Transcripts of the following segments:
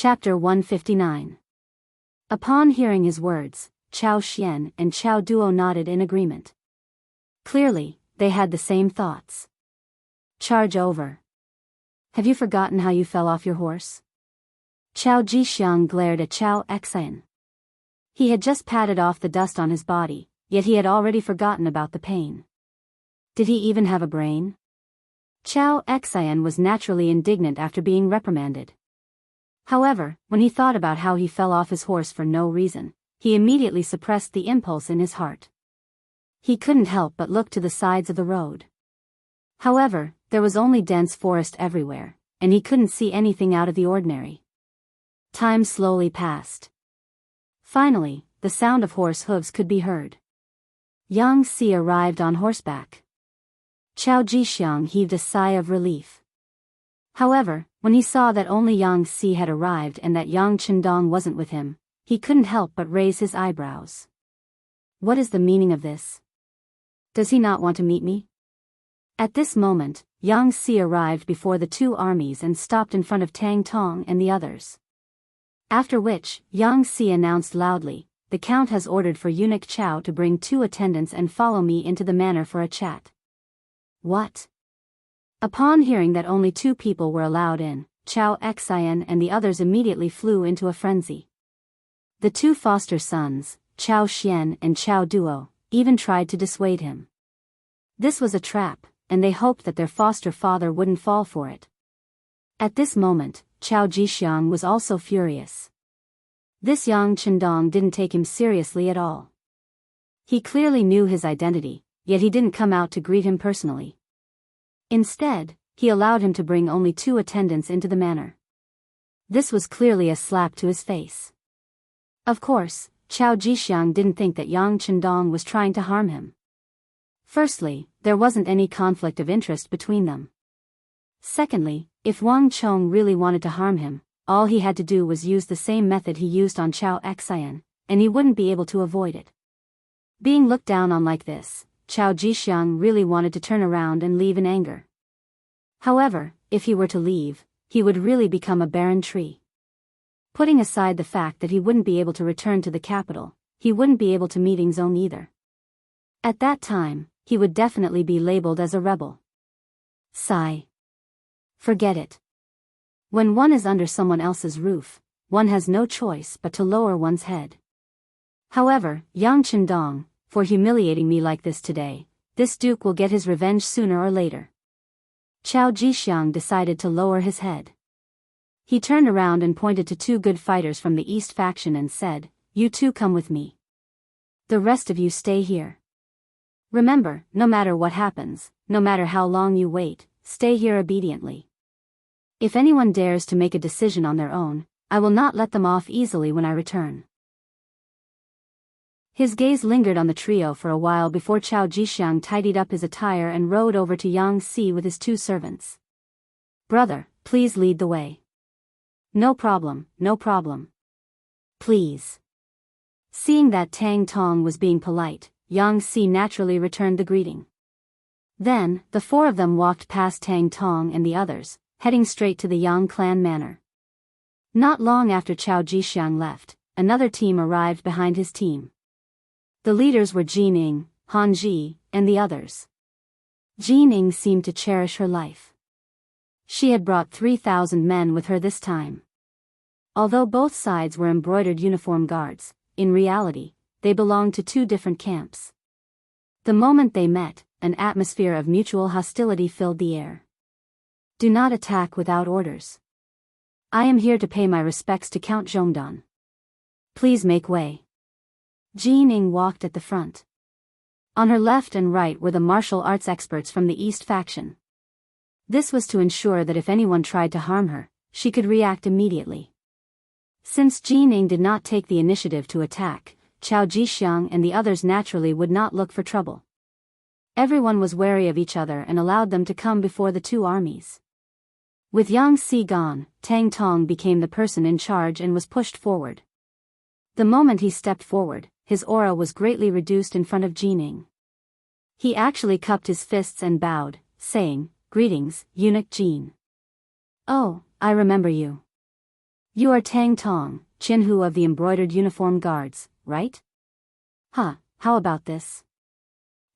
Chapter 159. Upon hearing his words, Chao Xian and Chao Duo nodded in agreement. Clearly, they had the same thoughts. Charge over. Have you forgotten how you fell off your horse? Chao Jixiang glared at Chao Xian. He had just patted off the dust on his body, yet he had already forgotten about the pain. Did he even have a brain? Chao Xian was naturally indignant after being reprimanded. However, when he thought about how he fell off his horse for no reason, he immediately suppressed the impulse in his heart. He couldn't help but look to the sides of the road. However, there was only dense forest everywhere, and he couldn't see anything out of the ordinary. Time slowly passed. Finally, the sound of horse hooves could be heard. Yang Si arrived on horseback. Chao Jixiang heaved a sigh of relief. However, when he saw that only Yang Si had arrived and that Yang Chendong wasn't with him, he couldn't help but raise his eyebrows. What is the meaning of this? Does he not want to meet me? At this moment, Yang Si arrived before the two armies and stopped in front of Tang Tong and the others. After which, Yang Si announced loudly, "The Count has ordered for eunuch Chao to bring 2 attendants and follow me into the manor for a chat." What? Upon hearing that only 2 people were allowed in, Chao Xian and the others immediately flew into a frenzy. The 2 foster sons, Chao Xian and Chao Duo, even tried to dissuade him. This was a trap, and they hoped that their foster father wouldn't fall for it. At this moment, Chao Jixiang was also furious. This Yang Chendong didn't take him seriously at all. He clearly knew his identity, yet he didn't come out to greet him personally. Instead, he allowed him to bring only 2 attendants into the manor. This was clearly a slap to his face. Of course, Chao Jixiang didn't think that Yang Chendong was trying to harm him. Firstly, there wasn't any conflict of interest between them. Secondly, if Wang Chong really wanted to harm him, all he had to do was use the same method he used on Chao Xian, and he wouldn't be able to avoid it. Being looked down on like this, Chao Jixiang really wanted to turn around and leave in anger. However, if he were to leave, he would really become a barren tree. Putting aside the fact that he wouldn't be able to return to the capital, he wouldn't be able to meeting zone either. At that time, he would definitely be labeled as a rebel. Sigh. Forget it. When one is under someone else's roof, one has no choice but to lower one's head. However, Yang Chendong, for humiliating me like this today, this duke will get his revenge sooner or later. Chao Jixiang decided to lower his head. He turned around and pointed to 2 good fighters from the East faction and said, "You 2 come with me. The rest of you stay here. Remember, no matter what happens, no matter how long you wait, stay here obediently. If anyone dares to make a decision on their own, I will not let them off easily when I return." His gaze lingered on the trio for a while before Chao Jixiang tidied up his attire and rode over to Yang Si with his 2 servants. "Brother, please lead the way." No problem, no problem. Please." Seeing that Tang Tong was being polite, Yang Si naturally returned the greeting. Then, the 4 of them walked past Tang Tong and the others, heading straight to the Yang clan manor. Not long after Chao Jixiang left, another team arrived behind his team. The leaders were Jining, Han Ji, and the others. Jining seemed to cherish her life. She had brought 3,000 men with her this time. Although both sides were embroidered uniform guards, in reality, they belonged to 2 different camps. The moment they met, an atmosphere of mutual hostility filled the air. "Do not attack without orders. I am here to pay my respects to Count Zhongdan. Please make way." Jining walked at the front. On her left and right were the martial arts experts from the East faction. This was to ensure that if anyone tried to harm her, she could react immediately. Since Jining did not take the initiative to attack, Chao Jixiang and the others naturally would not look for trouble. Everyone was wary of each other and allowed them to come before the 2 armies. With Yang Si gone, Tang Tong became the person in charge and was pushed forward. The moment he stepped forward, his aura was greatly reduced in front of Jining. He actually cupped his fists and bowed, saying, "Greetings, eunuch Jin." "Oh, I remember you. You are Tang Tong, Jianghu of the embroidered uniform guards, right? Huh, how about this?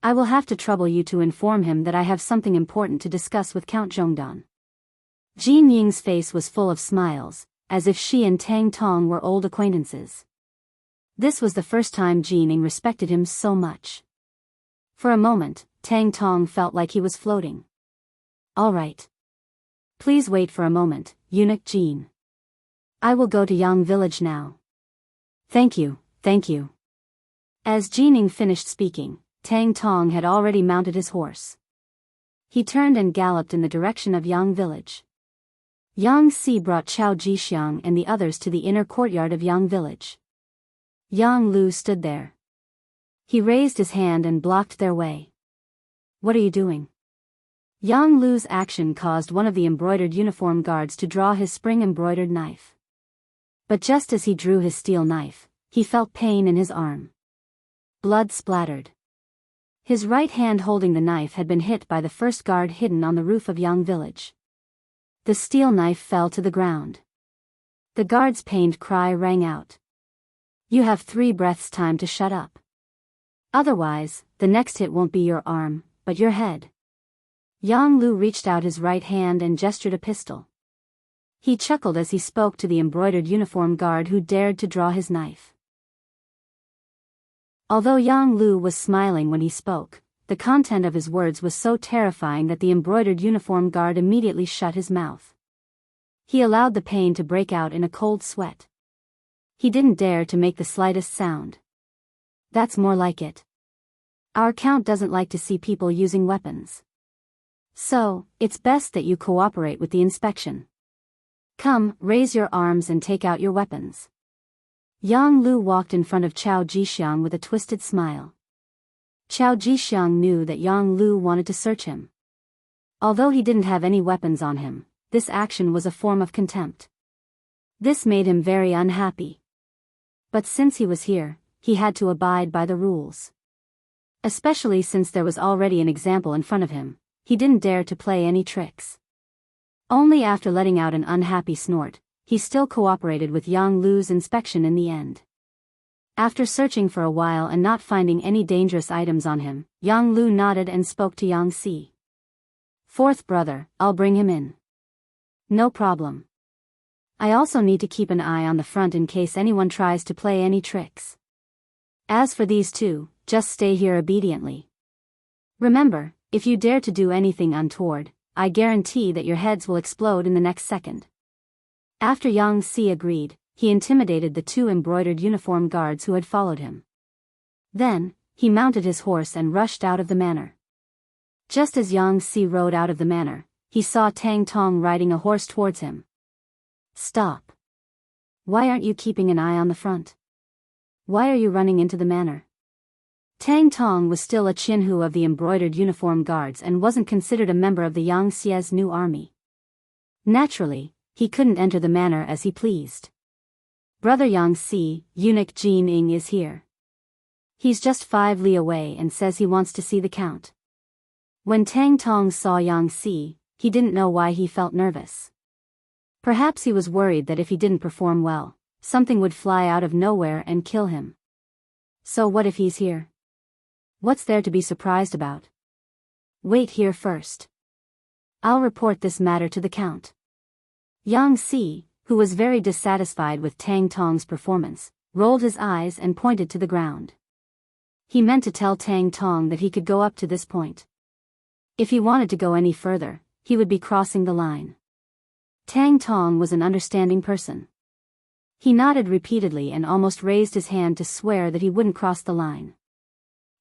I will have to trouble you to inform him that I have something important to discuss with Count Zhongdan. Jin Ying's face was full of smiles, as if she and Tang Tong were old acquaintances. This was the first time Jin Ying respected him so much. For a moment, Tang Tong felt like he was floating. All right. Please wait for a moment, eunuch Jin. I will go to Yang village now. Thank you, thank you. As Jin Ying finished speaking, Tang Tong had already mounted his horse. He turned and galloped in the direction of Yang village. Yang Si brought Chao Jixiang and the others to the inner courtyard of Yang village. Yang Lu stood there. He raised his hand and blocked their way. What are you doing? Yang Lu's action caused one of the embroidered uniform guards to draw his spring-embroidered knife. But just as he drew his steel knife, he felt pain in his arm. Blood splattered. His right hand holding the knife had been hit by the first guard hidden on the roof of Yang village. The steel knife fell to the ground. The guard's pained cry rang out. You have 3 breaths time to shut up. Otherwise, the next hit won't be your arm, but your head. Yang Lu reached out his right hand and gestured a pistol. He chuckled as he spoke to the embroidered uniform guard who dared to draw his knife. Although Yang Lu was smiling when he spoke, the content of his words was so terrifying that the embroidered uniform guard immediately shut his mouth. He allowed the pain to break out in a cold sweat. He didn't dare to make the slightest sound. That's more like it. Our count doesn't like to see people using weapons. So, it's best that you cooperate with the inspection. Come, raise your arms and take out your weapons. Yang Lu walked in front of Chao Jixiang with a twisted smile. Chao Jixiang knew that Yang Lu wanted to search him. Although he didn't have any weapons on him, this action was a form of contempt. This made him very unhappy. But since he was here, he had to abide by the rules. Especially since there was already an example in front of him, he didn't dare to play any tricks. Only after letting out an unhappy snort, he still cooperated with Yang Lu's inspection in the end. After searching for a while and not finding any dangerous items on him, Yang Lu nodded and spoke to Yang Si. 4th brother, I'll bring him in. No problem. I also need to keep an eye on the front in case anyone tries to play any tricks. As for these 2, just stay here obediently. Remember, if you dare to do anything untoward, I guarantee that your heads will explode in the next second. After Yang Si agreed, he intimidated the 2 embroidered uniform guards who had followed him. Then, he mounted his horse and rushed out of the manor. Just as Yang Si rode out of the manor, he saw Tang Tong riding a horse towards him. Stop. Why aren't you keeping an eye on the front? Why are you running into the manor? Tang Tong was still a Jianghu of the embroidered uniform guards and wasn't considered a member of the Yang Xi's new army. Naturally, he couldn't enter the manor as he pleased. Brother Yang Si, eunuch Jin Ying is here. He's just 5 li away and says he wants to see the count. When Tang Tong saw Yang Si, he didn't know why he felt nervous. Perhaps he was worried that if he didn't perform well, something would fly out of nowhere and kill him. So what if he's here? What's there to be surprised about? Wait here first. I'll report this matter to the count. Yang Si, who was very dissatisfied with Tang Tong's performance, rolled his eyes and pointed to the ground. He meant to tell Tang Tong that he could go up to this point. If he wanted to go any further, he would be crossing the line. Tang Tong was an understanding person. He nodded repeatedly and almost raised his hand to swear that he wouldn't cross the line.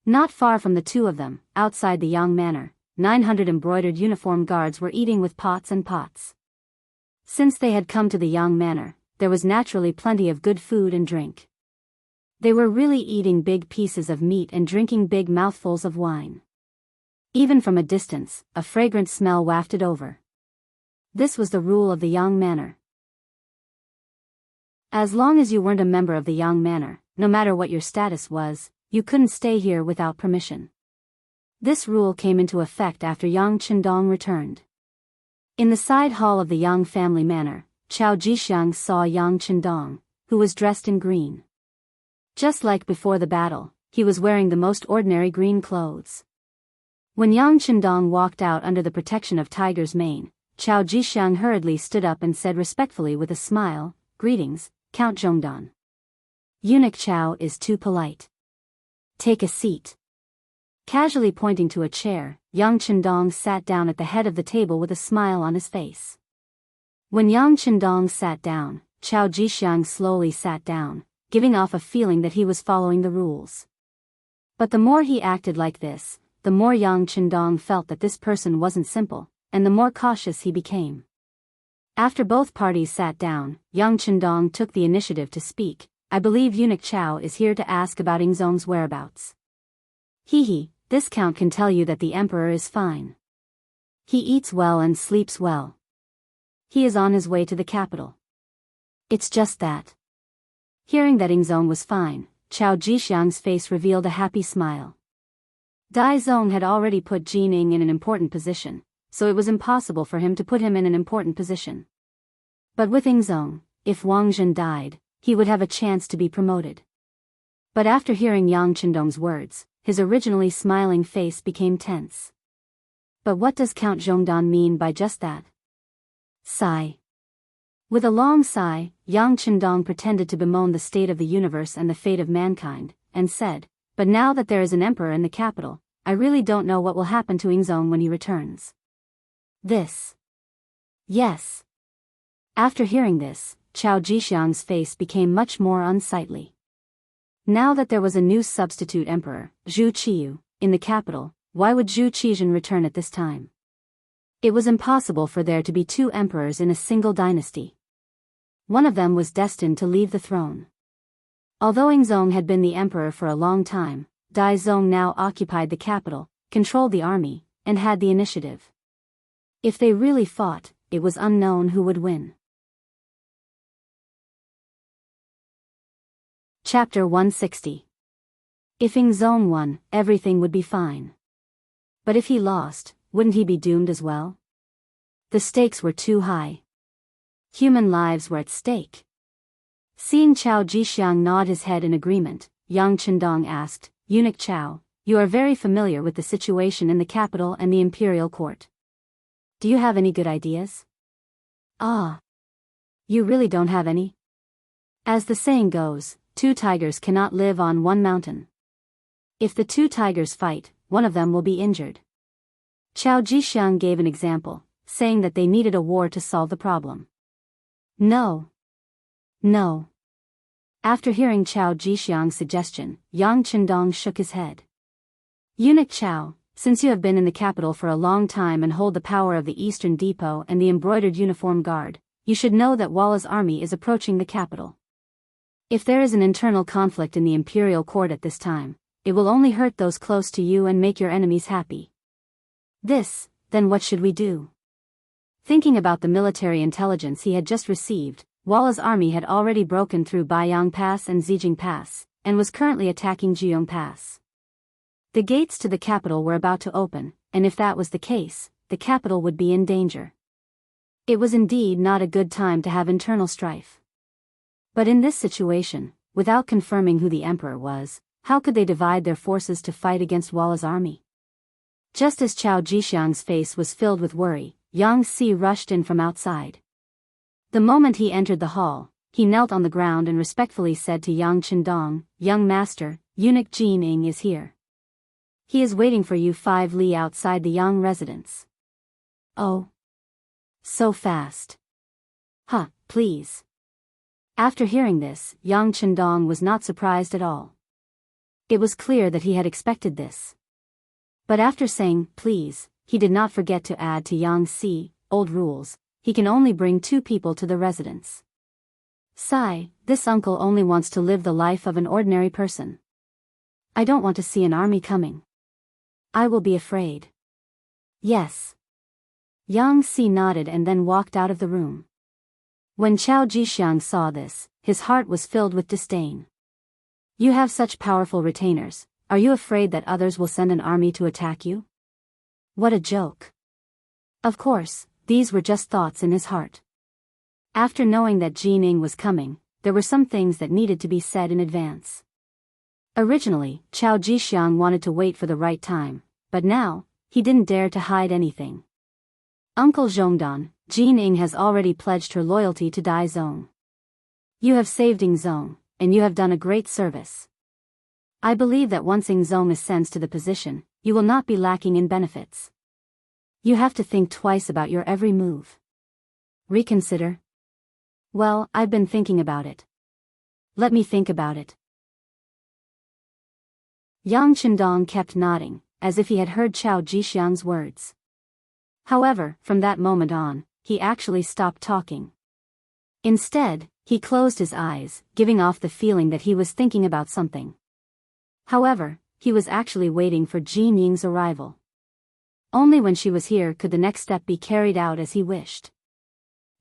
Not far from the 2 of them, outside the Yang Manor, 900 embroidered uniform guards were eating with pots and pots. Since they had come to the Yang Manor, there was naturally plenty of good food and drink. They were really eating big pieces of meat and drinking big mouthfuls of wine. Even from a distance, a fragrant smell wafted over. This was the rule of the Yang Manor. As long as you weren't a member of the Yang Manor, no matter what your status was, you couldn't stay here without permission. This rule came into effect after Yang Chendong returned. In the side hall of the Yang family manor, Chao Jixiang saw Yang Chendong, who was dressed in green. Just like before the battle, he was wearing the most ordinary green clothes. When Yang Chendong walked out under the protection of Tiger's mane, Chao Jixiang hurriedly stood up and said respectfully with a smile, "Greetings, Count Zhongdan. Eunuch Chao is too polite. Take a seat." Casually pointing to a chair, Yang Chendong sat down at the head of the table with a smile on his face. When Yang Chendong sat down, Chao Jixiang slowly sat down, giving off a feeling that he was following the rules. But the more he acted like this, the more Yang Chendong felt that this person wasn't simple, and the more cautious he became. After both parties sat down, Yang Chendong took the initiative to speak. "I believe Eunuch Chao is here to ask about Ingzong's whereabouts. This count can tell you that the emperor is fine. He eats well and sleeps well. He is on his way to the capital. It's just that." Hearing that Ingzong was fine, Chao Jixiang's face revealed a happy smile. Dai Zong had already put Jin Ing in an important position, so it was impossible for him to put him in an important position. But with Ingzong, if Wang Zhen died, he would have a chance to be promoted. But after hearing Yang Chendong's words, his originally smiling face became tense. But what does Count Zhongdan mean by just that? Sigh. With a long sigh, Yang Chendong pretended to bemoan the state of the universe and the fate of mankind, and said, "But now that there is an emperor in the capital, I really don't know what will happen to Ingzong when he returns." This. Yes. After hearing this, Chao Jixiang's face became much more unsightly. Now that there was a new substitute emperor, Zhu Qiyu, in the capital, why would Zhu Qizhen return at this time? It was impossible for there to be two emperors in a single dynasty. One of them was destined to leave the throne. Although Ingzong had been the emperor for a long time, Dai Zong now occupied the capital, controlled the army, and had the initiative. If they really fought, it was unknown who would win. Chapter 160. If Ingzong won, everything would be fine. But if he lost, wouldn't he be doomed as well? The stakes were too high. Human lives were at stake. Seeing Chao Jixiang nod his head in agreement, Yang Chendong asked, "Eunuch Chao, you are very familiar with the situation in the capital and the imperial court. Do you have any good ideas?" "Ah. You really don't have any?" As the saying goes, two tigers cannot live on one mountain. If the two tigers fight, one of them will be injured. Chao Jixiang gave an example, saying that they needed a war to solve the problem. No. After hearing Chao Jixiang's suggestion, Yang Chendong shook his head. "Eunuch Chao, since you have been in the capital for a long time and hold the power of the Eastern Depot and the embroidered uniform guard, you should know that Walla's army is approaching the capital. If there is an internal conflict in the imperial court at this time, it will only hurt those close to you and make your enemies happy. Then what should we do?" Thinking about the military intelligence he had just received, Walla's army had already broken through Baiyang Pass and Zijing Pass, and was currently attacking Jianghu Pass. The gates to the capital were about to open, and if that was the case, the capital would be in danger. It was indeed not a good time to have internal strife. But in this situation, without confirming who the emperor was, how could they divide their forces to fight against Walla's army? Just as Chao Jixiang's face was filled with worry, Yang Si rushed in from outside. The moment he entered the hall, he knelt on the ground and respectfully said to Yang Chendong, "Young master, Eunuch Jin Ing is here. He is waiting for you 5 li outside the Yang residence." "Oh. So fast. Please." After hearing this, Yang Chendong was not surprised at all. It was clear that he had expected this. But after saying, "please," he did not forget to add to Yang Si, "Old rules, he can only bring 2 people to the residence. Sigh, this uncle only wants to live the life of an ordinary person. I don't want to see an army coming. I will be afraid." "Yes." Yang Si nodded and then walked out of the room. When Chao Jixiang saw this, his heart was filled with disdain. "You have such powerful retainers, are you afraid that others will send an army to attack you?" What a joke. Of course, these were just thoughts in his heart. After knowing that Jining was coming, there were some things that needed to be said in advance. Originally, Chao Jixiang wanted to wait for the right time, but now, he didn't dare to hide anything. Uncle Zhongdan, Jining has already pledged her loyalty to Dai Zong. You have saved Ing Zong, and you have done a great service. I believe that once Ing Zong ascends to the position, you will not be lacking in benefits. You have to think twice about your every move. Reconsider? Well, I've been thinking about it. Let me think about it. Yang Chendong kept nodding, as if he had heard Chao Jixiang's words. However, from that moment on, he actually stopped talking. Instead, he closed his eyes, giving off the feeling that he was thinking about something. However, he was actually waiting for Jin Ying's arrival. Only when she was here could the next step be carried out as he wished.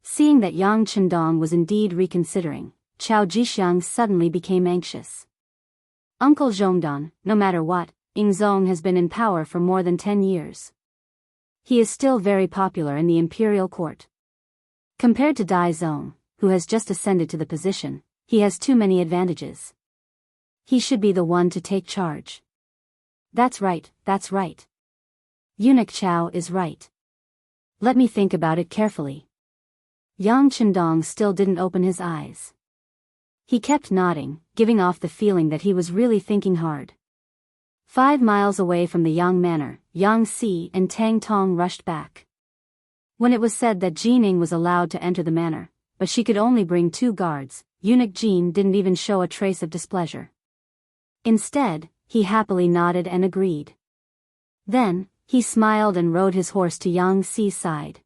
Seeing that Yang Chendong was indeed reconsidering, Chao Jixiang suddenly became anxious. Uncle Zhongdan, no matter what, Ing Zong has been in power for more than 10 years. He is still very popular in the imperial court. Compared to Dai Zong, who has just ascended to the position, he has too many advantages. He should be the one to take charge. That's right, that's right. Eunuch Chao is right. Let me think about it carefully. Yang Chendong still didn't open his eyes. He kept nodding, giving off the feeling that he was really thinking hard. 5 miles away from the Yang Manor, Yang Si and Tang Tong rushed back. When it was said that Jining was allowed to enter the manor, but she could only bring 2 guards, eunuch Jin didn't even show a trace of displeasure. Instead, he happily nodded and agreed. Then, he smiled and rode his horse to Yang Si's side.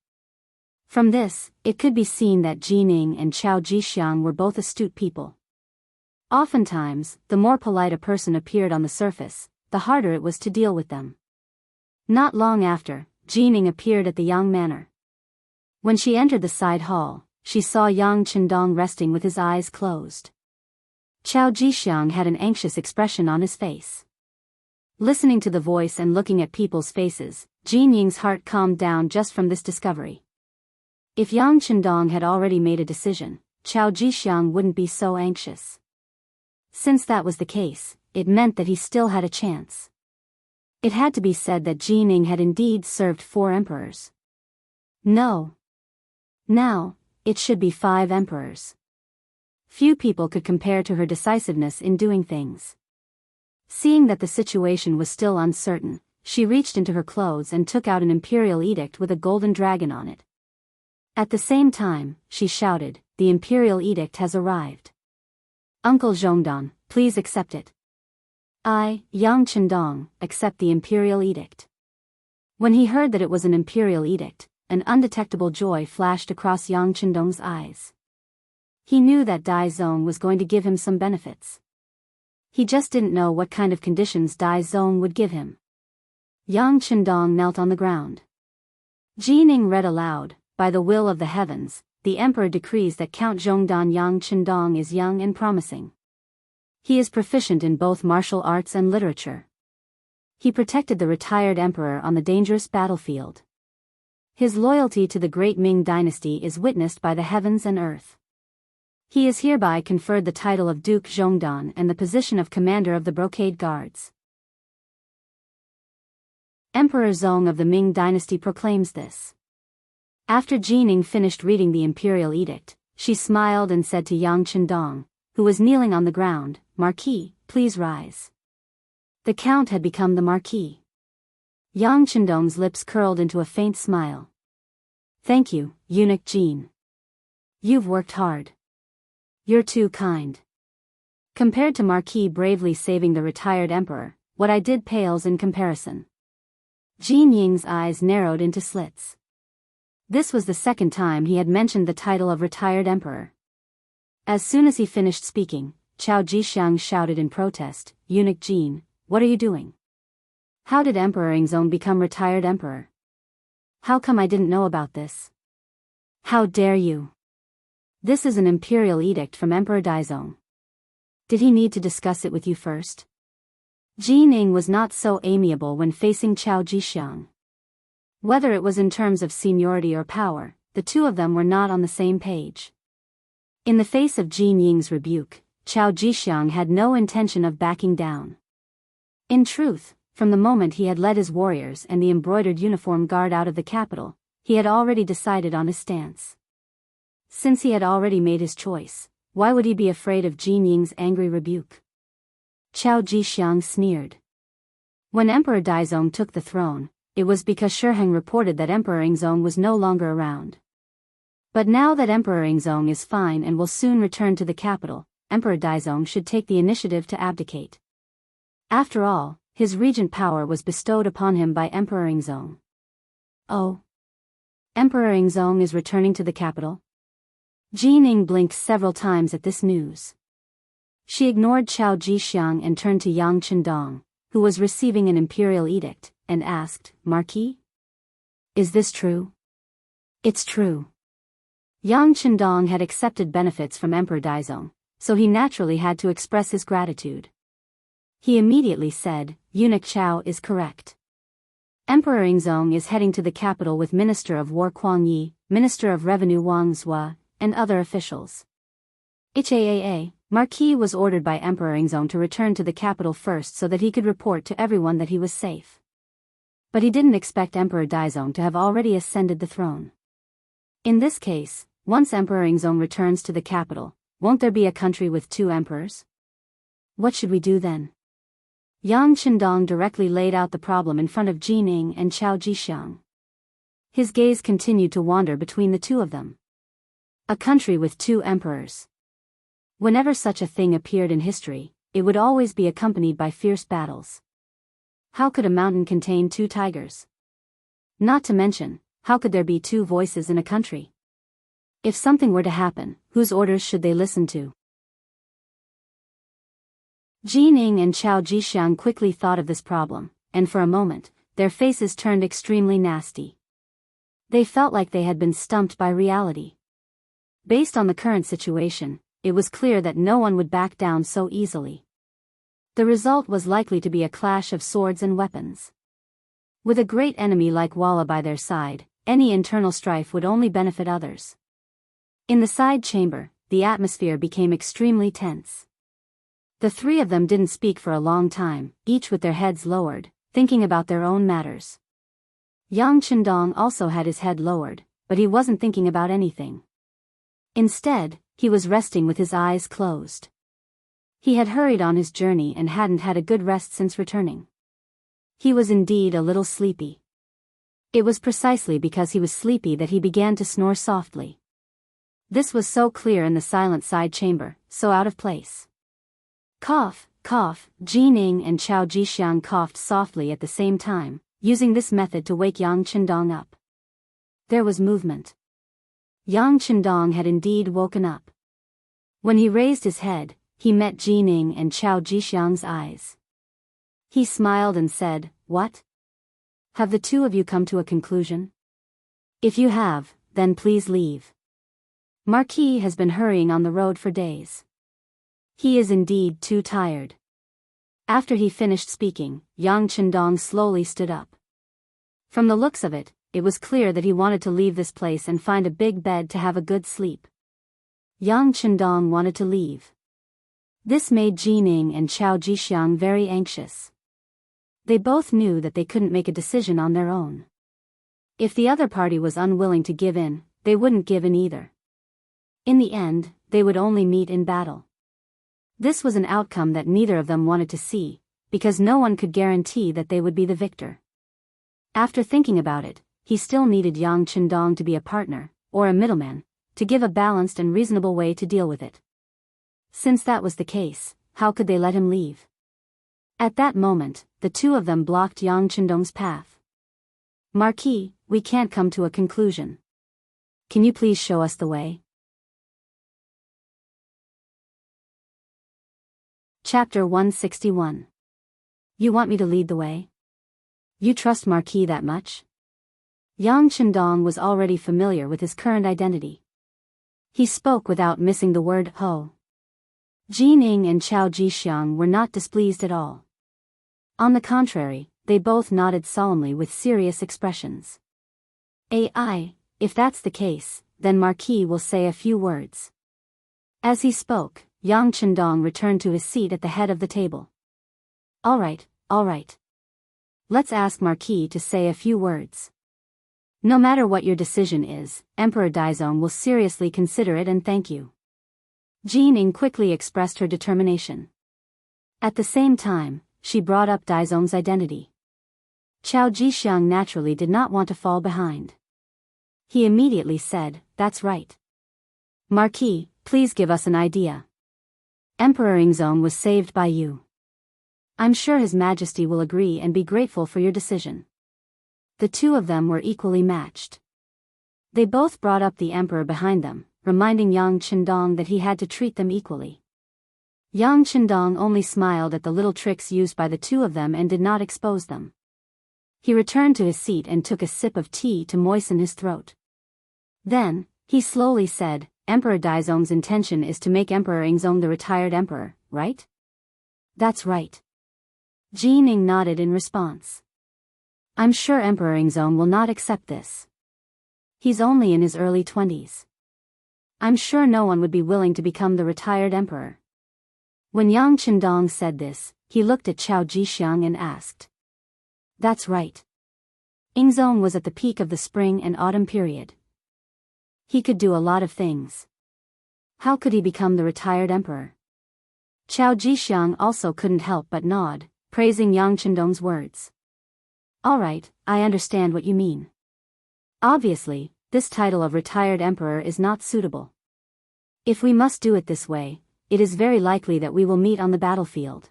From this, it could be seen that Jining and Chao Jixiang were both astute people. Oftentimes, the more polite a person appeared on the surface, the harder it was to deal with them. Not long after, Jining appeared at the Yang Manor. When she entered the side hall, she saw Yang Chendong resting with his eyes closed. Chao Jixiang had an anxious expression on his face. Listening to the voice and looking at people's faces, Jin Ying's heart calmed down just from this discovery. If Yang Chendong had already made a decision, Chao Jixiang wouldn't be so anxious. Since that was the case, it meant that he still had a chance. It had to be said that Jining had indeed served 4 emperors. No. Now, it should be 5 emperors. Few people could compare to her decisiveness in doing things. Seeing that the situation was still uncertain, she reached into her clothes and took out an imperial edict with a golden dragon on it. At the same time, she shouted, "The imperial edict has arrived. Uncle Zhongdan, please accept it." I, Yang Chendong, accept the imperial edict. When he heard that it was an imperial edict, an undetectable joy flashed across Yang Chendong's eyes. He knew that Dai Zong was going to give him some benefits. He just didn't know what kind of conditions Dai Zong would give him. Yang Chendong knelt on the ground. Jining read aloud, "By the will of the heavens, the emperor decrees that Count Zhongdan Yang Chendong is young and promising. He is proficient in both martial arts and literature. He protected the retired emperor on the dangerous battlefield. His loyalty to the great Ming dynasty is witnessed by the heavens and earth. He is hereby conferred the title of Duke Zhongdan and the position of commander of the Brocade Guards." Emperor Zong of the Ming dynasty proclaims this. After Jining finished reading the imperial edict, she smiled and said to Yang Chendong, who was kneeling on the ground, "Marquis, please rise." The count had become the Marquis. Yang Chendong's lips curled into a faint smile. "Thank you, eunuch Jin. You've worked hard. You're too kind. Compared to Marquis bravely saving the retired emperor, what I did pales in comparison." Jin Ying's eyes narrowed into slits. This was the second time he had mentioned the title of retired emperor. As soon as he finished speaking, Chao Jixiang shouted in protest, "Eunuch Jin, what are you doing? How did Emperor Ingzong become retired emperor? How come I didn't know about this? How dare you? This is an imperial edict from Emperor Daizong. Did he need to discuss it with you first?" Jin Ning was not so amiable when facing Chao Jixiang. Whether it was in terms of seniority or power, the two of them were not on the same page. In the face of Jin Ying's rebuke, Qiao Jixiang had no intention of backing down. In truth, from the moment he had led his warriors and the embroidered uniform guard out of the capital, he had already decided on his stance. Since he had already made his choice, why would he be afraid of Jin Ying's angry rebuke? Qiao Jixiang sneered. When Emperor Daizong took the throne, it was because Shiheng reported that Emperor Yingzong was no longer around. But now that Emperor Yingzong is fine and will soon return to the capital, Emperor Daizong should take the initiative to abdicate. After all, his regent power was bestowed upon him by Emperor Yingzong. Oh. Emperor Yingzong is returning to the capital? Jin Ying blinked several times at this news. She ignored Qiao Jixiang and turned to Yang Chendong, who was receiving an imperial edict, and asked, Marquis? Is this true? It's true. Yang Chendong had accepted benefits from Emperor Daizong, so he naturally had to express his gratitude. He immediately said, Eunuch Qiao is correct. Emperor Yingzong is heading to the capital with Minister of War Kuang Yi, Minister of Revenue Wang Zhua, and other officials. HAAA, Marquis was ordered by Emperor Yingzong to return to the capital first so that he could report to everyone that he was safe. But he didn't expect Emperor Daizong to have already ascended the throne. In this case, once Emperor Yingzong returns to the capital, won't there be a country with two emperors? What should we do then? Yang Chendong directly laid out the problem in front of Jin Ying and Qiao Jixiang. His gaze continued to wander between the two of them. A country with two emperors. Whenever such a thing appeared in history, it would always be accompanied by fierce battles. How could a mountain contain two tigers? Not to mention, how could there be two voices in a country? If something were to happen, whose orders should they listen to? Jin Ying and Qiao Jixiang quickly thought of this problem, and for a moment, their faces turned extremely nasty. They felt like they had been stumped by reality. Based on the current situation, it was clear that no one would back down so easily. The result was likely to be a clash of swords and weapons. With a great enemy like Walla by their side, any internal strife would only benefit others. In the side chamber, the atmosphere became extremely tense. The three of them didn't speak for a long time, each with their heads lowered, thinking about their own matters. Yang Chendong also had his head lowered, but he wasn't thinking about anything. Instead, he was resting with his eyes closed. He had hurried on his journey and hadn't had a good rest since returning. He was indeed a little sleepy. It was precisely because he was sleepy that he began to snore softly. This was so clear in the silent side chamber, so out of place. Cough, cough, Jin Ying and Qiao Jixiang coughed softly at the same time, using this method to wake Yang Chendong up. There was movement. Yang Chendong had indeed woken up. When he raised his head, he met Jin Ying and Qiao Jixiang's eyes. He smiled and said, What? Have the two of you come to a conclusion? If you have, then please leave. Marquis has been hurrying on the road for days. He is indeed too tired. After he finished speaking, Yang Chendong slowly stood up. From the looks of it, it was clear that he wanted to leave this place and find a big bed to have a good sleep. Yang Chendong wanted to leave. This made Jin Ying and Qiao Jixiang very anxious. They both knew that they couldn't make a decision on their own. If the other party was unwilling to give in, they wouldn't give in either. In the end, they would only meet in battle. This was an outcome that neither of them wanted to see, because no one could guarantee that they would be the victor. After thinking about it, he still needed Yang Chendong to be a partner, or a middleman, to give a balanced and reasonable way to deal with it. Since that was the case, how could they let him leave? At that moment, the two of them blocked Yang Chendong's path. Marquis, we can't come to a conclusion. Can you please show us the way? Chapter 161. You want me to lead the way? You trust Marquis that much? Yang Chendong was already familiar with his current identity. He spoke without missing the word ho. Jin Ying and Qiao Jixiang were not displeased at all. On the contrary, they both nodded solemnly with serious expressions. If that's the case, then Marquis will say a few words. As he spoke, Yang Chendong returned to his seat at the head of the table. All right. Let's ask Marquis to say a few words. No matter what your decision is, Emperor Daizong will seriously consider it and thank you. Jining quickly expressed her determination. At the same time, she brought up Daizong's identity. Chao Jixiang naturally did not want to fall behind. He immediately said, "That's right. Marquis, please give us an idea. Emperor Ingzong was saved by you. I'm sure His Majesty will agree and be grateful for your decision." The two of them were equally matched. They both brought up the emperor behind them, reminding Yang Chendong that he had to treat them equally. Yang Chendong only smiled at the little tricks used by the two of them and did not expose them. He returned to his seat and took a sip of tea to moisten his throat. Then, he slowly said, "Emperor Daizong's intention is to make Emperor Ingzong the retired emperor, right?" "That's right." Jining nodded in response. "I'm sure Emperor Ingzong will not accept this. He's only in his early 20s. I'm sure no one would be willing to become the retired emperor." When Yang Chendong said this, he looked at Chao Jixiang and asked. "That's right. Ingzong was at the peak of the spring and autumn period. He could do a lot of things. How could he become the retired emperor?" Chao Jixiang also couldn't help but nod, praising Yang Chendong's words. "All right, I understand what you mean. Obviously, this title of retired emperor is not suitable. If we must do it this way, it is very likely that we will meet on the battlefield.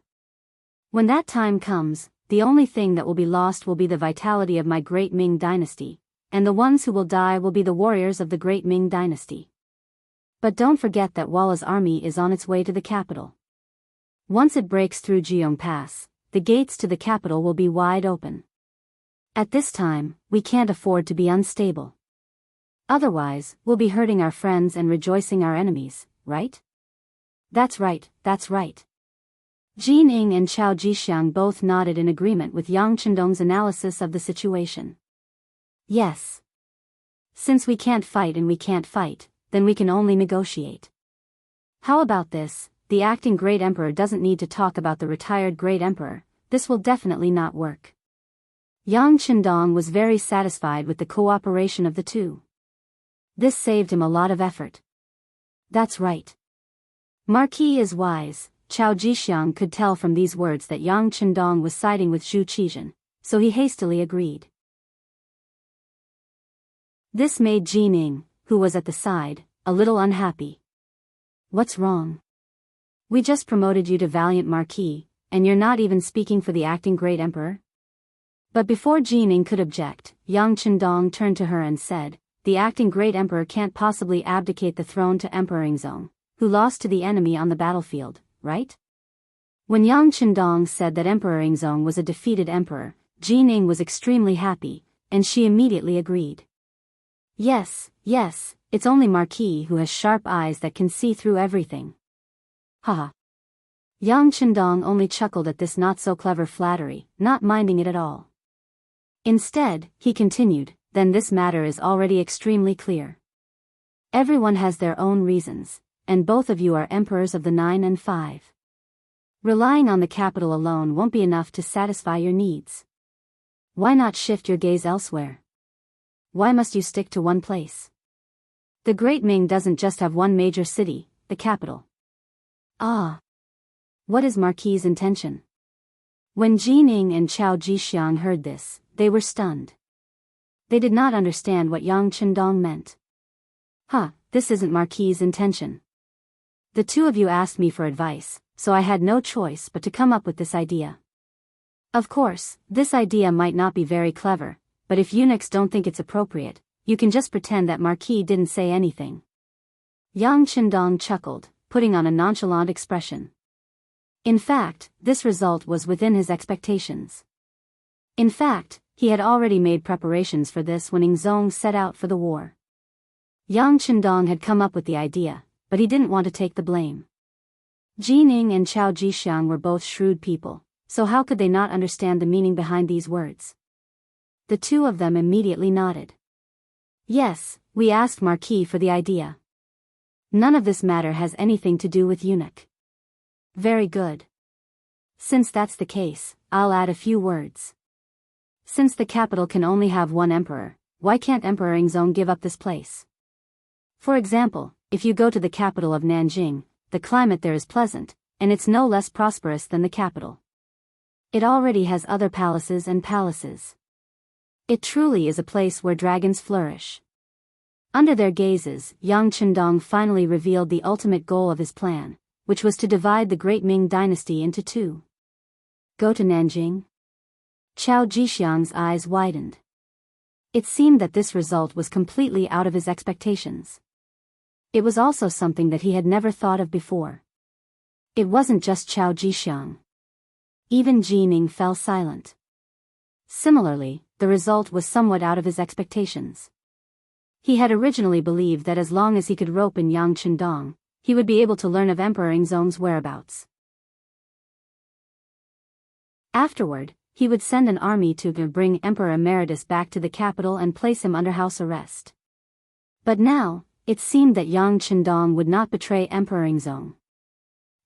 When that time comes, the only thing that will be lost will be the vitality of my great Ming dynasty, and the ones who will die will be the warriors of the great Ming dynasty. But don't forget that Walla's army is on its way to the capital. Once it breaks through Jiang Pass, the gates to the capital will be wide open. At this time, we can't afford to be unstable. Otherwise, we'll be hurting our friends and rejoicing our enemies, right?" That's right. Jining and Chao Jixiang both nodded in agreement with Yang Chendong's analysis of the situation. "Yes. Since we can't fight and we can't fight, then we can only negotiate. How about this? The acting great emperor doesn't need to talk about the retired great emperor. This will definitely not work." Yang Chendong was very satisfied with the cooperation of the two. This saved him a lot of effort. "That's right. Marquis is wise." Chao Jixiang could tell from these words that Yang Chendong was siding with Zhu Qizhen, so he hastily agreed. This made Jining, who was at the side, a little unhappy. "What's wrong? We just promoted you to Valiant Marquis, and you're not even speaking for the acting great emperor?" But before Jining could object, Yang Chendong turned to her and said, "The acting great emperor can't possibly abdicate the throne to Emperor Ingzong, who lost to the enemy on the battlefield, right?" When Yang Chendong said that Emperor Ingzong was a defeated emperor, Jining was extremely happy, and she immediately agreed. Yes, it's only Marquis who has sharp eyes that can see through everything." Haha. Yang Chendong only chuckled at this not-so-clever flattery, not minding it at all. Instead, he continued, "Then this matter is already extremely clear. Everyone has their own reasons, and both of you are emperors of the 9 and 5. Relying on the capital alone won't be enough to satisfy your needs. Why not shift your gaze elsewhere? Why must you stick to one place? The Great Ming doesn't just have one major city, the capital." "Ah. What is Marquis' intention?" When Jining and Chao Jixiang heard this, they were stunned. They did not understand what Yang Chendong meant. This isn't Marquis' intention. The two of you asked me for advice, so I had no choice but to come up with this idea. Of course, this idea might not be very clever, but if eunuchs don't think it's appropriate, you can just pretend that Marquis didn't say anything." Yang Chendong chuckled, putting on a nonchalant expression. In fact, this result was within his expectations. In fact, he had already made preparations for this when Ingzong set out for the war. Yang Chendong had come up with the idea, but he didn't want to take the blame. Jining and Chao Jixiang were both shrewd people, so how could they not understand the meaning behind these words? The two of them immediately nodded. "Yes, we asked Marquis for the idea. None of this matter has anything to do with eunuch. Very good. Since that's the case, I'll add a few words. Since the capital can only have one emperor, why can't Emperor Yingzong give up this place? For example, if you go to the capital of Nanjing, the climate there is pleasant, and it's no less prosperous than the capital. It already has other palaces and palaces. It truly is a place where dragons flourish. Under their gazes, Yang Chendong finally revealed the ultimate goal of his plan, which was to divide the great Ming dynasty into two. Go to Nanjing? Chao Jixiang's eyes widened. It seemed that this result was completely out of his expectations. It was also something that he had never thought of before. It wasn't just Chao Jixiang. Even Jining fell silent. Similarly, the result was somewhat out of his expectations. He had originally believed that as long as he could rope in Yang Chendong, he would be able to learn of Emperor Yingzong's whereabouts. Afterward, he would send an army to bring Emperor Emeritus back to the capital and place him under house arrest. But now, it seemed that Yang Chendong would not betray Emperor Yingzong.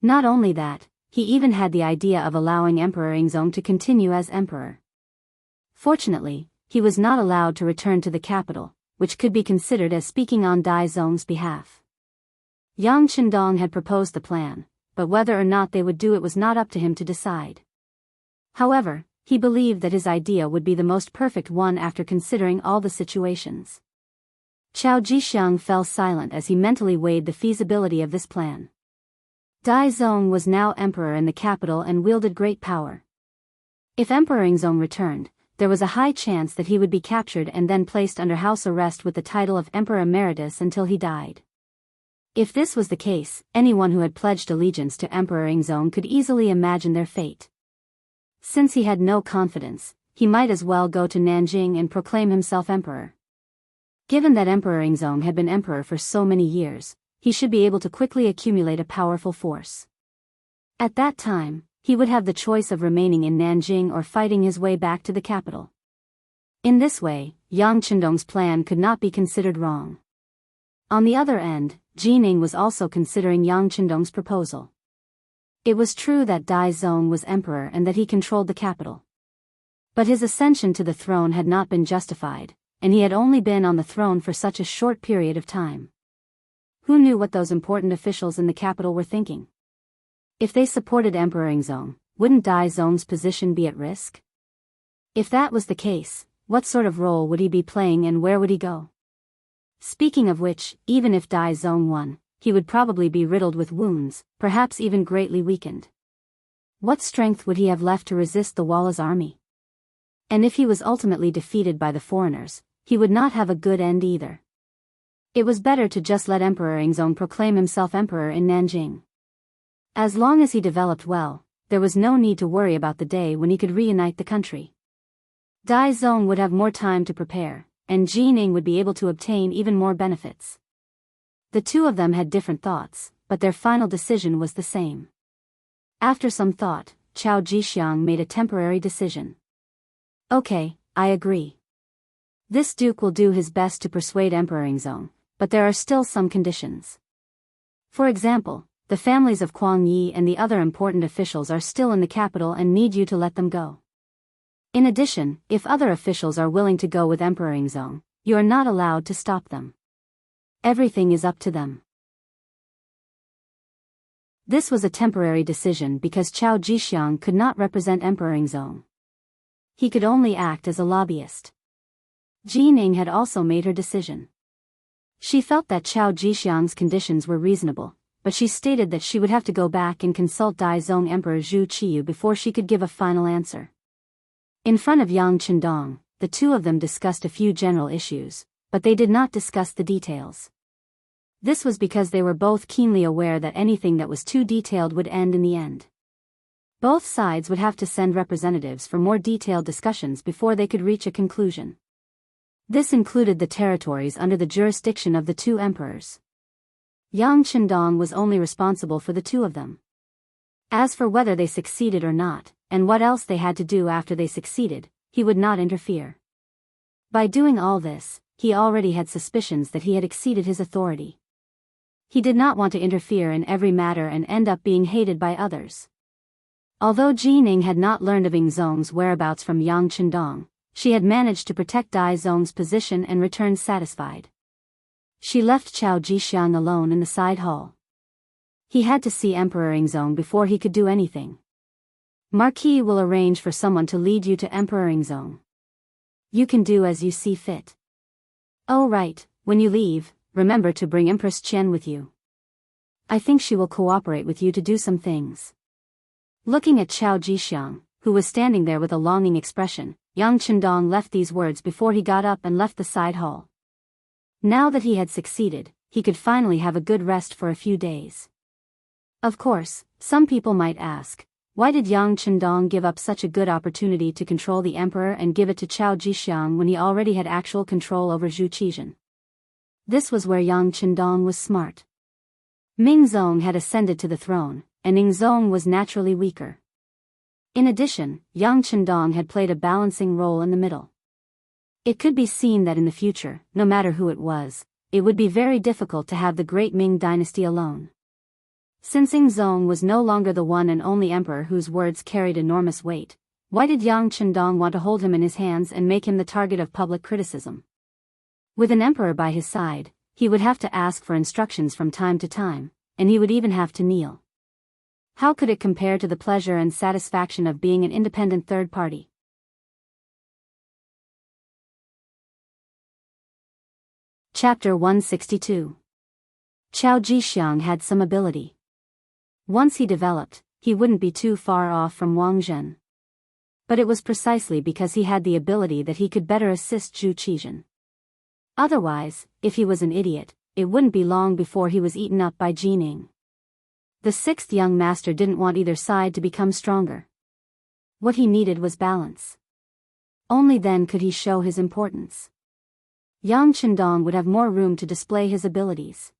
Not only that, he even had the idea of allowing Emperor Yingzong to continue as emperor. Fortunately, he was not allowed to return to the capital, which could be considered as speaking on Dai Zong's behalf. Yang Chendong had proposed the plan, but whether or not they would do it was not up to him to decide. However, he believed that his idea would be the most perfect one after considering all the situations. Chao Jixiang fell silent as he mentally weighed the feasibility of this plan. Dai Zong was now emperor in the capital and wielded great power. If Emperor Yingzong returned, there was a high chance that he would be captured and then placed under house arrest with the title of Emperor Emeritus until he died. If this was the case, anyone who had pledged allegiance to Emperor Yingzong could easily imagine their fate. Since he had no confidence, he might as well go to Nanjing and proclaim himself emperor. Given that Emperor Yingzong had been emperor for so many years, he should be able to quickly accumulate a powerful force. At that time, he would have the choice of remaining in Nanjing or fighting his way back to the capital. In this way, Yang Chendong's plan could not be considered wrong. On the other end, Jining was also considering Yang Chendong's proposal. It was true that Dai Zong was emperor and that he controlled the capital. But his ascension to the throne had not been justified, and he had only been on the throne for such a short period of time. Who knew what those important officials in the capital were thinking? If they supported Emperor Yingzong, wouldn't Dai Zong's position be at risk? If that was the case, what sort of role would he be playing and where would he go? Speaking of which, even if Dai Zong won, he would probably be riddled with wounds, perhaps even greatly weakened. What strength would he have left to resist the Walla's army? And if he was ultimately defeated by the foreigners, he would not have a good end either. It was better to just let Emperor Yingzong proclaim himself emperor in Nanjing. As long as he developed well, there was no need to worry about the day when he could reunite the country. Dai Zong would have more time to prepare, and Jining would be able to obtain even more benefits. The two of them had different thoughts, but their final decision was the same. After some thought, Chao Jixiang made a temporary decision. Okay, I agree. This duke will do his best to persuade Emperor Yingzong, but there are still some conditions. For example, the families of Kuang Yi and the other important officials are still in the capital and need you to let them go. In addition, if other officials are willing to go with Emperor Yingzong, you are not allowed to stop them. Everything is up to them. This was a temporary decision because Chao Jixiang could not represent Emperor Yingzong. He could only act as a lobbyist. Jining had also made her decision. She felt that Chao Jixiang's conditions were reasonable, but she stated that she would have to go back and consult Dai Zong Emperor Zhu Qiyu before she could give a final answer. In front of Yang Chendong, the two of them discussed a few general issues, but they did not discuss the details. This was because they were both keenly aware that anything that was too detailed would end in the end. Both sides would have to send representatives for more detailed discussions before they could reach a conclusion. This included the territories under the jurisdiction of the two emperors. Yang Chendong was only responsible for the two of them. As for whether they succeeded or not, and what else they had to do after they succeeded, he would not interfere. By doing all this, he already had suspicions that he had exceeded his authority. He did not want to interfere in every matter and end up being hated by others. Although Jining had not learned of Ingzong's whereabouts from Yang Chendong, she had managed to protect Dai Zong's position and returned satisfied. She left Chao Jixiang alone in the side hall. He had to see Emperor Ingzong before he could do anything. Marquis will arrange for someone to lead you to Emperor Ingzong. You can do as you see fit. Oh right, when you leave, remember to bring Empress Qian with you. I think she will cooperate with you to do some things. Looking at Chao Jixiang, who was standing there with a longing expression, Yang Chendong left these words before he got up and left the side hall. Now that he had succeeded, he could finally have a good rest for a few days. Of course, some people might ask, why did Yang Chendong give up such a good opportunity to control the emperor and give it to Chao Jixiang when he already had actual control over Zhu Qizhen? This was where Yang Chendong was smart. Mingzong had ascended to the throne, and Ingzong was naturally weaker. In addition, Yang Chendong had played a balancing role in the middle. It could be seen that in the future, no matter who it was, it would be very difficult to have the great Ming dynasty alone. Since Ingzong was no longer the one and only emperor whose words carried enormous weight, why did Yang Chendong want to hold him in his hands and make him the target of public criticism? With an emperor by his side, he would have to ask for instructions from time to time, and he would even have to kneel. How could it compare to the pleasure and satisfaction of being an independent third party? Chapter 162. Chao Jixiang had some ability. Once he developed, he wouldn't be too far off from Wang Zhen. But it was precisely because he had the ability that he could better assist Zhu Qizhen. Otherwise, if he was an idiot, it wouldn't be long before he was eaten up by Jining. The sixth young master didn't want either side to become stronger. What he needed was balance. Only then could he show his importance. Yang Chendong would have more room to display his abilities.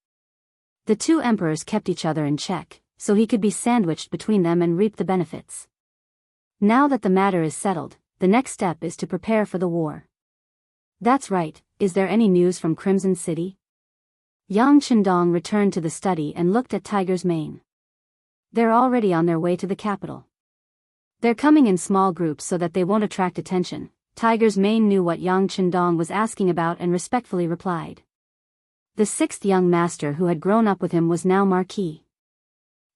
The two emperors kept each other in check, so he could be sandwiched between them and reap the benefits. Now that the matter is settled, the next step is to prepare for the war. That's right, is there any news from Crimson City? Yang Chendong returned to the study and looked at Tiger's Mane. They're already on their way to the capital. They're coming in small groups so that they won't attract attention. Tiger's Mane knew what Yang Chendong was asking about and respectfully replied. The sixth young master who had grown up with him was now Marquis.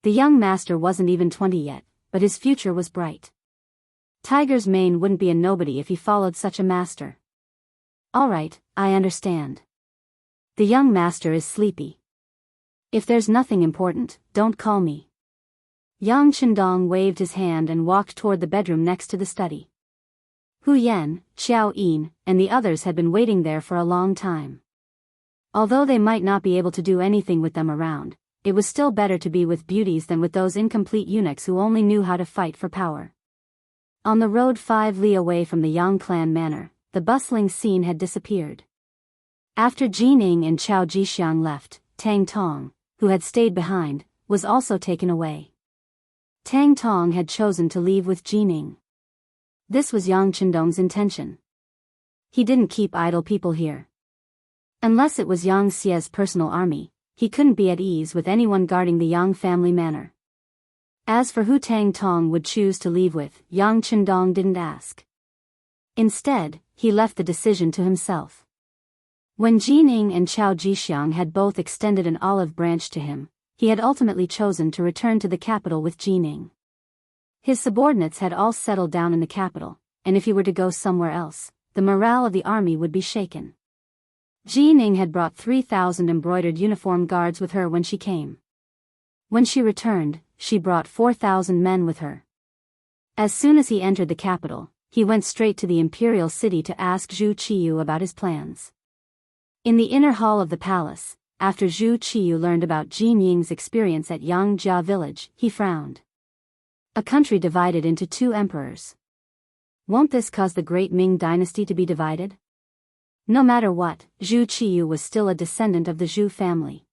The young master wasn't even 20 yet, but his future was bright. Tiger's Mane wouldn't be a nobody if he followed such a master. All right, I understand. The young master is sleepy. If there's nothing important, don't call me. Yang Chendong waved his hand and walked toward the bedroom next to the study. Hu Yan, Xiao Yin, and the others had been waiting there for a long time. Although they might not be able to do anything with them around, it was still better to be with beauties than with those incomplete eunuchs who only knew how to fight for power. On the road 5 li away from the Yang clan manor, the bustling scene had disappeared. After Jining and Chao Jixiang left, Tang Tong, who had stayed behind, was also taken away. Tang Tong had chosen to leave with Jining. This was Yang Chendong's intention. He didn't keep idle people here. Unless it was Yang Xie's personal army, he couldn't be at ease with anyone guarding the Yang family manor. As for who Tang Tong would choose to leave with, Yang Chendong didn't ask. Instead, he left the decision to himself. When Jining and Chao Jixiang had both extended an olive branch to him, he had ultimately chosen to return to the capital with Jining. His subordinates had all settled down in the capital, and if he were to go somewhere else, the morale of the army would be shaken. Jining had brought 3,000 embroidered uniformed guards with her when she came. When she returned, she brought 4,000 men with her. As soon as he entered the capital, he went straight to the imperial city to ask Zhu Qiyu about his plans. In the inner hall of the palace, after Zhu Qiyu learned about Jin Ying's experience at Yangjia village, he frowned. A country divided into 2 emperors. Won't this cause the great Ming dynasty to be divided? No matter what, Zhu Qiyu was still a descendant of the Zhu family.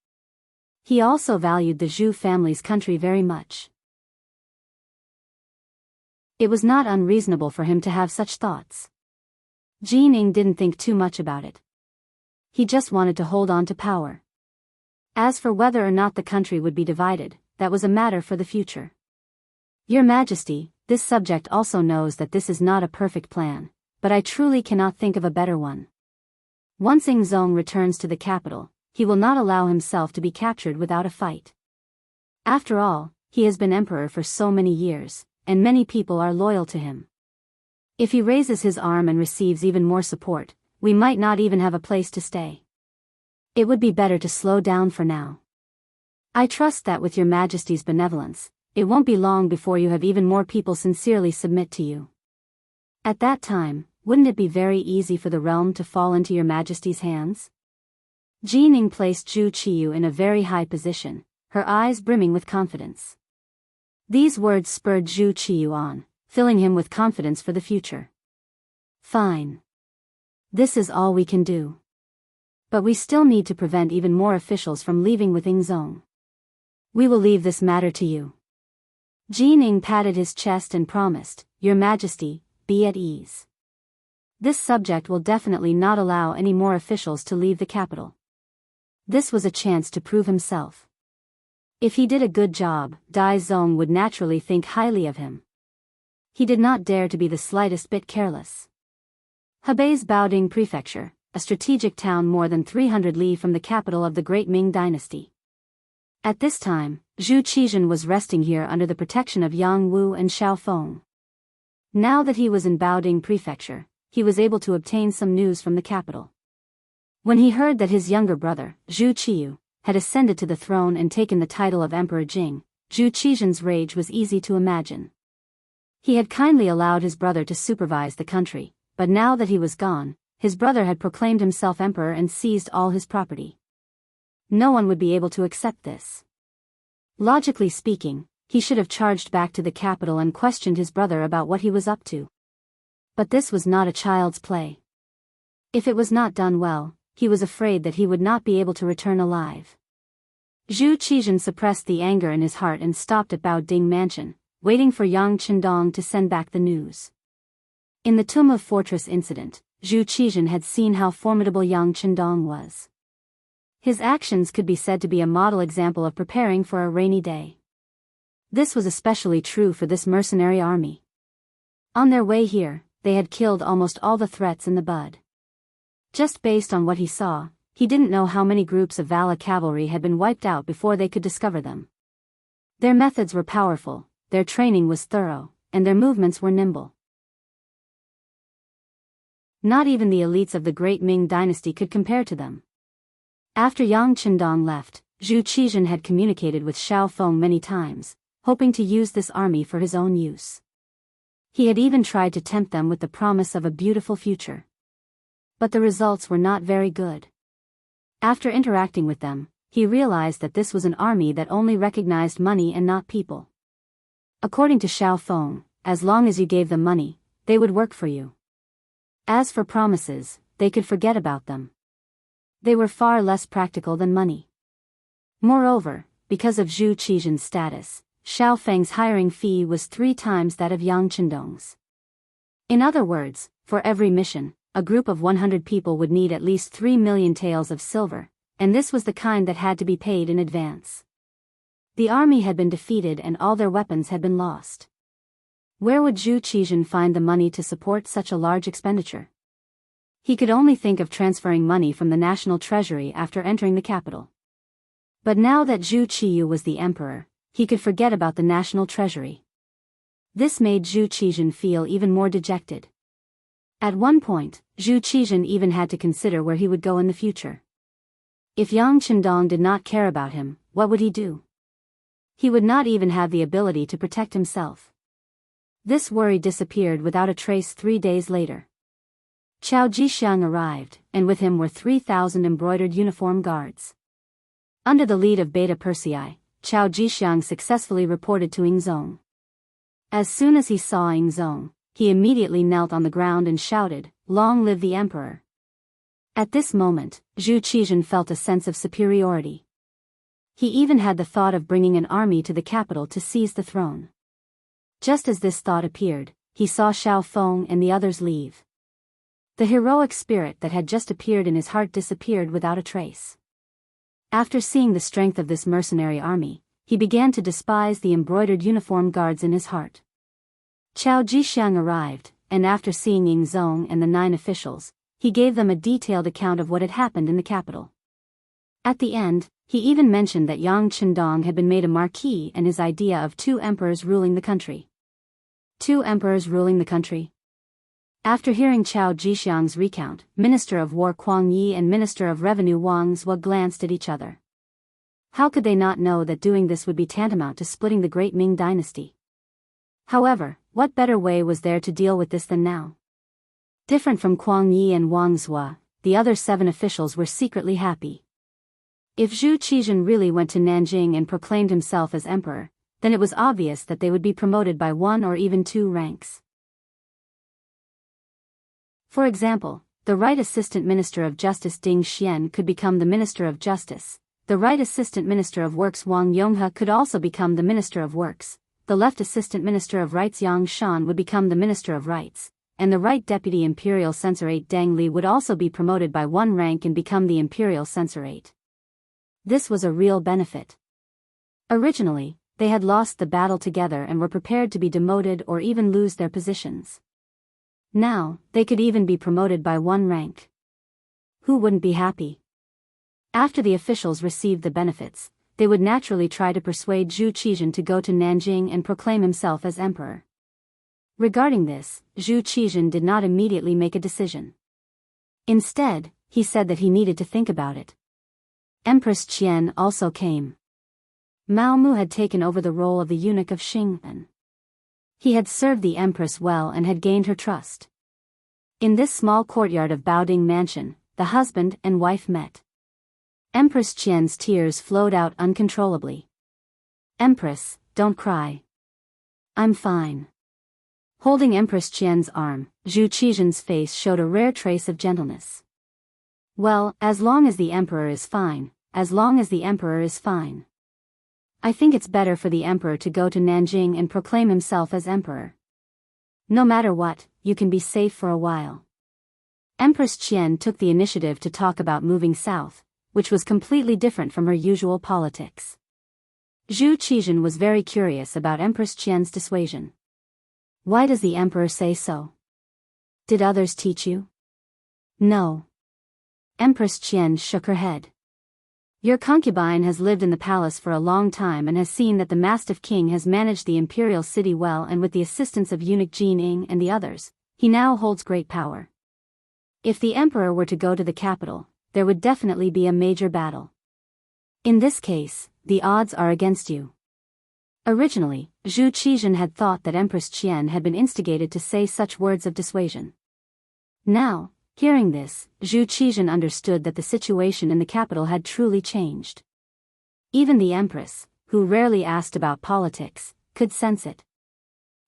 He also valued the Zhu family's country very much. It was not unreasonable for him to have such thoughts. Jining didn't think too much about it. He just wanted to hold on to power. As for whether or not the country would be divided, that was a matter for the future. Your Majesty, this subject also knows that this is not a perfect plan, but I truly cannot think of a better one. Once Ingzong returns to the capital, he will not allow himself to be captured without a fight. After all, he has been emperor for so many years, and many people are loyal to him. If he raises his arm and receives even more support, we might not even have a place to stay. It would be better to slow down for now. I trust that with your Majesty's benevolence, it won't be long before you have even more people sincerely submit to you. At that time, wouldn't it be very easy for the realm to fall into your Majesty's hands? Jining placed Zhu Qiyu in a very high position, her eyes brimming with confidence. These words spurred Zhu Qiyu on, filling him with confidence for the future. Fine. This is all we can do. But we still need to prevent even more officials from leaving with Ingzong. We will leave this matter to you. Jining patted his chest and promised, Your Majesty, be at ease. This subject will definitely not allow any more officials to leave the capital. This was a chance to prove himself. If he did a good job, Dai Zong would naturally think highly of him. He did not dare to be the slightest bit careless. Hebei's Baoding Prefecture, a strategic town more than 300 li from the capital of the Great Ming Dynasty. At this time, Zhu Qizhen was resting here under the protection of Jianghu and Xiaofeng. Now that he was in Baoding Prefecture, he was able to obtain some news from the capital. When he heard that his younger brother, Zhu Qiyu, had ascended to the throne and taken the title of Emperor Jing, Zhu Qizhen's rage was easy to imagine. He had kindly allowed his brother to supervise the country, but now that he was gone, his brother had proclaimed himself emperor and seized all his property. No one would be able to accept this. Logically speaking, he should have charged back to the capital and questioned his brother about what he was up to. But this was not a child's play. If it was not done well, he was afraid that he would not be able to return alive. Zhu Qizhen suppressed the anger in his heart and stopped at Baoding Mansion, waiting for Yang Qindong to send back the news. In the Tomb of Fortress incident, Zhu Qizhen had seen how formidable Yang Qindong was. His actions could be said to be a model example of preparing for a rainy day. This was especially true for this mercenary army. On their way here, they had killed almost all the threats in the bud. Just based on what he saw, he didn't know how many groups of Vala cavalry had been wiped out before they could discover them. Their methods were powerful, their training was thorough, and their movements were nimble. Not even the elites of the Great Ming Dynasty could compare to them. After Yang Qindong left, Zhu Qizhen had communicated with Xiaofeng many times, hoping to use this army for his own use. He had even tried to tempt them with the promise of a beautiful future. But the results were not very good. After interacting with them, he realized that this was an army that only recognized money and not people. According to Xiaofeng, as long as you gave them money, they would work for you. As for promises, they could forget about them. They were far less practical than money. Moreover, because of Zhu Qizhen's status, Xiaofeng's hiring fee was 3 times that of Yang Qindong's. In other words, for every mission, a group of 100 people would need at least 3 million taels of silver, and this was the kind that had to be paid in advance. The army had been defeated and all their weapons had been lost. Where would Zhu Qizhen find the money to support such a large expenditure? He could only think of transferring money from the national treasury after entering the capital. But now that Zhu Qiyu was the emperor, he could forget about the national treasury. This made Zhu Qizhen feel even more dejected. At one point, Zhu Qizhen even had to consider where he would go in the future. If Yang Qindong did not care about him, what would he do? He would not even have the ability to protect himself. This worry disappeared without a trace 3 days later. Qiao Jixiang arrived, and with him were 3,000 embroidered uniform guards. Under the lead of Beta Persei, Qiao Jixiang successfully reported to Ingzong. As soon as he saw Ingzong, he immediately knelt on the ground and shouted, "Long live the emperor!" At this moment, Zhu Qizhen felt a sense of superiority. He even had the thought of bringing an army to the capital to seize the throne. Just as this thought appeared, he saw Xiaofeng and the others leave. The heroic spirit that had just appeared in his heart disappeared without a trace. After seeing the strength of this mercenary army, he began to despise the embroidered uniform guards in his heart. Chao Jixiang arrived, and after seeing Ying Zong and the 9 officials, he gave them a detailed account of what had happened in the capital. At the end, he even mentioned that Yang Chendong had been made a marquis and his idea of 2 emperors ruling the country. 2 emperors ruling the country? After hearing Chao Jixiang's recount, Minister of War Kuang Yi and Minister of Revenue Wang Zhua glanced at each other. How could they not know that doing this would be tantamount to splitting the great Ming dynasty? However, what better way was there to deal with this than now? Different from Kuang Yi and Wang Zhua, the other 7 officials were secretly happy. If Zhu Qizhen really went to Nanjing and proclaimed himself as emperor, then it was obvious that they would be promoted by 1 or even 2 ranks. For example, the Right Assistant Minister of Justice Ding Xian could become the Minister of Justice, the Right Assistant Minister of Works Wang Yonghe could also become the Minister of Works, the Left Assistant Minister of Rights Yang Shan would become the Minister of Rights, and the Right Deputy Imperial Censorate Deng Li would also be promoted by 1 rank and become the Imperial Censorate. This was a real benefit. Originally, they had lost the battle together and were prepared to be demoted or even lose their positions. Now, they could even be promoted by 1 rank. Who wouldn't be happy? After the officials received the benefits, they would naturally try to persuade Zhu Qizhen to go to Nanjing and proclaim himself as emperor. Regarding this, Zhu Qizhen did not immediately make a decision. Instead, he said that he needed to think about it. Empress Qian also came. Mao Mu had taken over the role of the eunuch of Xing'an. He had served the empress well and had gained her trust. In this small courtyard of Baoding Mansion, the husband and wife met. Empress Qian's tears flowed out uncontrollably. "Empress, don't cry. I'm fine." Holding Empress Qian's arm, Zhu Qizhen's face showed a rare trace of gentleness. "Well, as long as the emperor is fine, as long as the emperor is fine. I think it's better for the emperor to go to Nanjing and proclaim himself as emperor. No matter what, you can be safe for a while." Empress Qian took the initiative to talk about moving south, which was completely different from her usual politics. Zhu Qizhen was very curious about Empress Qian's dissuasion. "Why does the emperor say so? Did others teach you?" "No." Empress Qian shook her head. "Your concubine has lived in the palace for a long time and has seen that the Mastiff King has managed the imperial city well, and with the assistance of eunuch Jin Ing and the others, he now holds great power. If the emperor were to go to the capital, there would definitely be a major battle. In this case, the odds are against you." Originally, Zhu Qizhen had thought that Empress Qian had been instigated to say such words of dissuasion. Now, hearing this, Zhu Qizhen understood that the situation in the capital had truly changed. Even the empress, who rarely asked about politics, could sense it.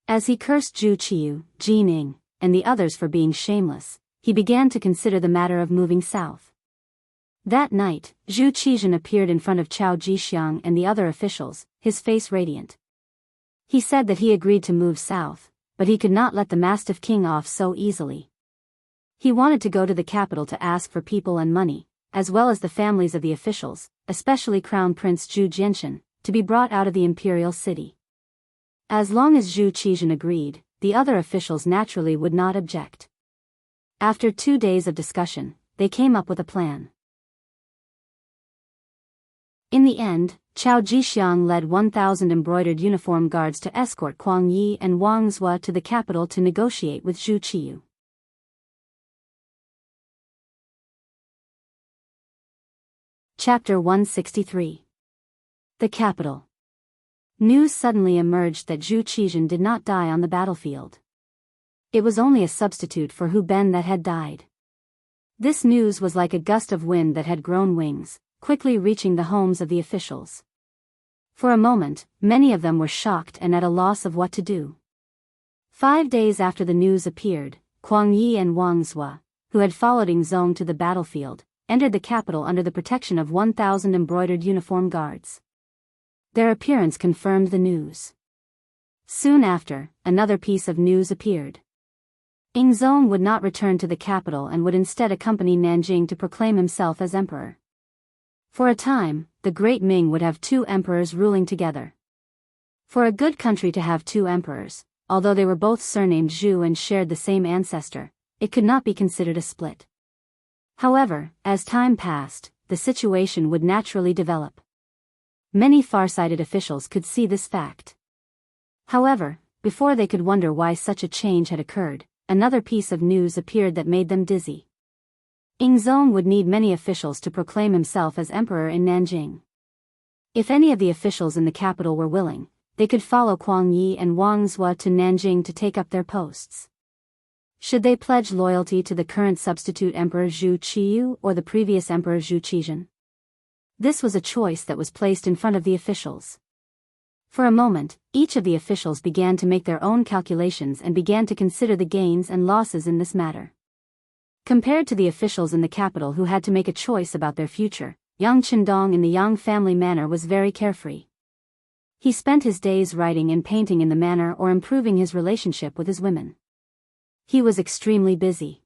As he cursed Zhu Qiyu, Jin Ing, and the others for being shameless, he began to consider the matter of moving south. That night, Zhu Qizhen appeared in front of Chao Jixiang and the other officials, his face radiant. He said that he agreed to move south, but he could not let the Mastiff King off so easily. He wanted to go to the capital to ask for people and money, as well as the families of the officials, especially Crown Prince Zhu Jianxin, to be brought out of the imperial city. As long as Zhu Qizhen agreed, the other officials naturally would not object. After 2 days of discussion, they came up with a plan. In the end, Chao Jixiang led 1,000 embroidered uniform guards to escort Kuang Yi and Wang Zhua to the capital to negotiate with Zhu Qiyu. Chapter 163. The Capital. News suddenly emerged that Zhu Qizhen did not die on the battlefield. It was only a substitute for Hu Ben that had died. This news was like a gust of wind that had grown wings, quickly reaching the homes of the officials. For a moment, many of them were shocked and at a loss of what to do. 5 days after the news appeared, Kuang Yi and Wang Zhua, who had followed Ying Zong to the battlefield, entered the capital under the protection of 1,000 embroidered uniform guards. Their appearance confirmed the news. Soon after, another piece of news appeared. Ying Zong would not return to the capital and would instead accompany Nanjing to proclaim himself as emperor. For a time, the Great Ming would have two emperors ruling together. For a good country to have two emperors, although they were both surnamed Zhu and shared the same ancestor, it could not be considered a split. However, as time passed, the situation would naturally develop. Many far-sighted officials could see this fact. However, before they could wonder why such a change had occurred, another piece of news appeared that made them dizzy. Ingzong would need many officials to proclaim himself as emperor in Nanjing. If any of the officials in the capital were willing, they could follow Kuang Yi and Wang Zhua to Nanjing to take up their posts. Should they pledge loyalty to the current substitute emperor Zhu Qiyu or the previous emperor Zhu Qizhen? This was a choice that was placed in front of the officials. For a moment, each of the officials began to make their own calculations and began to consider the gains and losses in this matter. Compared to the officials in the capital who had to make a choice about their future, Yang Qindong in the Yang family manor was very carefree. He spent his days writing and painting in the manor or improving his relationship with his women. He was extremely busy.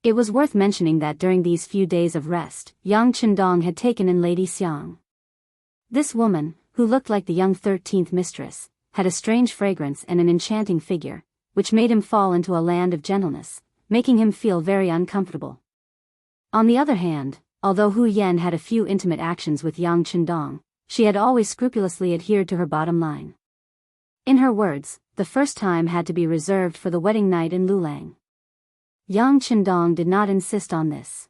It was worth mentioning that during these few days of rest, Yang Qindong had taken in Lady Xiang. This woman, who looked like the young 13th mistress, had a strange fragrance and an enchanting figure, which made him fall into a land of gentleness, making him feel very uncomfortable. On the other hand, although Hu Yan had a few intimate actions with Yang Qindong, she had always scrupulously adhered to her bottom line. In her words, the first time had to be reserved for the wedding night in Lulang. Yang Qindong did not insist on this.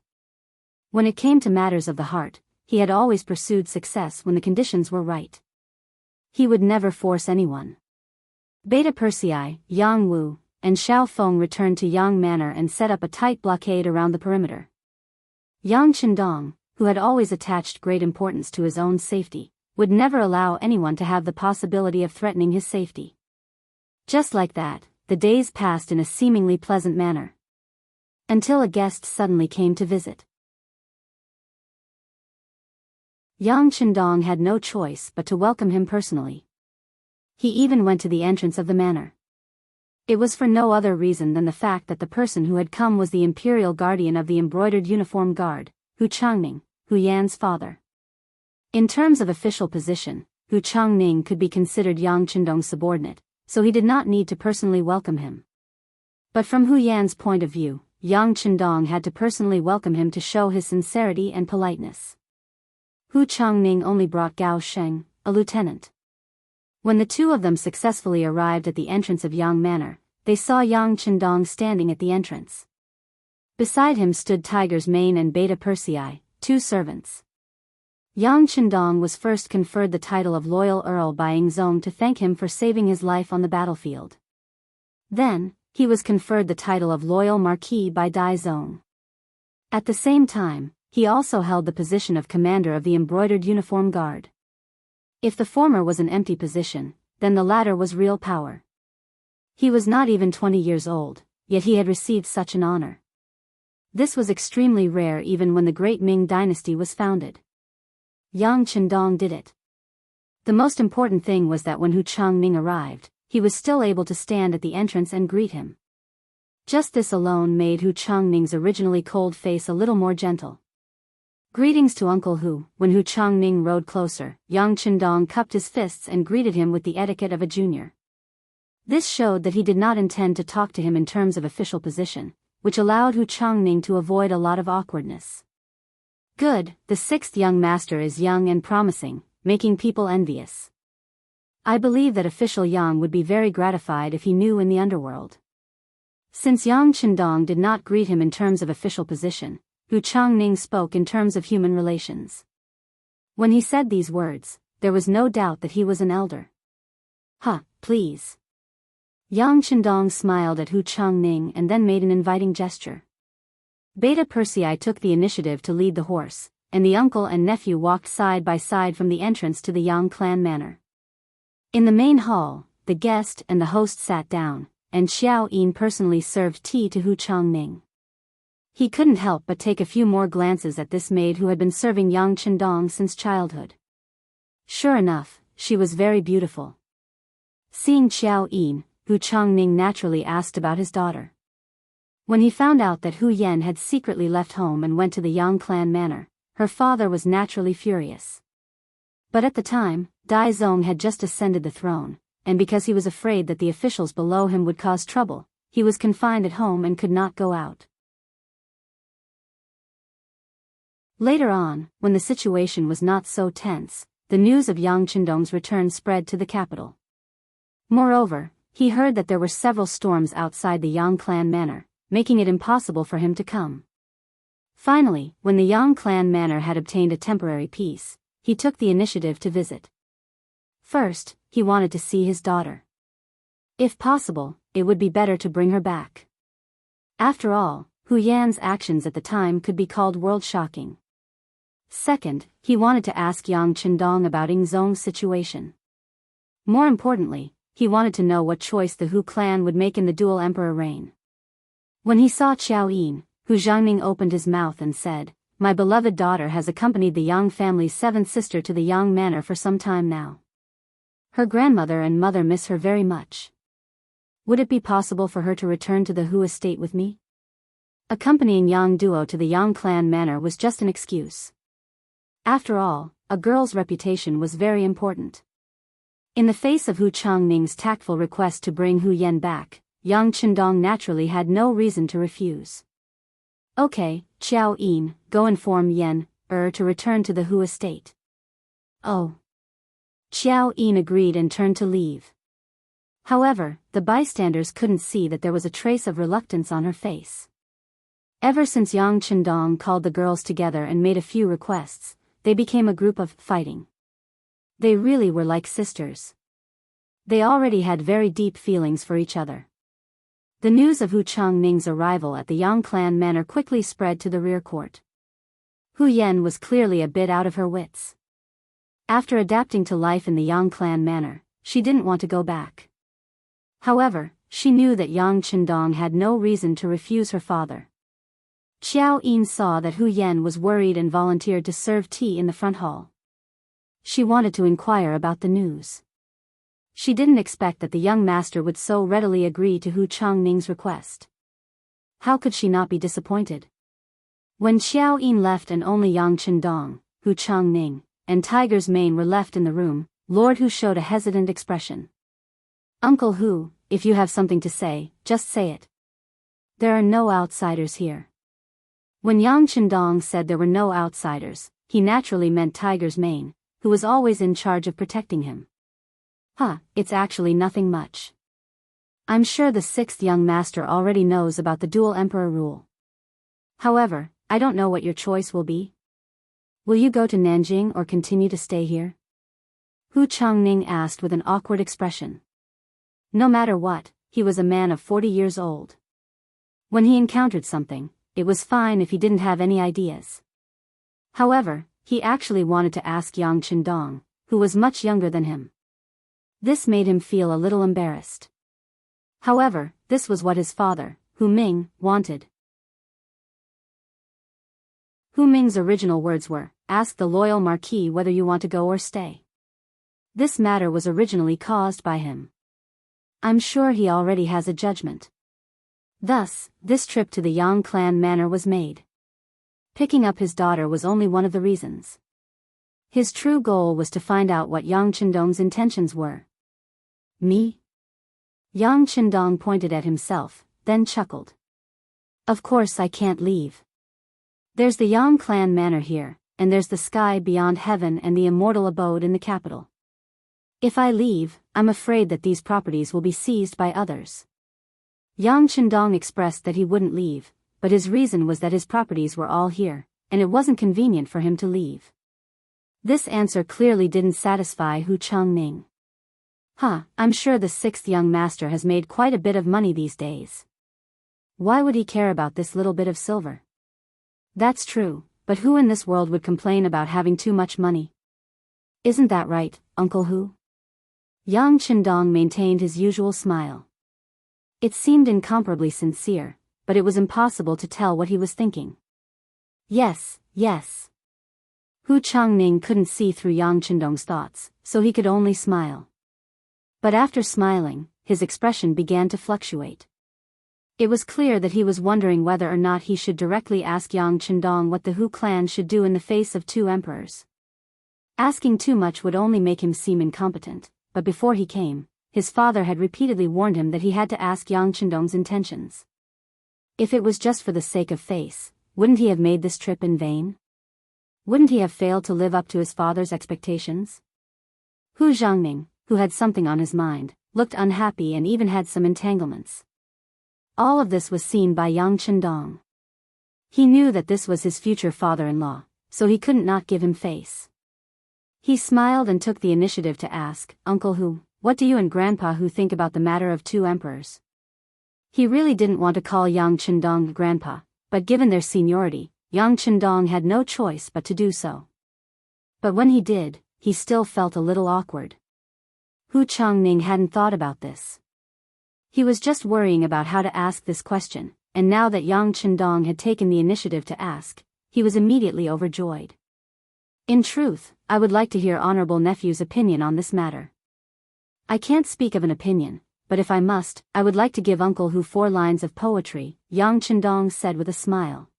When it came to matters of the heart, he had always pursued success when the conditions were right. He would never force anyone. Beta Persei, Yang Wu, and Xiao Feng returned to Yang Manor and set up a tight blockade around the perimeter. Yang Qindong, who had always attached great importance to his own safety, would never allow anyone to have the possibility of threatening his safety. Just like that, the days passed in a seemingly pleasant manner. Until a guest suddenly came to visit. Yang Qindong had no choice but to welcome him personally. He even went to the entrance of the manor. It was for no other reason than the fact that the person who had come was the imperial guardian of the embroidered uniform guard, Hu Changning, Hu Yan's father. In terms of official position, Hu Changning could be considered Yang Qindong's subordinate, so he did not need to personally welcome him. But from Hu Yan's point of view, Yang Qindong had to personally welcome him to show his sincerity and politeness. Hu Changning only brought Gao Sheng, a lieutenant. When the two of them successfully arrived at the entrance of Yang Manor, they saw Yang Qindong standing at the entrance. Beside him stood Tiger's Mane and Beta Persei, two servants. Yang Qindong was first conferred the title of Loyal Earl by Ingzong to thank him for saving his life on the battlefield. Then, he was conferred the title of Loyal Marquis by Dai Zong. At the same time, he also held the position of commander of the embroidered uniform guard. If the former was an empty position, then the latter was real power. He was not even 20 years old, yet he had received such an honor. This was extremely rare even when the great Ming dynasty was founded. Yang Qindong did it. The most important thing was that when Hu Changning arrived, he was still able to stand at the entrance and greet him. Just this alone made Hu Changning's originally cold face a little more gentle. Greetings to Uncle Hu. When Hu Changning rode closer, Yang Qindong cupped his fists and greeted him with the etiquette of a junior. This showed that he did not intend to talk to him in terms of official position, which allowed Hu Changning to avoid a lot of awkwardness. Good, the sixth young master is young and promising, making people envious. I believe that official Yang would be very gratified if he knew in the underworld. Since Yang Qindong did not greet him in terms of official position, Hu Changning spoke in terms of human relations. When he said these words, there was no doubt that he was an elder. Please. Yang Qindong smiled at Hu Changning and then made an inviting gesture. Beta Persei took the initiative to lead the horse, and the uncle and nephew walked side by side from the entrance to the Yang clan manor. In the main hall, the guest and the host sat down, and Xiao Yin personally served tea to Hu Changning. He couldn't help but take a few more glances at this maid who had been serving Yang Qindong since childhood. Sure enough, she was very beautiful. Seeing Xiao Yin, Hu Changning naturally asked about his daughter. When he found out that Hu Yan had secretly left home and went to the Yang clan manor, her father was naturally furious. But at the time, Dai Zong had just ascended the throne, and because he was afraid that the officials below him would cause trouble, he was confined at home and could not go out. Later on, when the situation was not so tense, the news of Yang Chendong's return spread to the capital. Moreover, he heard that there were several storms outside the Yang clan manor, making it impossible for him to come. Finally, when the Yang clan manor had obtained a temporary peace, he took the initiative to visit. First, he wanted to see his daughter. If possible, it would be better to bring her back. After all, Hu Yan's actions at the time could be called world-shocking. Second, he wanted to ask Yang Chendong about Ying Zong's situation. More importantly, he wanted to know what choice the Hu clan would make in the dual emperor reign. When he saw Qiao Yin, Hu Zhangming opened his mouth and said, "My beloved daughter has accompanied the Yang family's seventh sister to the Yang manor for some time now. Her grandmother and mother miss her very much. Would it be possible for her to return to the Hu estate with me?" Accompanying Yang Duo to the Yang clan manor was just an excuse. After all, a girl's reputation was very important. In the face of Hu Changning's tactful request to bring Hu Yan back, Yang Chendong naturally had no reason to refuse. "Okay, Qiao Yin, go inform Yan, to return to the Hu estate." "Oh." Qiao Yin agreed and turned to leave. However, the bystanders couldn't see that there was a trace of reluctance on her face. Ever since Yang Chendong called the girls together and made a few requests, they became a group of fighting. They really were like sisters. They already had very deep feelings for each other. The news of Hu Changning's arrival at the Yang clan manor quickly spread to the rear court. Hu Yan was clearly a bit out of her wits. After adapting to life in the Yang clan manor, she didn't want to go back. However, she knew that Yang Chendong had no reason to refuse her father. Qiao Yin saw that Hu Yan was worried and volunteered to serve tea in the front hall. She wanted to inquire about the news. She didn't expect that the young master would so readily agree to Hu Changning's request. How could she not be disappointed? When Qiao Yin left and only Yang Chendong, Hu Changning, and Tiger's Mane were left in the room, Lord Hu showed a hesitant expression. "Uncle Hu, if you have something to say, just say it. There are no outsiders here." When Yang Chendong said there were no outsiders, he naturally meant Tiger's Mane, who was always in charge of protecting him. It's actually nothing much. I'm sure the sixth young master already knows about the dual emperor rule. However, I don't know what your choice will be. Will you go to Nanjing or continue to stay here?" Hu Changning asked with an awkward expression. No matter what, he was a man of 40 years old. When he encountered something, it was fine if he didn't have any ideas. However, he actually wanted to ask Yang Chendong, who was much younger than him. This made him feel a little embarrassed. However, this was what his father, Hu Ming, wanted. Hu Ming's original words were, "Ask the loyal marquis whether you want to go or stay." This matter was originally caused by him. I'm sure he already has a judgment. Thus, this trip to the Yang clan manor was made. Picking up his daughter was only one of the reasons. His true goal was to find out what Yang Chendong's intentions were. "Me?" Yang Chendong pointed at himself, then chuckled. "Of course I can't leave. There's the Yang clan manor here, and there's the sky beyond heaven and the immortal abode in the capital. If I leave, I'm afraid that these properties will be seized by others." Yang Chendong expressed that he wouldn't leave, but his reason was that his properties were all here, and it wasn't convenient for him to leave. This answer clearly didn't satisfy Hu Changning. I'm sure the sixth young master has made quite a bit of money these days. Why would he care about this little bit of silver? That's true, but who in this world would complain about having too much money? Isn't that right, Uncle Hu? Yang Chendong maintained his usual smile. It seemed incomparably sincere, but it was impossible to tell what he was thinking. Yes. Hu Changning couldn't see through Yang Chendong's thoughts, so he could only smile. But after smiling, his expression began to fluctuate. It was clear that he was wondering whether or not he should directly ask Yang Chendong what the Hu clan should do in the face of two emperors. Asking too much would only make him seem incompetent, but before he came, his father had repeatedly warned him that he had to ask Yang Chendong's intentions. If it was just for the sake of face, wouldn't he have made this trip in vain? Wouldn't he have failed to live up to his father's expectations? Hu Zhangning, who had something on his mind, looked unhappy and even had some entanglements. All of this was seen by Yang Chendong. He knew that this was his future father-in-law, so he couldn't not give him face. He smiled and took the initiative to ask, "Uncle Hu, what do you and Grandpa Hu think about the matter of two emperors?" He really didn't want to call Yang Chendong Grandpa, but given their seniority, Yang Chendong had no choice but to do so. But when he did, he still felt a little awkward. Hu Changning hadn't thought about this. He was just worrying about how to ask this question, and now that Yang Chendong had taken the initiative to ask, he was immediately overjoyed. "In truth, I would like to hear Honorable Nephew's opinion on this matter." "I can't speak of an opinion, but if I must, I would like to give Uncle Hu 4 lines of poetry," Yang Chendong said with a smile.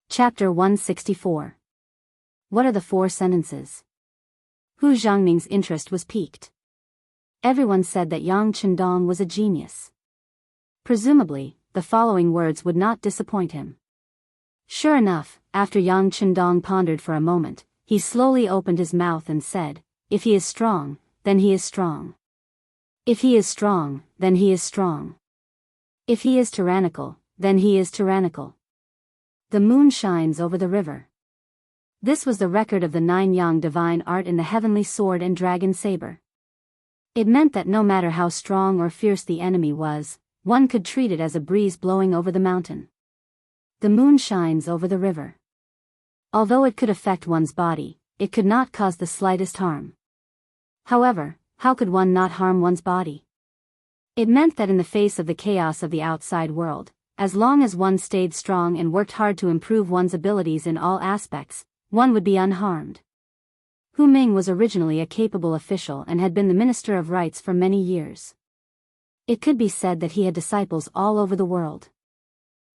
Chapter 164. What are the 4 sentences? Hu Zhangning's interest was piqued. Everyone said that Yang Chendong was a genius. Presumably, the following words would not disappoint him. Sure enough, after Yang Chendong pondered for a moment, he slowly opened his mouth and said, "If he is strong, then he is strong. If he is strong, then he is strong. If he is tyrannical, then he is tyrannical. The moon shines over the river." This was the record of the 9 yang divine art in the heavenly sword and dragon saber. It meant that no matter how strong or fierce the enemy was, one could treat it as a breeze blowing over the mountain. The moon shines over the river. Although it could affect one's body, it could not cause the slightest harm. However, how could one not harm one's body? It meant that in the face of the chaos of the outside world, as long as one stayed strong and worked hard to improve one's abilities in all aspects, one would be unharmed. Hu Ming was originally a capable official and had been the Minister of Rights for many years. It could be said that he had disciples all over the world.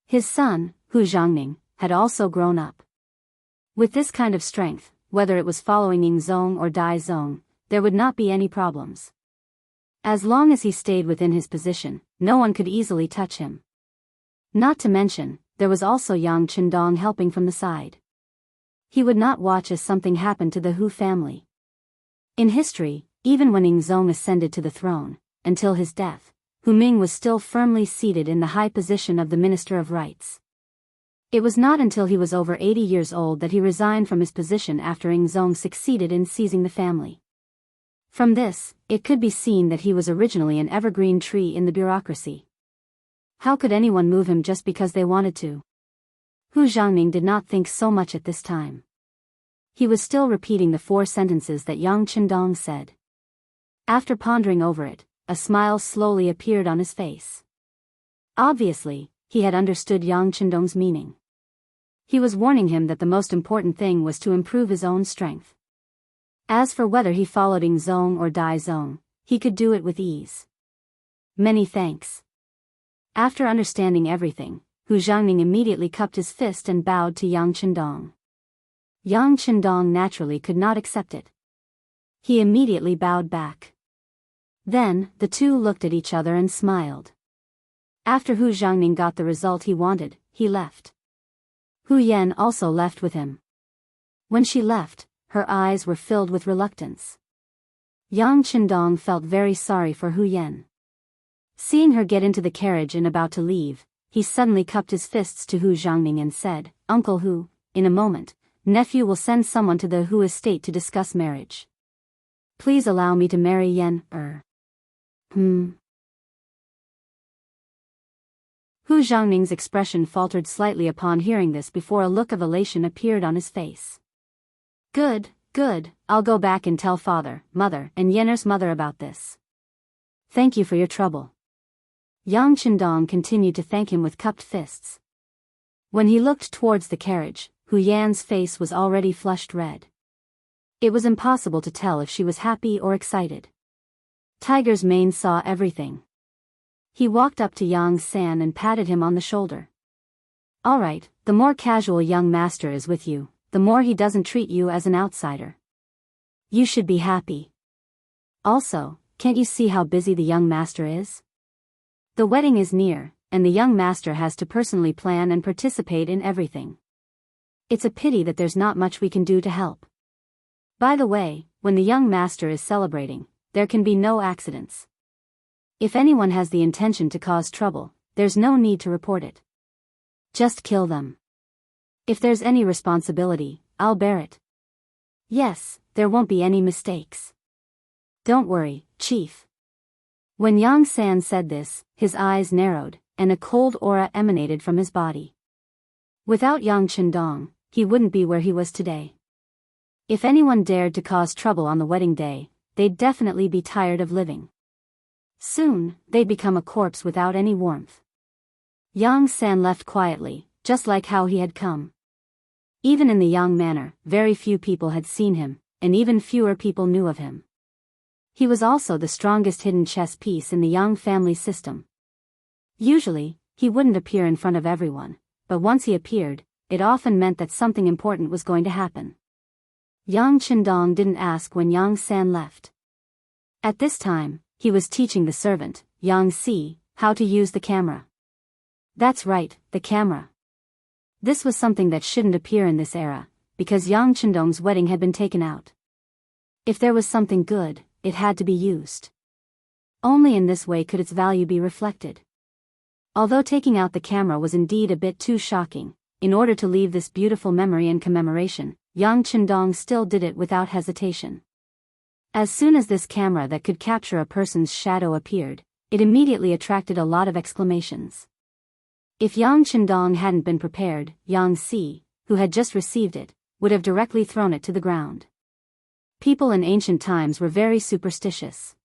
His son, Hu Zhangning, had also grown up. With this kind of strength, whether it was following Ning Zong or Dai Zong, there would not be any problems. As long as he stayed within his position, no one could easily touch him. Not to mention, there was also Yang Chendong helping from the side. He would not watch as something happened to the Hu family. In history, even when Ning Zong ascended to the throne, until his death, Hu Ming was still firmly seated in the high position of the Minister of Rights. It was not until he was over 80 years old that he resigned from his position after Ning Zong succeeded in seizing the family. From this, it could be seen that he was originally an evergreen tree in the bureaucracy. How could anyone move him just because they wanted to? Hu Zhangning did not think so much at this time. He was still repeating the 4 sentences that Yang Chendong said. After pondering over it, a smile slowly appeared on his face. Obviously, he had understood Yang Chendong's meaning. He was warning him that the most important thing was to improve his own strength. As for whether he followed Ning Zong or Dai Zong, he could do it with ease. Many thanks. After understanding everything, Hu Zhangning immediately cupped his fist and bowed to Yang Chendong. Yang Chendong naturally could not accept it. He immediately bowed back. Then, the two looked at each other and smiled. After Hu Zhangning got the result he wanted, he left. Hu Yan also left with him. When she left, her eyes were filled with reluctance. Yang Chendong felt very sorry for Hu Yan. Seeing her get into the carriage and about to leave, he suddenly cupped his fists to Hu Zhangning and said, "Uncle Hu, in a moment, nephew will send someone to the Hu estate to discuss marriage. Please allow me to marry Yan, Hu Zhangning's expression faltered slightly upon hearing this before a look of elation appeared on his face. Good, I'll go back and tell father, mother, and Yenner's mother about this. Thank you for your trouble." Yang Chendong continued to thank him with cupped fists. When he looked towards the carriage, Hu Yan's face was already flushed red. It was impossible to tell if she was happy or excited. Tiger's mane saw everything. He walked up to Yang San and patted him on the shoulder. All right, the more casual young master is with you, the more he doesn't treat you as an outsider. You should be happy. Also, can't you see how busy the young master is? The wedding is near, and the young master has to personally plan and participate in everything. It's a pity that there's not much we can do to help. By the way, when the young master is celebrating, there can be no accidents. If anyone has the intention to cause trouble, there's no need to report it. Just kill them. If there's any responsibility, I'll bear it. Yes, there won't be any mistakes. Don't worry, Chief. When Yang San said this, his eyes narrowed, and a cold aura emanated from his body. Without Yang Chendong, he wouldn't be where he was today. If anyone dared to cause trouble on the wedding day, they'd definitely be tired of living. Soon, they'd become a corpse without any warmth. Yang San left quietly, just like how he had come. Even in the Yang manor, very few people had seen him, and even fewer people knew of him. He was also the strongest hidden chess piece in the Yang family system. Usually, he wouldn't appear in front of everyone, but once he appeared, it often meant that something important was going to happen. Yang Chendong didn't ask when Yang San left. At this time, he was teaching the servant, Yang Si, how to use the camera. That's right, the camera. This was something that shouldn't appear in this era, because Yang Chendong's wedding had been taken out. If there was something good, it had to be used. Only in this way could its value be reflected. Although taking out the camera was indeed a bit too shocking, in order to leave this beautiful memory and commemoration, Yang Chendong still did it without hesitation. As soon as this camera that could capture a person's shadow appeared, it immediately attracted a lot of exclamations. If Yang Chendong hadn't been prepared, Yang Si, who had just received it, would have directly thrown it to the ground. People in ancient times were very superstitious.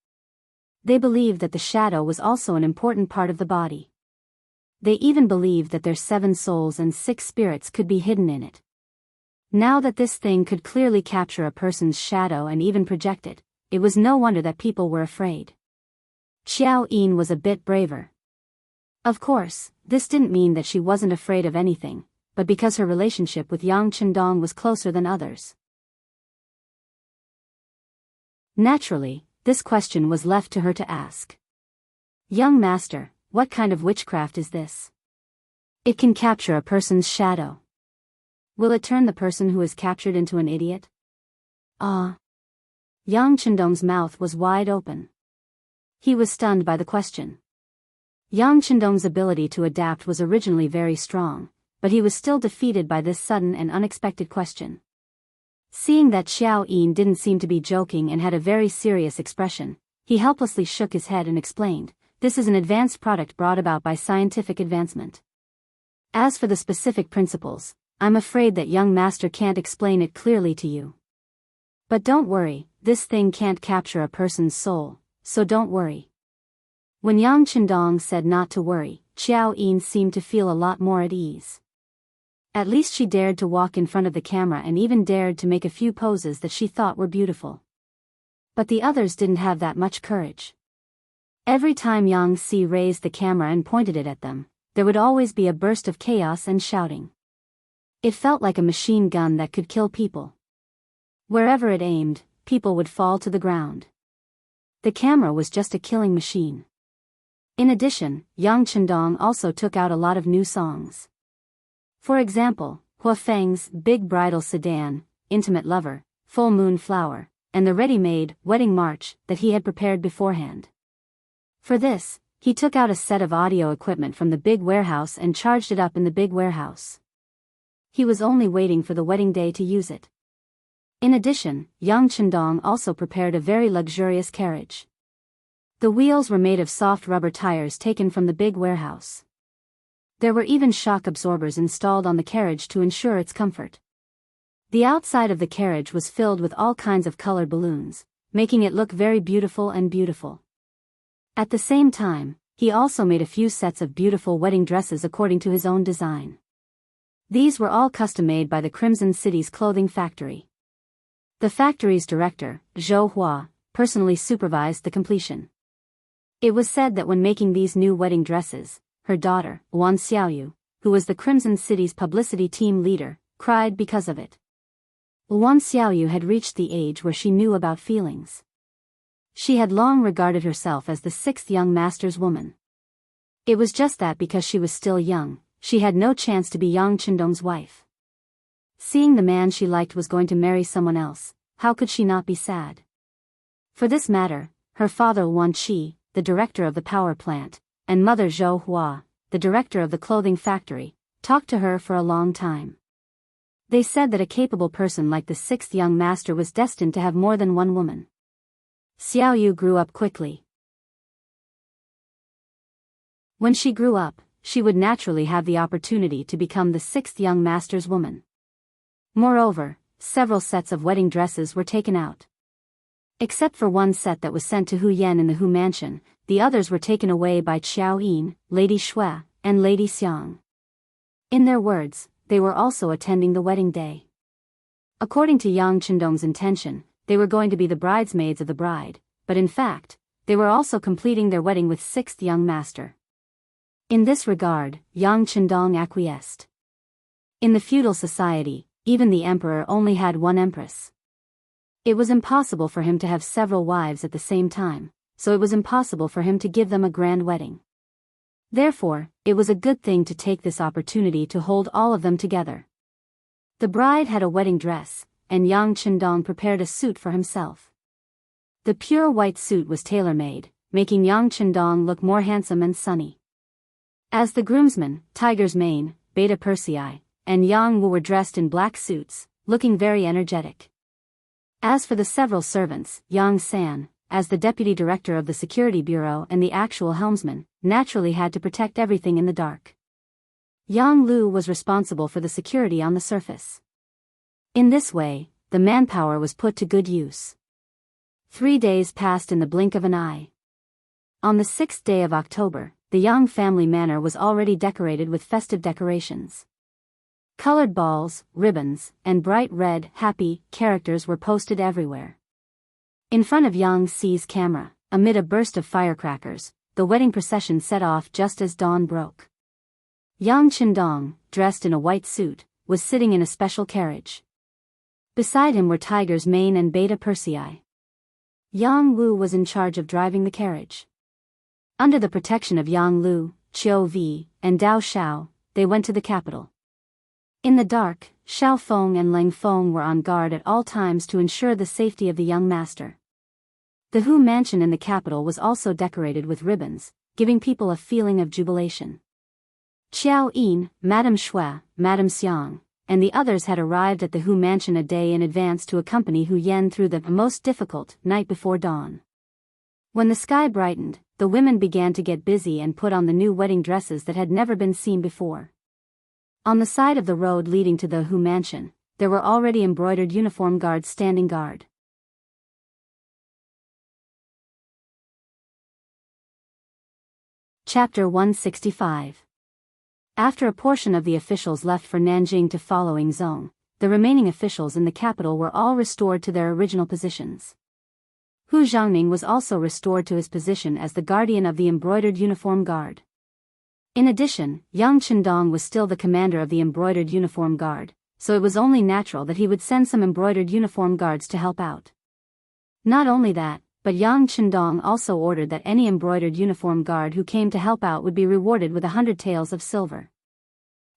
They believed that the shadow was also an important part of the body. They even believed that their 7 souls and 6 spirits could be hidden in it. Now that this thing could clearly capture a person's shadow and even project it, it was no wonder that people were afraid. Xiao Yin was a bit braver. Of course, this didn't mean that she wasn't afraid of anything, but because her relationship with Yang Chendong was closer than others. Naturally, this question was left to her to ask. Young master, what kind of witchcraft is this? It can capture a person's shadow. Will it turn the person who is captured into an idiot? Ah. Yang Chendong's mouth was wide open. He was stunned by the question. Yang Chendong's ability to adapt was originally very strong, but he was still defeated by this sudden and unexpected question. Seeing that Xiao Yin didn't seem to be joking and had a very serious expression, he helplessly shook his head and explained, "This is an advanced product brought about by scientific advancement. As for the specific principles, I'm afraid that young master can't explain it clearly to you. But don't worry, this thing can't capture a person's soul, so don't worry." When Yang Chendong said not to worry, Xiao Yin seemed to feel a lot more at ease. At least she dared to walk in front of the camera and even dared to make a few poses that she thought were beautiful. But the others didn't have that much courage. Every time Yang Si raised the camera and pointed it at them, there would always be a burst of chaos and shouting. It felt like a machine gun that could kill people. Wherever it aimed, people would fall to the ground. The camera was just a killing machine. In addition, Yang Chendong also took out a lot of new songs. For example, Hua Feng's Big Bridal Sedan, Intimate Lover, Full Moon Flower, and the ready-made Wedding March that he had prepared beforehand. For this, he took out a set of audio equipment from the big warehouse and charged it up in the big warehouse. He was only waiting for the wedding day to use it. In addition, Yang Chendong also prepared a very luxurious carriage. The wheels were made of soft rubber tires taken from the big warehouse. There were even shock absorbers installed on the carriage to ensure its comfort. The outside of the carriage was filled with all kinds of colored balloons, making it look very beautiful and beautiful. At the same time, he also made a few sets of beautiful wedding dresses according to his own design. These were all custom-made by the Crimson City's clothing factory. The factory's director, Zhou Hua, personally supervised the completion. It was said that when making these new wedding dresses, her daughter, Wan Xiaoyu, who was the Crimson City's publicity team leader, cried because of it. Wan Xiaoyu had reached the age where she knew about feelings. She had long regarded herself as the sixth young master's woman. It was just that because she was still young, she had no chance to be Yang Qindong's wife. Seeing the man she liked was going to marry someone else, how could she not be sad? For this matter, her father Wan Qi, the director of the power plant, and mother Zhou Hua, the director of the clothing factory, talked to her for a long time. They said that a capable person like the sixth young master was destined to have more than one woman. Xiaoyu grew up quickly. When she grew up, she would naturally have the opportunity to become the sixth young master's woman. Moreover, several sets of wedding dresses were taken out. Except for one set that was sent to Hu Yan in the Hu mansion, the others were taken away by Qiao Yin, Lady Shui, and Lady Xiang. In their words, they were also attending the wedding day. According to Yang Qindong's intention, they were going to be the bridesmaids of the bride, but in fact, they were also completing their wedding with sixth young master. In this regard, Yang Qindong acquiesced. In the feudal society, even the emperor only had one empress. It was impossible for him to have several wives at the same time, so it was impossible for him to give them a grand wedding. Therefore, it was a good thing to take this opportunity to hold all of them together. The bride had a wedding dress, and Yang Qindong prepared a suit for himself. The pure white suit was tailor-made, making Yang Qindong look more handsome and sunny. As the groomsmen, Tiger's Mane, Beta Persei, and Yang Wu were dressed in black suits, looking very energetic. As for the several servants, Yang San, as the deputy director of the security bureau and the actual helmsman, naturally had to protect everything in the dark. Yang Lu was responsible for the security on the surface. In this way, the manpower was put to good use. 3 days passed in the blink of an eye. On the 6th day of October, the Yang family manor was already decorated with festive decorations. Colored balls, ribbons, and bright red, happy characters were posted everywhere. In front of Yang Xi's camera, amid a burst of firecrackers, the wedding procession set off just as dawn broke. Yang Qindong, dressed in a white suit, was sitting in a special carriage. Beside him were Tiger's Mane and Beta Persei. Yang Wu was in charge of driving the carriage. Under the protection of Yang Lu, Qiu Vi, and Dao Shao, they went to the capital. In the dark, Xiao Feng and Leng Feng were on guard at all times to ensure the safety of the young master. The Hu mansion in the capital was also decorated with ribbons, giving people a feeling of jubilation. Qiao Yin, Madame Shui, Madame Xiang, and the others had arrived at the Hu mansion a day in advance to accompany Hu Yan through the most difficult night before dawn. When the sky brightened, the women began to get busy and put on the new wedding dresses that had never been seen before. On the side of the road leading to the Hu mansion, there were already embroidered uniform guards standing guard. Chapter 165. After a portion of the officials left for Nanjing to follow Yingzhong, the remaining officials in the capital were all restored to their original positions. Hu Zhangning was also restored to his position as the guardian of the embroidered uniform guard. In addition, Yang Qindong was still the commander of the embroidered uniform guard, so it was only natural that he would send some embroidered uniform guards to help out. Not only that, but Yang Qindong also ordered that any embroidered uniform guard who came to help out would be rewarded with 100 taels of silver.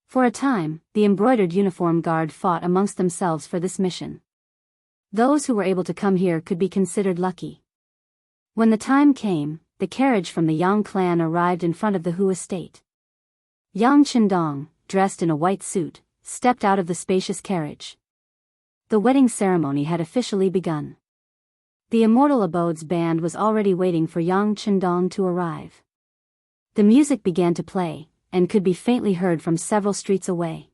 For a time, the embroidered uniform guard fought amongst themselves for this mission. Those who were able to come here could be considered lucky. When the time came, the carriage from the Yang clan arrived in front of the Hu estate. Yang Qindong, dressed in a white suit, stepped out of the spacious carriage. The wedding ceremony had officially begun. The Immortal Abodes band was already waiting for Yang Qindong to arrive. The music began to play, and could be faintly heard from several streets away.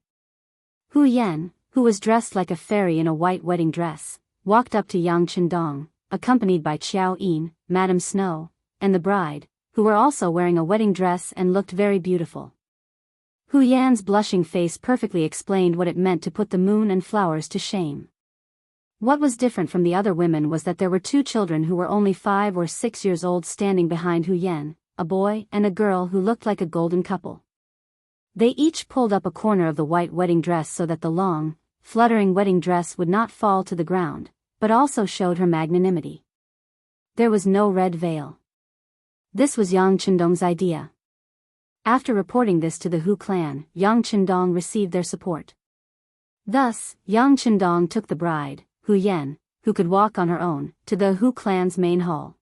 Hu Yan, who was dressed like a fairy in a white wedding dress, walked up to Yang Qindong, accompanied by Qiao Yin, Madame Snow, and the bride, who were also wearing a wedding dress and looked very beautiful. Hu Yan's blushing face perfectly explained what it meant to put the moon and flowers to shame. What was different from the other women was that there were 2 children who were only 5 or 6 years old standing behind Hu Yan, a boy and a girl who looked like a golden couple. They each pulled up a corner of the white wedding dress so that the long, fluttering wedding dress would not fall to the ground, but also showed her magnanimity. There was no red veil. This was Yang Chendong's idea. After reporting this to the Hu clan, Yang Chendong received their support. Thus, Yang Chendong took the bride, Hu Yan, who could walk on her own, to the Hu clan's main hall.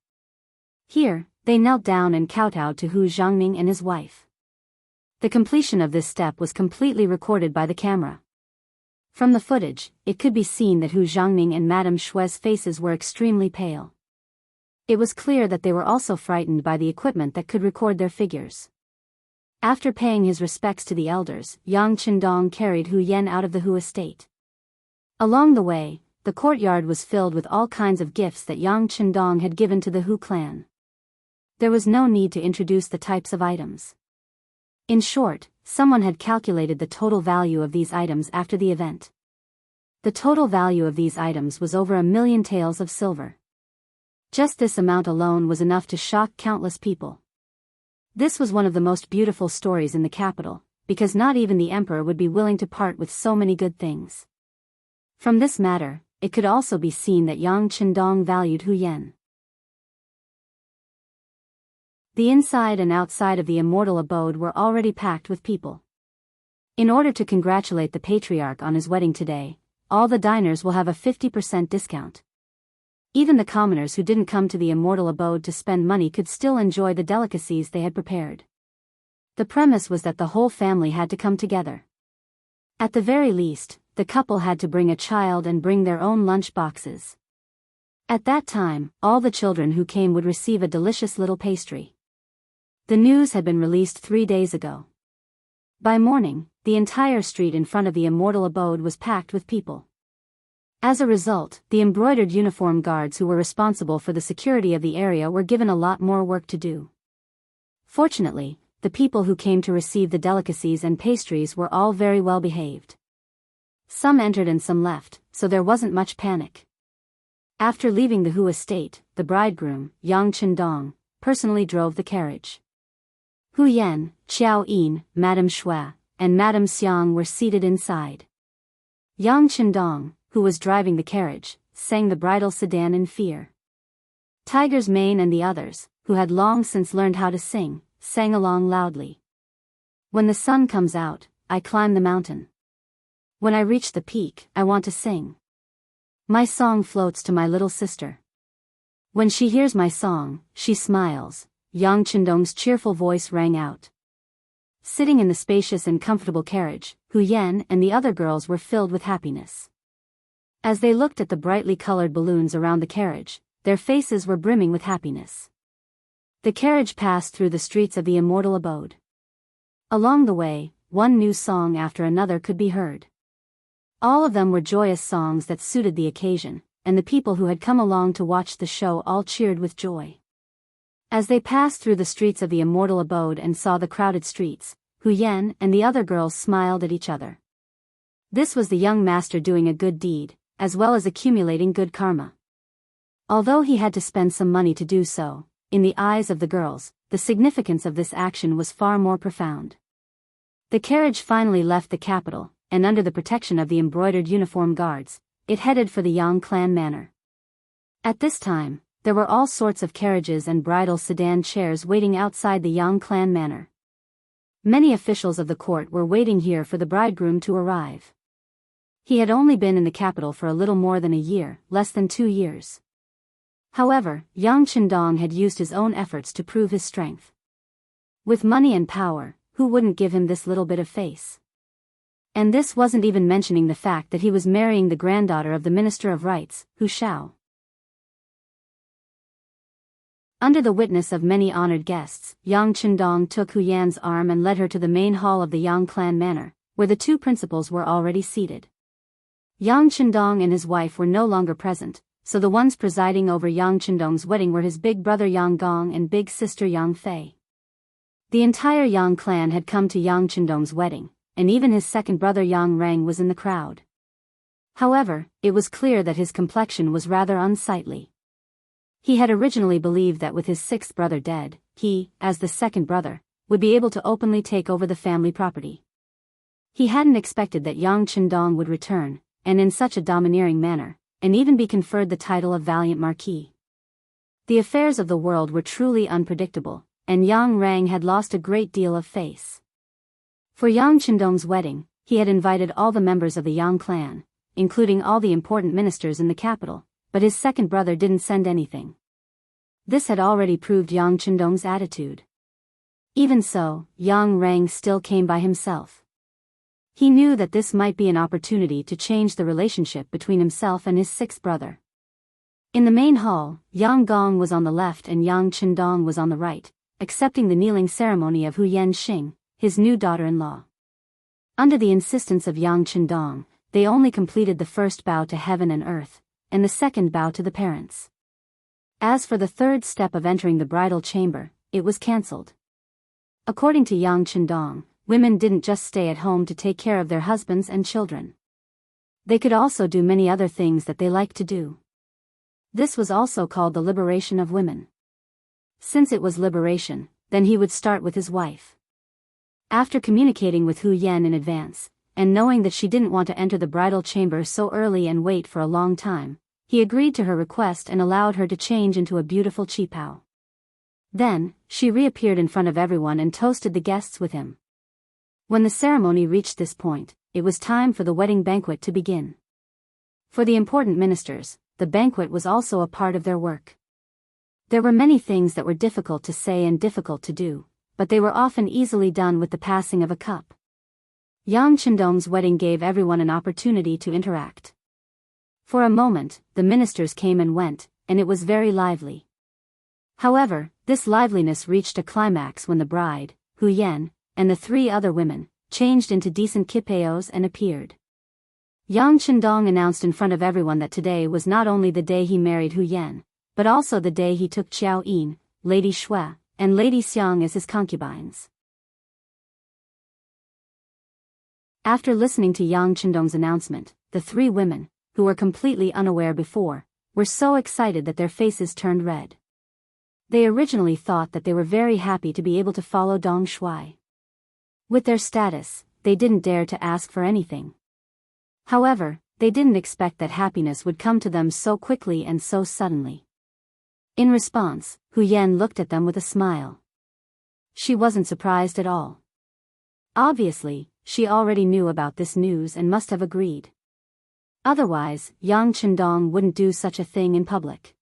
Here, they knelt down and kowtowed to Hu Zhangming and his wife. The completion of this step was completely recorded by the camera. From the footage, it could be seen that Hu Zhangming and Madame Shui's faces were extremely pale. It was clear that they were also frightened by the equipment that could record their figures. After paying his respects to the elders, Yang Chendong carried Hu Yan out of the Hu estate. Along the way, the courtyard was filled with all kinds of gifts that Yang Chendong had given to the Hu clan. There was no need to introduce the types of items. In short, someone had calculated the total value of these items after the event. The total value of these items was over 1 million taels of silver. Just this amount alone was enough to shock countless people. This was one of the most beautiful stories in the capital, because not even the emperor would be willing to part with so many good things. From this matter, it could also be seen that Yang Chendong valued Hu Yan. The inside and outside of the immortal abode were already packed with people. In order to congratulate the patriarch on his wedding today, all the diners will have a 50% discount. Even the commoners who didn't come to the immortal abode to spend money could still enjoy the delicacies they had prepared. The premise was that the whole family had to come together. At the very least, the couple had to bring a child and bring their own lunch boxes. At that time, all the children who came would receive a delicious little pastry. The news had been released 3 days ago. By morning, the entire street in front of the immortal abode was packed with people. As a result, the embroidered uniform guards who were responsible for the security of the area were given a lot more work to do. Fortunately, the people who came to receive the delicacies and pastries were all very well behaved. Some entered and some left, so there wasn't much panic. After leaving the Hu estate, the bridegroom, Yang Chendong, personally drove the carriage. Hu Yan, Qiao Yin, Madame Shui, and Madame Xiang were seated inside. Yang Chendong, who was driving the carriage, sang the bridal sedan in fear. Tiger's Mane and the others, who had long since learned how to sing, sang along loudly. When the sun comes out, I climb the mountain. When I reach the peak, I want to sing. My song floats to my little sister. When she hears my song, she smiles. Yang Chendong's cheerful voice rang out. Sitting in the spacious and comfortable carriage, Hu Yan and the other girls were filled with happiness. As they looked at the brightly colored balloons around the carriage, their faces were brimming with happiness. The carriage passed through the streets of the immortal abode. Along the way, one new song after another could be heard. All of them were joyous songs that suited the occasion, and the people who had come along to watch the show all cheered with joy. As they passed through the streets of the immortal abode and saw the crowded streets, Hu Yan and the other girls smiled at each other. This was the young master doing a good deed, as well as accumulating good karma. Although he had to spend some money to do so, in the eyes of the girls, the significance of this action was far more profound. The carriage finally left the capital, and under the protection of the embroidered uniform guards, it headed for the Yang clan manor. At this time, there were all sorts of carriages and bridal sedan chairs waiting outside the Yang clan manor. Many officials of the court were waiting here for the bridegroom to arrive. He had only been in the capital for a little more than a year, less than 2 years. However, Yang Chendong had used his own efforts to prove his strength. With money and power, who wouldn't give him this little bit of face? And this wasn't even mentioning the fact that he was marrying the granddaughter of the Minister of Rights, Hu Shao. Under the witness of many honored guests, Yang Chendong took Hu Yan's arm and led her to the main hall of the Yang clan manor, where the 2 principals were already seated. Yang Chendong and his wife were no longer present, so the ones presiding over Yang Chendong's wedding were his big brother Yang Gong and big sister Yang Fei. The entire Yang clan had come to Yang Chendong's wedding, and even his second brother Yang Rang was in the crowd. However, it was clear that his complexion was rather unsightly. He had originally believed that with his sixth brother dead, he, as the second brother, would be able to openly take over the family property. He hadn't expected that Yang Qindong would return, and in such a domineering manner, and even be conferred the title of Valiant Marquis. The affairs of the world were truly unpredictable, and Yang Rang had lost a great deal of face. For Yang Qindong's wedding, he had invited all the members of the Yang clan, including all the important ministers in the capital, but his second brother didn't send anything. This had already proved Yang Qindong's attitude. Even so, Yang Rang still came by himself. He knew that this might be an opportunity to change the relationship between himself and his sixth brother. In the main hall, Yang Gong was on the left and Yang Qindong was on the right, accepting the kneeling ceremony of Hu Yanxing, his new daughter-in-law. Under the insistence of Yang Qindong, they only completed the first bow to heaven and earth, and the second bow to the parents. As for the third step of entering the bridal chamber, it was cancelled. According to Yang Qindong, women didn't just stay at home to take care of their husbands and children. They could also do many other things that they liked to do. This was also called the liberation of women. Since it was liberation, then he would start with his wife. After communicating with Hu Yan in advance, and knowing that she didn't want to enter the bridal chamber so early and wait for a long time, he agreed to her request and allowed her to change into a beautiful qipao. Then, she reappeared in front of everyone and toasted the guests with him. When the ceremony reached this point, it was time for the wedding banquet to begin. For the important ministers, the banquet was also a part of their work. There were many things that were difficult to say and difficult to do, but they were often easily done with the passing of a cup. Yang Qindong's wedding gave everyone an opportunity to interact. For a moment, the ministers came and went, and it was very lively. However, this liveliness reached a climax when the bride, Hu Yan, and the three other women, changed into decent qipaos and appeared. Yang Qindong announced in front of everyone that today was not only the day he married Hu Yan, but also the day he took Qiao Yin, Lady Shui, and Lady Xiang as his concubines. After listening to Yang Qindong's announcement, the three women, who were completely unaware before, were so excited that their faces turned red. They originally thought that they were very happy to be able to follow Dong Shui. With their status, they didn't dare to ask for anything. However, they didn't expect that happiness would come to them so quickly and so suddenly. In response, Hu Yan looked at them with a smile. She wasn't surprised at all. Obviously, she already knew about this news and must have agreed. Otherwise, Yang Qindong wouldn't do such a thing in public.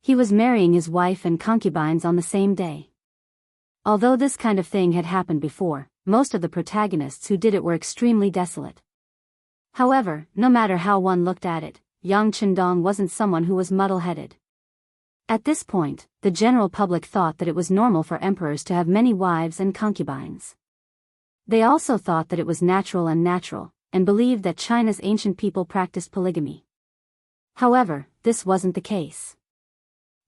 He was marrying his wife and concubines on the same day. Although this kind of thing had happened before, most of the protagonists who did it were extremely desolate. However, no matter how one looked at it, Yang Qindong wasn't someone who was muddle-headed. At this point, the general public thought that it was normal for emperors to have many wives and concubines. They also thought that it was natural, and believed that China's ancient people practiced polygamy. However, this wasn't the case.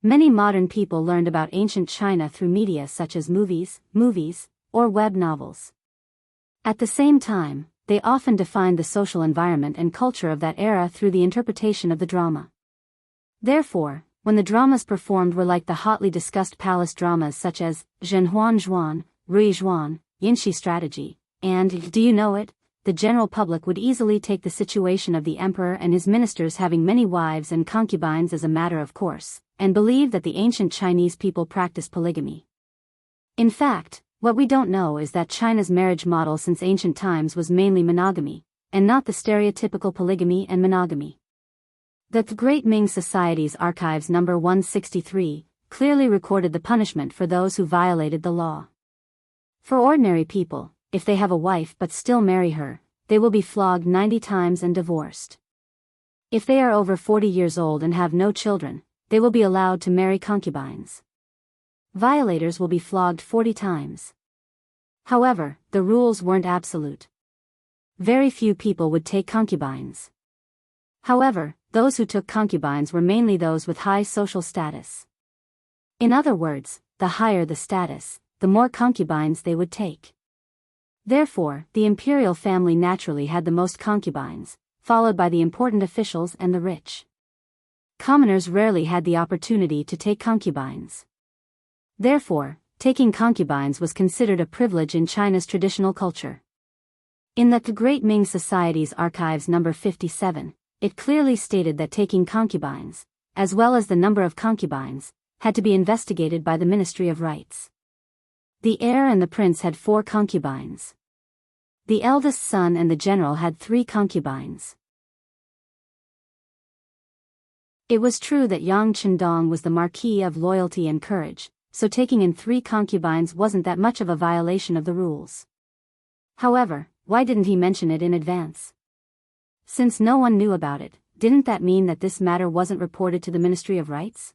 Many modern people learned about ancient China through media such as movies, or web novels. At the same time, they often defined the social environment and culture of that era through the interpretation of the drama. Therefore, when the dramas performed were like the hotly discussed palace dramas such as Zhenhuan Zhuan, Rui Zhuan, Yinxi Strategy, and Do You Know It?, the general public would easily take the situation of the emperor and his ministers having many wives and concubines as a matter of course, and believe that the ancient Chinese people practiced polygamy. In fact, what we don't know is that China's marriage model since ancient times was mainly monogamy, and not the stereotypical polygamy and monogamy. The Great Ming Society's Archives No. 163 clearly recorded the punishment for those who violated the law. For ordinary people, if they have a wife but still marry her, they will be flogged 90 times and divorced. If they are over 40 years old and have no children, they will be allowed to marry concubines. Violators will be flogged 40 times. However, the rules weren't absolute. Very few people would take concubines. However, those who took concubines were mainly those with high social status. In other words, the higher the status, the more concubines they would take. Therefore, the imperial family naturally had the most concubines, followed by the important officials and the rich. Commoners rarely had the opportunity to take concubines. Therefore, taking concubines was considered a privilege in China's traditional culture. In the Great Ming Society's Archives number 57, it clearly stated that taking concubines, as well as the number of concubines, had to be investigated by the Ministry of Rights. The heir and the prince had 4 concubines. The eldest son and the general had 3 concubines. It was true that Yang Chendong was the marquis of loyalty and courage, so taking in 3 concubines wasn't that much of a violation of the rules. However, why didn't he mention it in advance? Since no one knew about it, didn't that mean that this matter wasn't reported to the Ministry of Rights?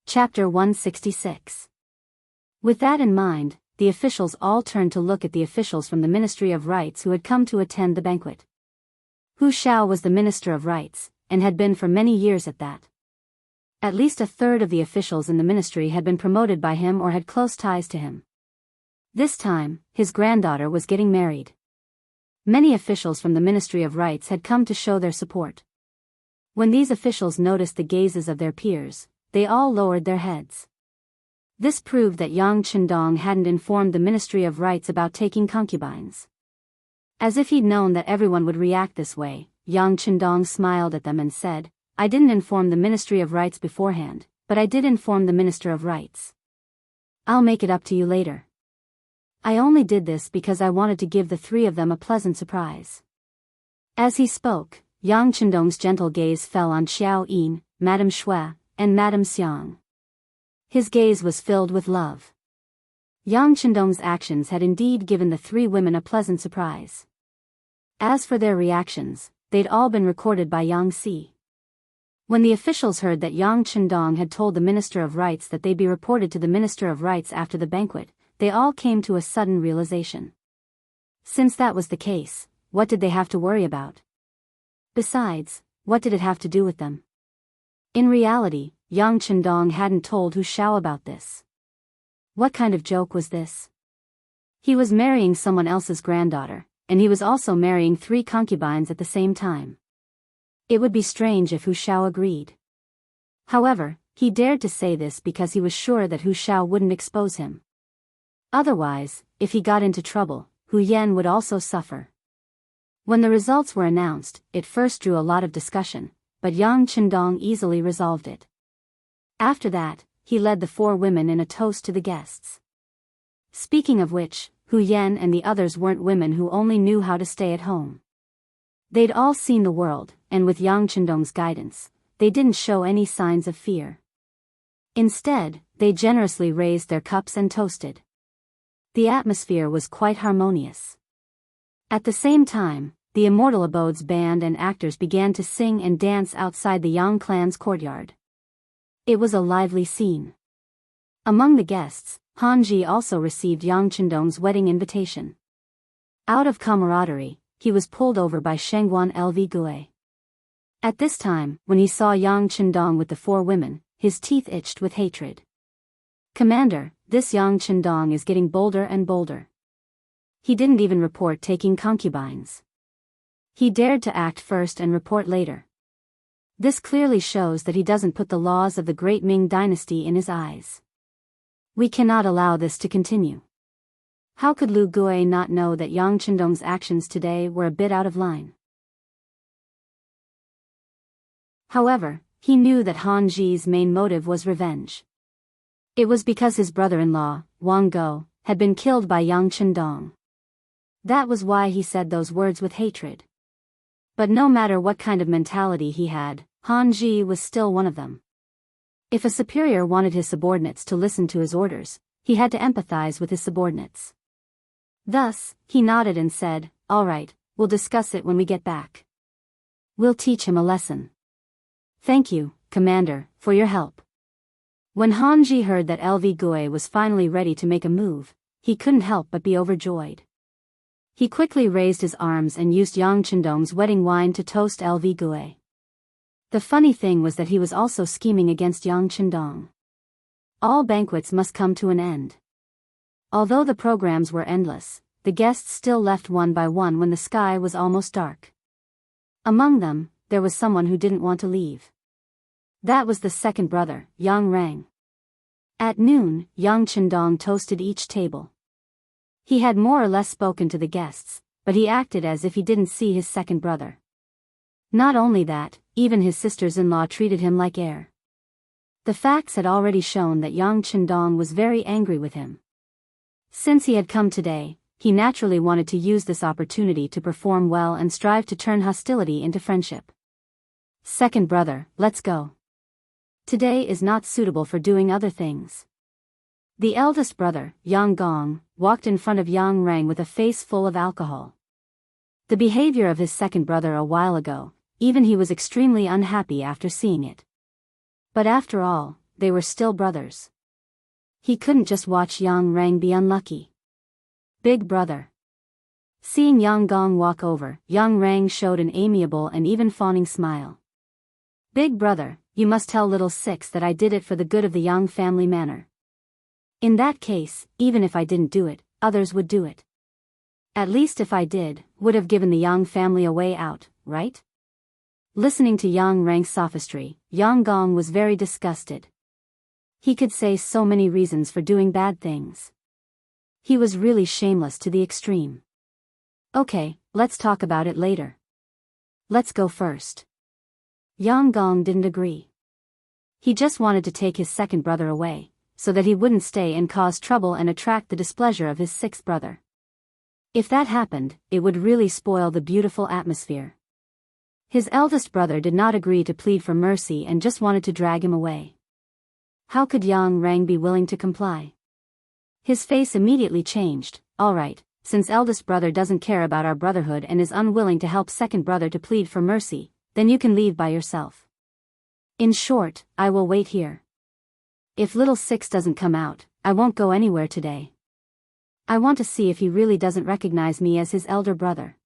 Chapter 166. With that in mind, the officials all turned to look at the officials from the Ministry of Rights who had come to attend the banquet. Hu Xiao was the Minister of Rights, and had been for many years at that. At least a third of the officials in the ministry had been promoted by him or had close ties to him. This time, his granddaughter was getting married. Many officials from the Ministry of Rights had come to show their support. When these officials noticed the gazes of their peers, they all lowered their heads. This proved that Yang Chendong hadn't informed the Ministry of Rights about taking concubines. As if he'd known that everyone would react this way, Yang Chendong smiled at them and said, "I didn't inform the Ministry of Rights beforehand, but I did inform the Minister of Rights. I'll make it up to you later. I only did this because I wanted to give the 3 of them a pleasant surprise." As he spoke, Yang Chendong's gentle gaze fell on Xiao Yin, Madame Shui, and Madame Xiang. His gaze was filled with love. Yang Chendong's actions had indeed given the 3 women a pleasant surprise. As for their reactions, they'd all been recorded by Yang Si. When the officials heard that Yang Chendong had told the Minister of Rights that they'd be reported to the Minister of Rights after the banquet, they all came to a sudden realization. Since that was the case, what did they have to worry about? Besides, what did it have to do with them? In reality, Yang Chendong hadn't told Hu Xiao about this. What kind of joke was this? He was marrying someone else's granddaughter, and he was also marrying 3 concubines at the same time. It would be strange if Hu Xiao agreed. However, he dared to say this because he was sure that Hu Xiao wouldn't expose him. Otherwise, if he got into trouble, Hu Yan would also suffer. When the results were announced, it first drew a lot of discussion, but Yang Chendong easily resolved it. After that, he led the 4 women in a toast to the guests. Speaking of which, Hu Yan and the others weren't women who only knew how to stay at home. They'd all seen the world, and with Yang Chendong's guidance, they didn't show any signs of fear. Instead, they generously raised their cups and toasted. The atmosphere was quite harmonious. At the same time, the Immortal Abode's band and actors began to sing and dance outside the Yang clan's courtyard. It was a lively scene. Among the guests, Han Ji also received Yang Chendong's wedding invitation. Out of camaraderie, he was pulled over by Shengguan Lv Gue. At this time, when he saw Yang Chendong with the 4 women, his teeth itched with hatred. "Commander, this Yang Chendong is getting bolder and bolder. He didn't even report taking concubines. He dared to act first and report later. This clearly shows that he doesn't put the laws of the Great Ming Dynasty in his eyes. We cannot allow this to continue." How could Lu Gue not know that Yang Chendong's actions today were a bit out of line? However, he knew that Han Ji's main motive was revenge. It was because his brother-in-law, Wang Go, had been killed by Yang Chendong. That was why he said those words with hatred. But no matter what kind of mentality he had, Han Ji was still one of them. If a superior wanted his subordinates to listen to his orders, he had to empathize with his subordinates. Thus, he nodded and said, "All right, we'll discuss it when we get back. We'll teach him a lesson." "Thank you, Commander, for your help." When Han Ji heard that Lv Gue was finally ready to make a move, he couldn't help but be overjoyed. He quickly raised his arms and used Yang Chendong's wedding wine to toast Lv Gue. The funny thing was that he was also scheming against Yang Chendong. All banquets must come to an end. Although the programs were endless, the guests still left one by one when the sky was almost dark. Among them, there was someone who didn't want to leave. That was the second brother, Yang Rang. At noon, Yang Chendong toasted each table. He had more or less spoken to the guests, but he acted as if he didn't see his second brother. Not only that, even his sisters-in-law treated him like air. The facts had already shown that Yang Chendong was very angry with him. Since he had come today, he naturally wanted to use this opportunity to perform well and strive to turn hostility into friendship. Second brother, let's go. Today is not suitable for doing other things. The eldest brother, Yang Gong, walked in front of Yang Rang with a face full of alcohol. The behavior of his second brother a while ago, even he was extremely unhappy after seeing it. But after all, they were still brothers. He couldn't just watch Yang Rang be unlucky. Big brother. Seeing Yang Gong walk over, Yang Rang showed an amiable and even fawning smile. Big brother, you must tell little six that I did it for the good of the Yang family manor. In that case, even if I didn't do it, others would do it. At least if I did, would have given the Yang family a way out, right? Listening to Yang Rang's sophistry, Yang Gong was very disgusted. He could say so many reasons for doing bad things. He was really shameless to the extreme. Okay, let's talk about it later. Let's go first. Yang Gong didn't agree. He just wanted to take his second brother away, so that he wouldn't stay and cause trouble and attract the displeasure of his sixth brother. If that happened, it would really spoil the beautiful atmosphere. His eldest brother did not agree to plead for mercy and just wanted to drag him away. How could Yang Rang be willing to comply? His face immediately changed. All right, since eldest brother doesn't care about our brotherhood and is unwilling to help second brother to plead for mercy, then you can leave by yourself. In short, I will wait here. If little six doesn't come out, I won't go anywhere today. I want to see if he really doesn't recognize me as his elder brother.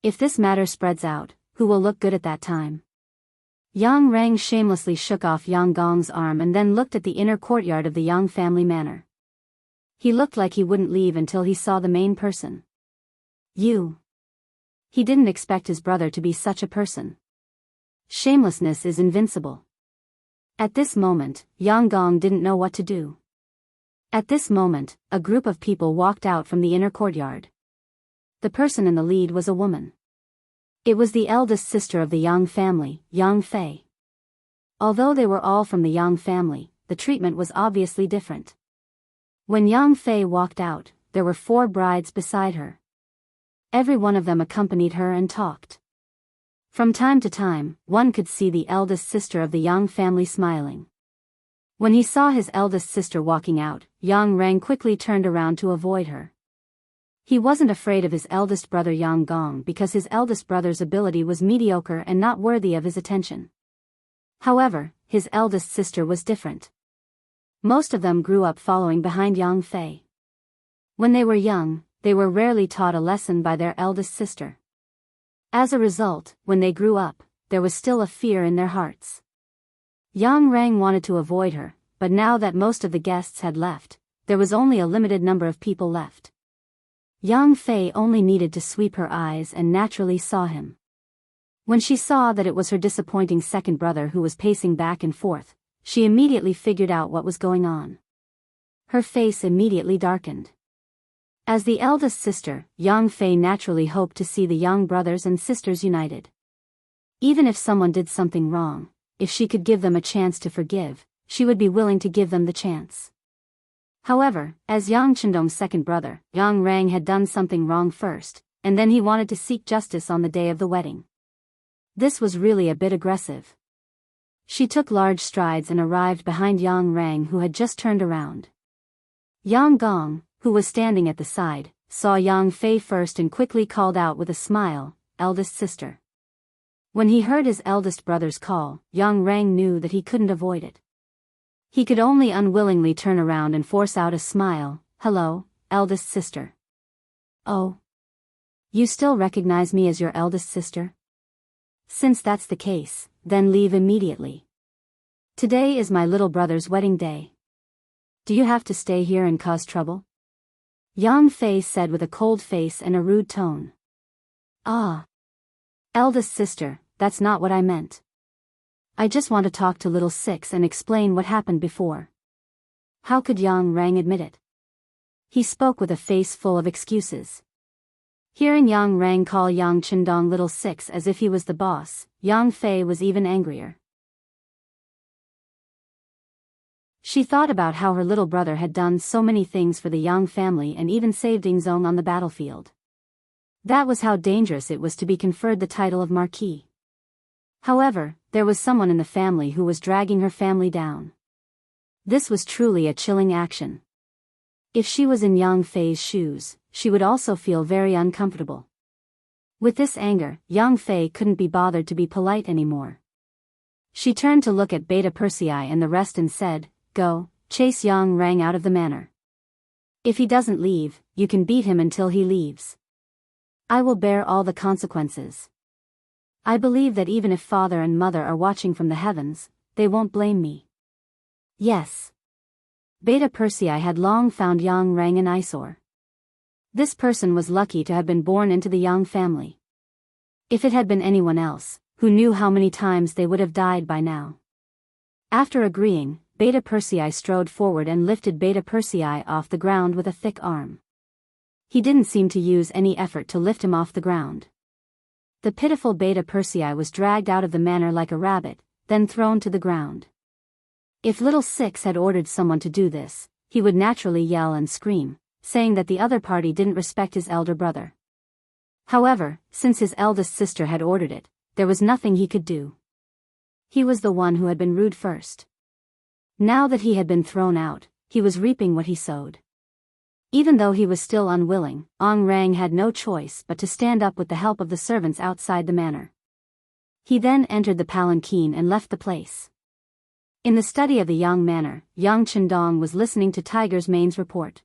If this matter spreads out, who will look good at that time? Yang Rang shamelessly shook off Yang Gong's arm and then looked at the inner courtyard of the Yang family manor. He looked like he wouldn't leave until he saw the main person. You. He didn't expect his brother to be such a person. Shamelessness is invincible. At this moment, Yang Gong didn't know what to do. At this moment, a group of people walked out from the inner courtyard. The person in the lead was a woman. It was the eldest sister of the Yang family, Yang Fei. Although they were all from the Yang family, the treatment was obviously different. When Yang Fei walked out, there were 4 brides beside her. Every one of them accompanied her and talked. From time to time, one could see the eldest sister of the Yang family smiling. When he saw his eldest sister walking out, Yang Rang quickly turned around to avoid her. He wasn't afraid of his eldest brother Yang Gong because his eldest brother's ability was mediocre and not worthy of his attention. However, his eldest sister was different. Most of them grew up following behind Yang Fei. When they were young, they were rarely taught a lesson by their eldest sister. As a result, when they grew up, there was still a fear in their hearts. Yang Rang wanted to avoid her, but now that most of the guests had left, there was only a limited number of people left. Yang Fei only needed to sweep her eyes and naturally saw him. When she saw that it was her disappointing second brother who was pacing back and forth, she immediately figured out what was going on. Her face immediately darkened. As the eldest sister, Yang Fei naturally hoped to see the Yang brothers and sisters united. Even if someone did something wrong, if she could give them a chance to forgive, she would be willing to give them the chance. However, as Yang Chendong's second brother, Yang Rang had done something wrong first, and then he wanted to seek justice on the day of the wedding. This was really a bit aggressive. She took large strides and arrived behind Yang Rang, who had just turned around. Yang Gong, who was standing at the side, saw Yang Fei first and quickly called out with a smile, "Eldest sister." When he heard his eldest brother's call, Yang Rang knew that he couldn't avoid it. He could only unwillingly turn around and force out a smile. "Hello, eldest sister." "Oh. You still recognize me as your eldest sister? Since that's the case, then leave immediately. Today is my little brother's wedding day." Do you have to stay here and cause trouble? Yang Fei said with a cold face and a rude tone. Ah. Eldest sister, that's not what I meant. I just want to talk to little six and explain what happened before. How could Yang Rang admit it? He spoke with a face full of excuses. Hearing Yang Rang call Yang Chendong little six as if he was the boss, Yang Fei was even angrier. She thought about how her little brother had done so many things for the Yang family and even saved Yingzong on the battlefield. That was how dangerous it was to be conferred the title of Marquis. However, there was someone in the family who was dragging her family down. This was truly a chilling action. If she was in Yang Fei's shoes, she would also feel very uncomfortable. With this anger, Yang Fei couldn't be bothered to be polite anymore. She turned to look at Beta Persei and the rest and said, "Go, chase Yang Rang out of the manor. If he doesn't leave, you can beat him until he leaves. I will bear all the consequences. I believe that even if father and mother are watching from the heavens, they won't blame me." Yes. Beta Persei had long found Yang Rang an eyesore. This person was lucky to have been born into the Yang family. If it had been anyone else, who knew how many times they would have died by now. After agreeing, Beta Persei strode forward and lifted Beta Persei off the ground with a thick arm. He didn't seem to use any effort to lift him off the ground. The pitiful Beta Persei was dragged out of the manor like a rabbit, then thrown to the ground. If little Six had ordered someone to do this, he would naturally yell and scream, saying that the other party didn't respect his elder brother. However, since his eldest sister had ordered it, there was nothing he could do. He was the one who had been rude first. Now that he had been thrown out, he was reaping what he sowed. Even though he was still unwilling, Ong Rang had no choice but to stand up with the help of the servants outside the manor. He then entered the palanquin and left the place. In the study of the Yang manor, Yang Chendong was listening to Tiger's Mane's report.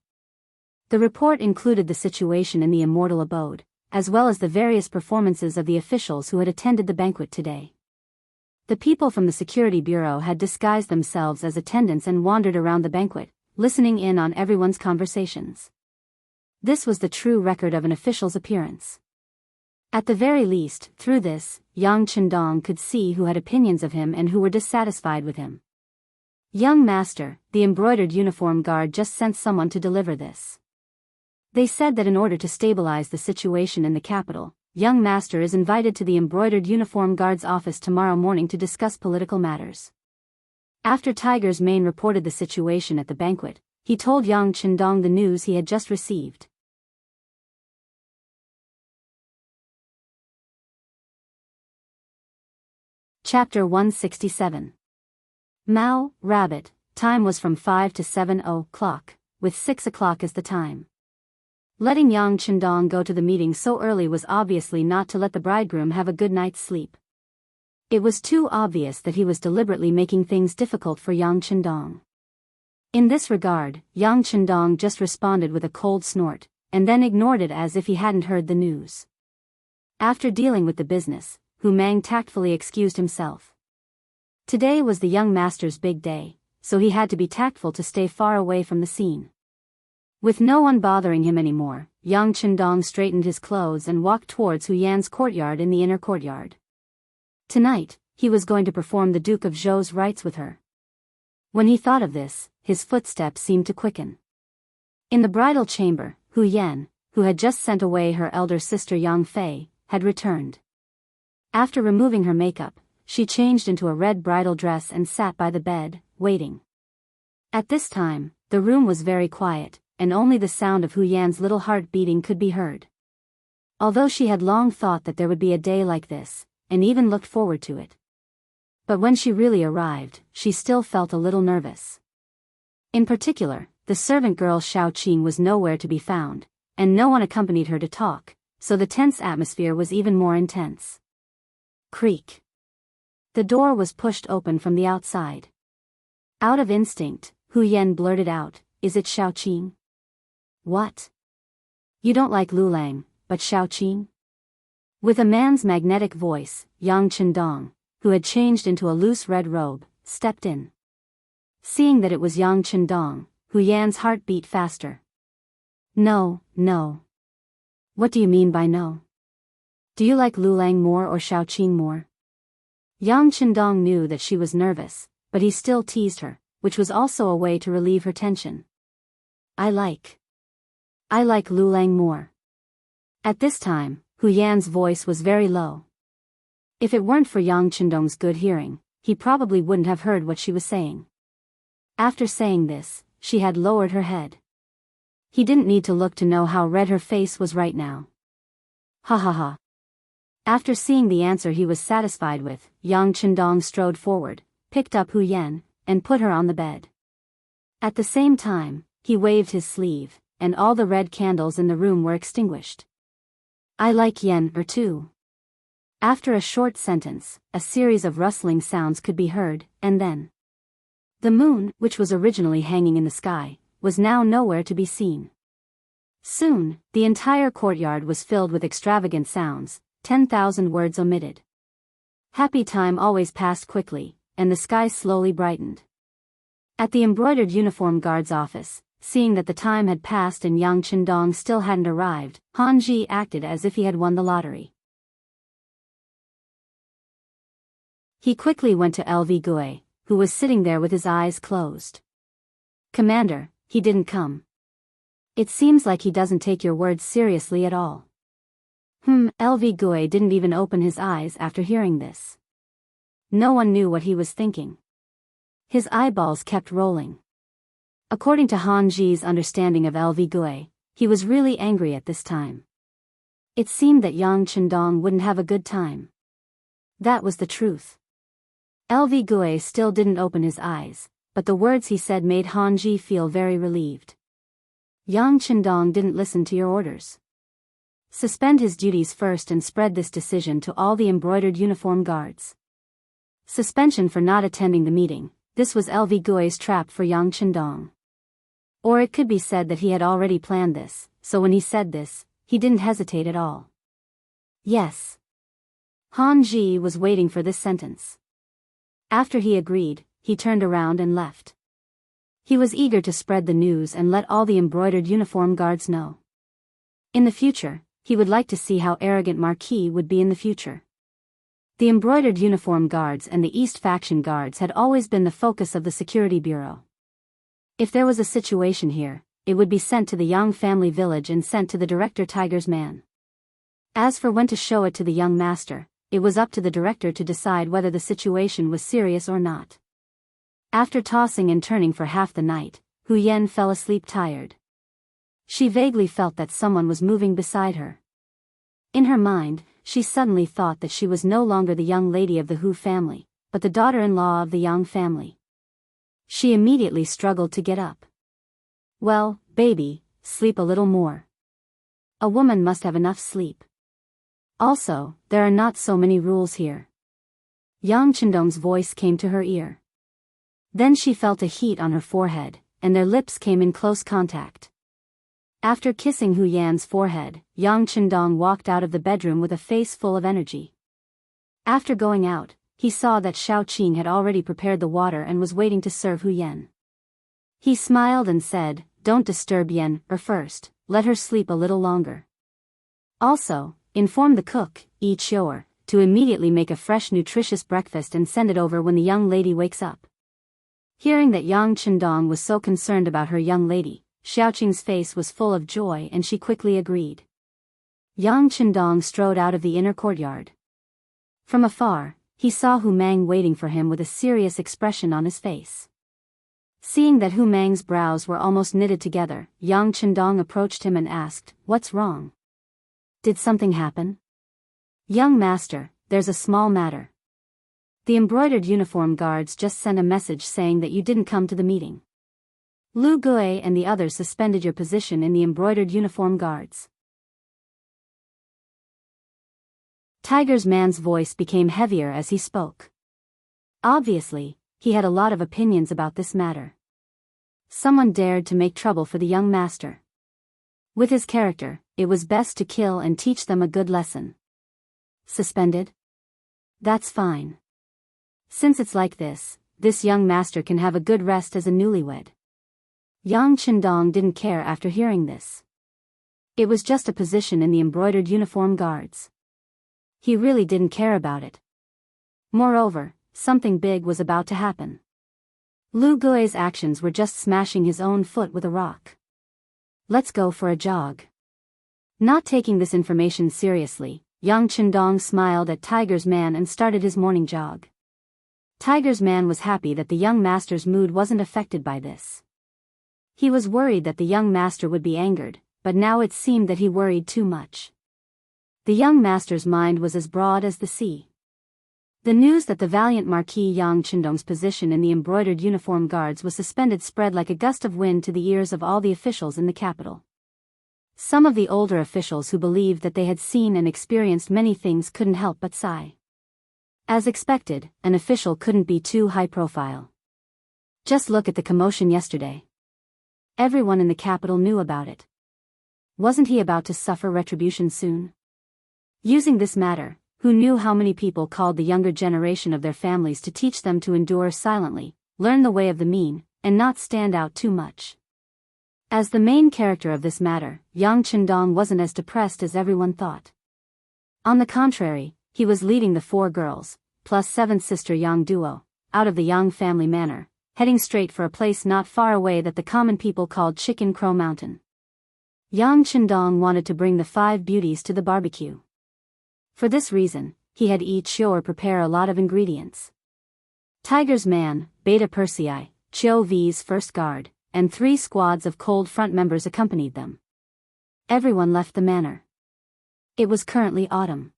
The report included the situation in the immortal abode, as well as the various performances of the officials who had attended the banquet today. The people from the security bureau had disguised themselves as attendants and wandered around the banquet, listening in on everyone's conversations. This was the true record of an official's appearance. At the very least, through this, Yang Chendong could see who had opinions of him and who were dissatisfied with him. "Young master, the embroidered uniform guard just sent someone to deliver this. They said that in order to stabilize the situation in the capital, young master is invited to the embroidered uniform guard's office tomorrow morning to discuss political matters." After Tiger's Mane reported the situation at the banquet, he told Yang Chendong the news he had just received. Chapter 167. Mao, Rabbit, time was from 5 to 7 o'clock, with 6 o'clock as the time. Letting Yang Chendong go to the meeting so early was obviously not to let the bridegroom have a good night's sleep. It was too obvious that he was deliberately making things difficult for Yang Chendong. In this regard, Yang Chendong just responded with a cold snort, and then ignored it as if he hadn't heard the news. After dealing with the business, Hu Mang tactfully excused himself. Today was the young master's big day, so he had to be tactful to stay far away from the scene. With no one bothering him anymore, Yang Chendong straightened his clothes and walked towards Hu Yan's courtyard in the inner courtyard. Tonight, he was going to perform the Duke of Zhou's rites with her. When he thought of this, his footsteps seemed to quicken. In the bridal chamber, Hu Yan, who had just sent away her elder sister Yang Fei, had returned. After removing her makeup, she changed into a red bridal dress and sat by the bed, waiting. At this time, the room was very quiet, and only the sound of Hu Yan's little heart beating could be heard. Although she had long thought that there would be a day like this, and even looked forward to it. But when she really arrived, she still felt a little nervous. In particular, the servant girl Xiao Qing was nowhere to be found, and no one accompanied her to talk, so the tense atmosphere was even more intense. Creak. The door was pushed open from the outside. Out of instinct, Hu Yan blurted out, "Is it Xiao Qing?" "What? You don't like Lulang, but Xiao Qing?" With a man's magnetic voice, Yang Chendong, who had changed into a loose red robe, stepped in. Seeing that it was Yang Chendong, Hu Yan's heart beat faster. No, no. What do you mean by no? Do you like Lu Lang more or Xiaoqing more? Yang Qindong knew that she was nervous, but he still teased her, which was also a way to relieve her tension. I like Lu Lang more. At this time, Hu Yan's voice was very low. If it weren't for Yang Qindong's good hearing, he probably wouldn't have heard what she was saying. After saying this, she had lowered her head. He didn't need to look to know how red her face was right now. Ha ha ha. After seeing the answer he was satisfied with, Yang Qindong strode forward, picked up Hu Yan, and put her on the bed. At the same time, he waved his sleeve, and all the red candles in the room were extinguished. I like Yan too. After a short sentence, a series of rustling sounds could be heard, and then the moon, which was originally hanging in the sky, was now nowhere to be seen. Soon, the entire courtyard was filled with extravagant sounds, 10,000 words omitted. Happy time always passed quickly, and the sky slowly brightened. At the embroidered uniform guard's office, seeing that the time had passed and Yang Qindong still hadn't arrived, Han Ji acted as if he had won the lottery. He quickly went to LV Gui, who was sitting there with his eyes closed. Commander, he didn't come. It seems like he doesn't take your words seriously at all. LV Gui didn't even open his eyes after hearing this. No one knew what he was thinking. His eyeballs kept rolling. According to Han Ji's understanding of LV Gui, he was really angry at this time. It seemed that Yang Qindong wouldn't have a good time. That was the truth. LV Gui still didn't open his eyes, but the words he said made Han Ji feel very relieved. Yang Qindong didn't listen to your orders. Suspend his duties first and spread this decision to all the embroidered uniform guards. Suspension for not attending the meeting. This was LV Gui's trap for Yang Qindong. Or it could be said that he had already planned this, so when he said this, he didn't hesitate at all. Yes. Han Ji was waiting for this sentence. After he agreed, he turned around and left. He was eager to spread the news and let all the embroidered uniform guards know. In the future, he would like to see how arrogant Marquis would be in the future. The embroidered uniform guards and the East faction guards had always been the focus of the security bureau. If there was a situation here, it would be sent to the Yang family village and sent to the director Tiger's man. As for when to show it to the young master, it was up to the director to decide whether the situation was serious or not. After tossing and turning for half the night, Hu Yan fell asleep tired. She vaguely felt that someone was moving beside her. In her mind, she suddenly thought that she was no longer the young lady of the Hu family, but the daughter-in-law of the Yang family. She immediately struggled to get up. Well, baby, sleep a little more. A woman must have enough sleep. Also, there are not so many rules here. Yang Qindong's voice came to her ear. Then she felt a heat on her forehead, and their lips came in close contact. After kissing Hu Yan's forehead, Yang Qindong walked out of the bedroom with a face full of energy. After going out, he saw that Xiaoqing had already prepared the water and was waiting to serve Hu Yan. He smiled and said, "Don't disturb Yan, first, let her sleep a little longer. Also, inform the cook, Yi Qiu'er, to immediately make a fresh nutritious breakfast and send it over when the young lady wakes up." Hearing that Yang Qindong was so concerned about her young lady, Xiaoqing's face was full of joy and she quickly agreed. Yang Qindong strode out of the inner courtyard. From afar, he saw Hu Mang waiting for him with a serious expression on his face. Seeing that Hu Mang's brows were almost knitted together, Yang Qindong approached him and asked, "What's wrong? Did something happen?" "Young master, there's a small matter. The embroidered uniform guards just sent a message saying that you didn't come to the meeting. Lu Gui and the others suspended your position in the embroidered uniform guards." Tiger's man's voice became heavier as he spoke. Obviously, he had a lot of opinions about this matter. Someone dared to make trouble for the young master. With his character, it was best to kill and teach them a good lesson. Suspended? That's fine. Since it's like this young master can have a good rest as a newlywed. Yang Qindong didn't care after hearing this. It was just a position in the embroidered uniform guards. He really didn't care about it. Moreover, something big was about to happen. Lu Gui's actions were just smashing his own foot with a rock. Let's go for a jog. Not taking this information seriously, Yang Qindong smiled at Tiger's Man and started his morning jog. Tiger's Man was happy that the young master's mood wasn't affected by this. He was worried that the young master would be angered, but now it seemed that he worried too much. The young master's mind was as broad as the sea. The news that the valiant Marquis Yang Qindong's position in the embroidered uniform guards was suspended spread like a gust of wind to the ears of all the officials in the capital. Some of the older officials who believed that they had seen and experienced many things couldn't help but sigh. As expected, an official couldn't be too high profile. Just look at the commotion yesterday. Everyone in the capital knew about it. Wasn't he about to suffer retribution soon? Using this matter, who knew how many people called the younger generation of their families to teach them to endure silently, learn the way of the mean, and not stand out too much. As the main character of this matter, Yang Qindong wasn't as depressed as everyone thought. On the contrary, he was leading the 4 girls, plus 7th sister Yang Duo, out of the Yang family manor, heading straight for a place not far away that the common people called Chicken Crow Mountain. Yang Qindong wanted to bring the 5 beauties to the barbecue. For this reason, he had each Xior prepare a lot of ingredients. Tiger's Man, Beta Persei, Chiu V's first guard, and 3 squads of Cold Front members accompanied them. Everyone left the manor. It was currently autumn.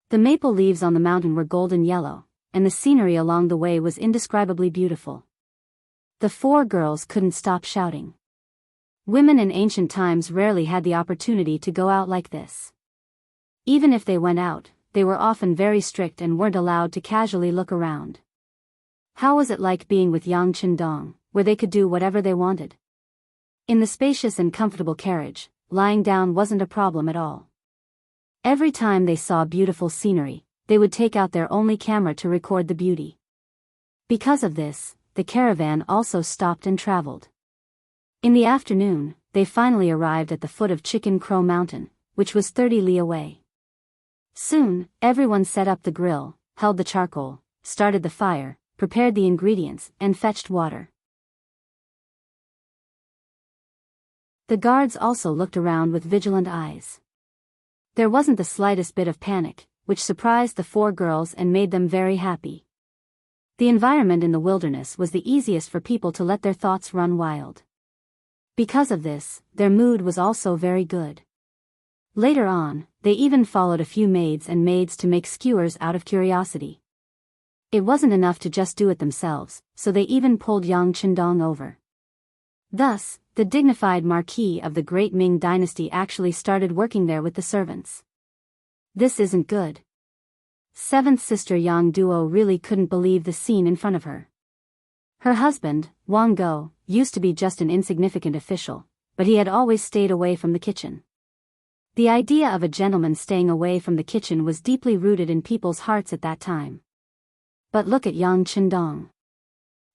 The maple leaves on the mountain were golden yellow, and the scenery along the way was indescribably beautiful. The 4 girls couldn't stop shouting. Women in ancient times rarely had the opportunity to go out like this. Even if they went out, they were often very strict and weren't allowed to casually look around. How was it like being with Yang Qindong, where they could do whatever they wanted? In the spacious and comfortable carriage, lying down wasn't a problem at all. Every time they saw beautiful scenery, they would take out their only camera to record the beauty. Because of this, the caravan also stopped and traveled. In the afternoon, they finally arrived at the foot of Chicken Crow Mountain, which was 30 li away. Soon, everyone set up the grill, held the charcoal, started the fire, prepared the ingredients, and fetched water. The guards also looked around with vigilant eyes. There wasn't the slightest bit of panic, which surprised the 4 girls and made them very happy. The environment in the wilderness was the easiest for people to let their thoughts run wild. Because of this, their mood was also very good. Later on, they even followed a few maids to make skewers out of curiosity. It wasn't enough to just do it themselves, so they even pulled Yang Qindong over. Thus, the dignified Marquis of the Great Ming Dynasty actually started working there with the servants. This isn't good. 7th sister Yang Duo really couldn't believe the scene in front of her. Her husband, Wang Go, used to be just an insignificant official, but he had always stayed away from the kitchen. The idea of a gentleman staying away from the kitchen was deeply rooted in people's hearts at that time. But look at Yang Qindong.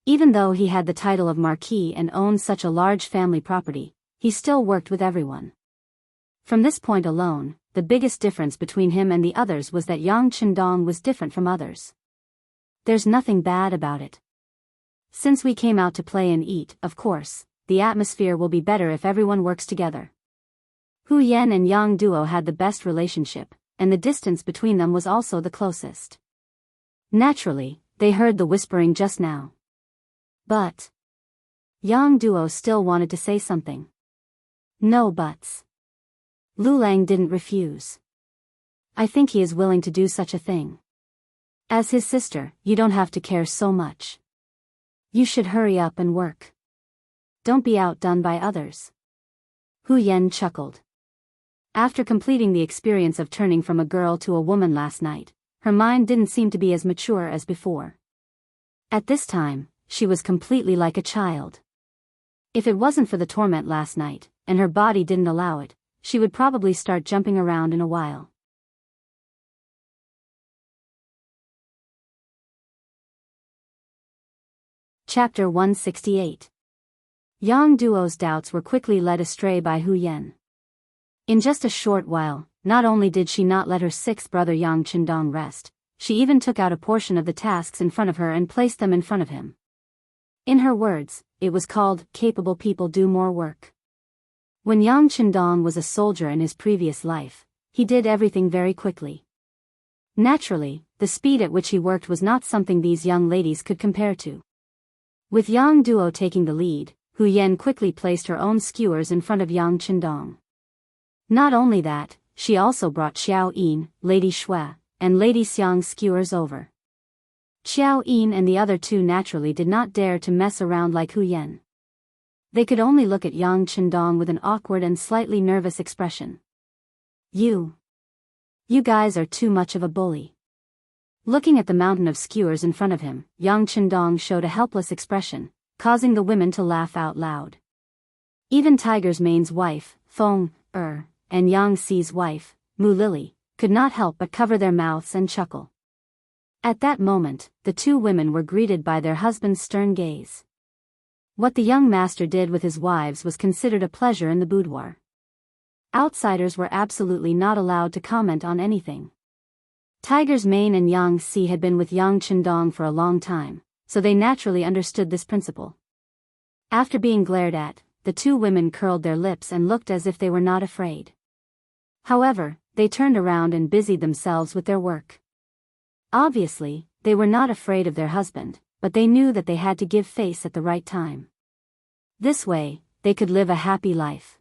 Even though he had the title of Marquis and owned such a large family property, he still worked with everyone. From this point alone, the biggest difference between him and the others was that Yang Qindong was different from others. There's nothing bad about it. Since we came out to play and eat, of course, the atmosphere will be better if everyone works together. Hu Yan and Yang Duo had the best relationship, and the distance between them was also the closest. Naturally, they heard the whispering just now. But Yang Duo still wanted to say something. No buts. Lu Lang didn't refuse. I think he is willing to do such a thing. As his sister, you don't have to care so much. You should hurry up and work. Don't be outdone by others. Hu Yan chuckled. After completing the experience of turning from a girl to a woman last night, her mind didn't seem to be as mature as before. At this time, she was completely like a child. If it wasn't for the torment last night, and her body didn't allow it, she would probably start jumping around in a while. Chapter 168. Yang Duo's doubts were quickly led astray by Hu Yan. In just a short while, not only did she not let her sixth brother Yang Qindong rest, she even took out a portion of the tasks in front of her and placed them in front of him. In her words, it was called, "Capable people do more work." When Yang Qindong was a soldier in his previous life, he did everything very quickly. Naturally, the speed at which he worked was not something these young ladies could compare to. With Yang Duo taking the lead, Hu Yan quickly placed her own skewers in front of Yang Qindong. Not only that, she also brought Xiao Yin, Lady Shui, and Lady Xiang's skewers over. Xiao Yin and the other two naturally did not dare to mess around like Hu Yan. They could only look at Yang Qindong with an awkward and slightly nervous expression. You guys are too much of a bully." Looking at the mountain of skewers in front of him, Yang Qindong showed a helpless expression, causing the women to laugh out loud. Even Tiger's Mane's wife, Feng and Yang Xi's wife, Mu Lily, could not help but cover their mouths and chuckle. At that moment, the two women were greeted by their husband's stern gaze. What the young master did with his wives was considered a pleasure in the boudoir. Outsiders were absolutely not allowed to comment on anything. Tiger's Mane and Yang Xi had been with Yang Qindong for a long time, so they naturally understood this principle. After being glared at, the two women curled their lips and looked as if they were not afraid. However, they turned around and busied themselves with their work. Obviously, they were not afraid of their husband, but they knew that they had to give face at the right time. This way, they could live a happy life.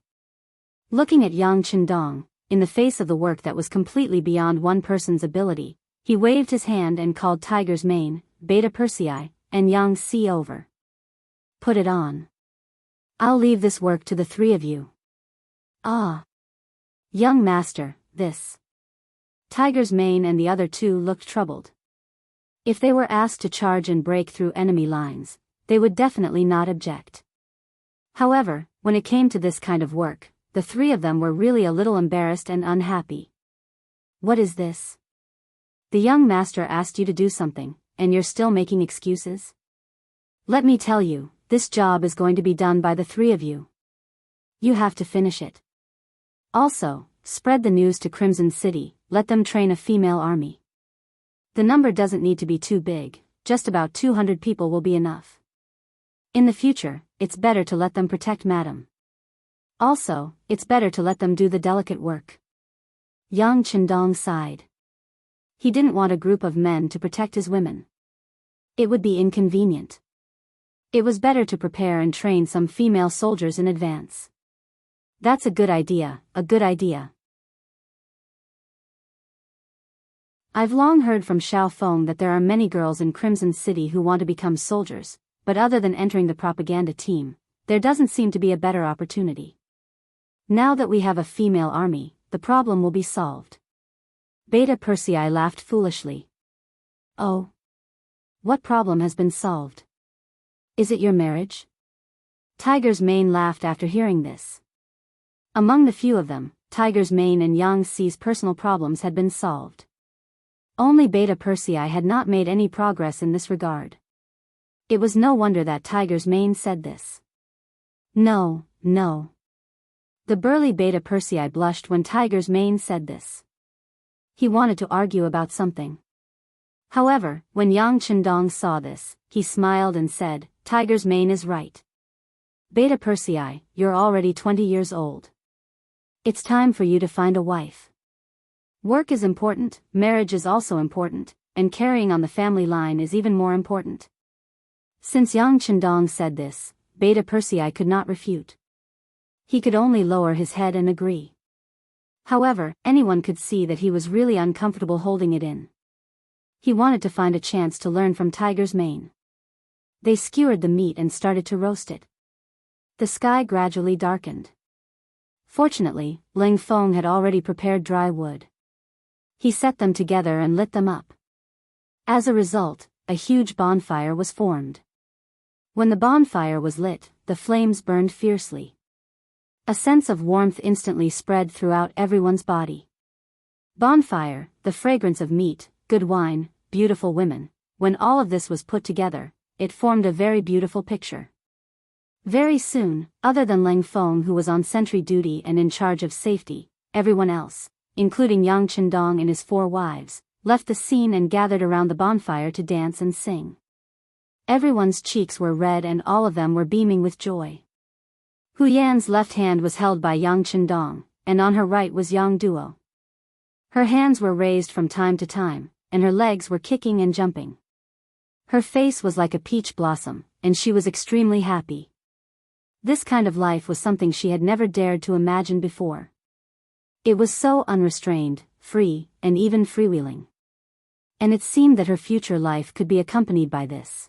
Looking at Yang Qindong, in the face of the work that was completely beyond one person's ability, he waved his hand and called Tiger's Mane, Beta Persei, and Yang Xi over. "Put it on. I'll leave this work to the three of you." "Ah. Young master, this." Tiger's Mane and the other two looked troubled. If they were asked to charge and break through enemy lines, they would definitely not object. However, when it came to this kind of work, the three of them were really a little embarrassed and unhappy. "What is this? The young master asked you to do something, and you're still making excuses? Let me tell you, this job is going to be done by the three of you. You have to finish it. Also, spread the news to Crimson City, let them train a female army. The number doesn't need to be too big, just about 200 people will be enough. In the future, it's better to let them protect Madam. Also, it's better to let them do the delicate work." Yang Qindong sighed. He didn't want a group of men to protect his women. It would be inconvenient. It was better to prepare and train some female soldiers in advance. "That's a good idea, a good idea. I've long heard from Xiao Feng that there are many girls in Crimson City who want to become soldiers, but other than entering the propaganda team, there doesn't seem to be a better opportunity. Now that we have a female army, the problem will be solved." Beta Persei laughed foolishly. "Oh? What problem has been solved? Is it your marriage?" Tiger's Mane laughed after hearing this. Among the few of them, Tiger's Mane and Yang Xi's personal problems had been solved. Only Beta Persei had not made any progress in this regard. It was no wonder that Tiger's Mane said this. No. The burly Beta Persei blushed when Tiger's Mane said this. He wanted to argue about something. However, when Yang Qindong saw this, he smiled and said, "Tiger's Mane is right. Beta Persei, you're already 20 years old. It's time for you to find a wife. Work is important, marriage is also important, and carrying on the family line is even more important." Since Yang Qindong said this, Beta Persei could not refute. He could only lower his head and agree. However, anyone could see that he was really uncomfortable holding it in. He wanted to find a chance to learn from Tiger's Mane. They skewered the meat and started to roast it. The sky gradually darkened. Fortunately, Ling Feng had already prepared dry wood. He set them together and lit them up. As a result, a huge bonfire was formed. When the bonfire was lit, the flames burned fiercely. A sense of warmth instantly spread throughout everyone's body. Bonfire, the fragrance of meat, good wine, beautiful women. When all of this was put together, it formed a very beautiful picture. Very soon, other than Leng Feng, who was on sentry duty and in charge of safety, everyone else, including Yang Chendong and his 4 wives, left the scene and gathered around the bonfire to dance and sing. Everyone's cheeks were red and all of them were beaming with joy. Hu Yan's left hand was held by Yang Chendong, and on her right was Yang Duo. Her hands were raised from time to time, and her legs were kicking and jumping. Her face was like a peach blossom, and she was extremely happy. This kind of life was something she had never dared to imagine before. It was so unrestrained, free, and even freewheeling. And it seemed that her future life could be accompanied by this.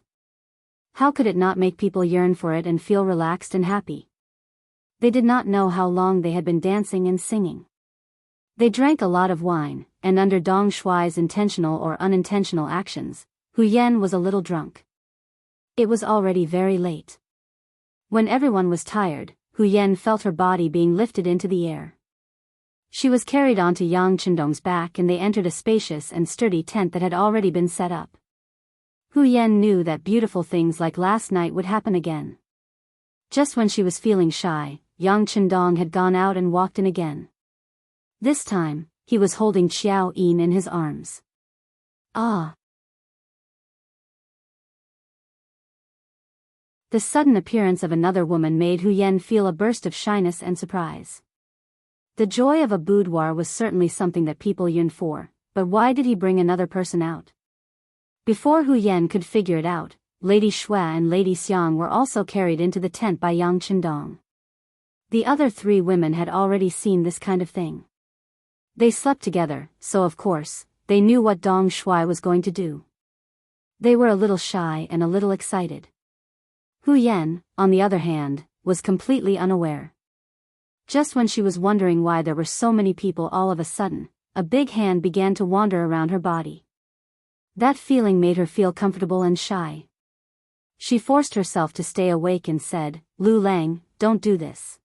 How could it not make people yearn for it and feel relaxed and happy? They did not know how long they had been dancing and singing. They drank a lot of wine, and under Dong Shuai's intentional or unintentional actions, Hu Yan was a little drunk. It was already very late. When everyone was tired, Hu Yan felt her body being lifted into the air. She was carried onto Yang Chendong's back and they entered a spacious and sturdy tent that had already been set up. Hu Yan knew that beautiful things like last night would happen again. Just when she was feeling shy, Yang Chendong had gone out and walked in again. This time, he was holding Xiao Yin in his arms. Ah! The sudden appearance of another woman made Hu Yan feel a burst of shyness and surprise. The joy of a boudoir was certainly something that people yearned for, but why did he bring another person out? Before Hu Yan could figure it out, Lady Xue and Lady Xiang were also carried into the tent by Yang Chendong. The other 3 women had already seen this kind of thing. They slept together, so of course, they knew what Dong Shuai was going to do. They were a little shy and a little excited. Hu Yan, on the other hand, was completely unaware. Just when she was wondering why there were so many people all of a sudden, a big hand began to wander around her body. That feeling made her feel comfortable and shy. She forced herself to stay awake and said, "Lu Lang, don't do this.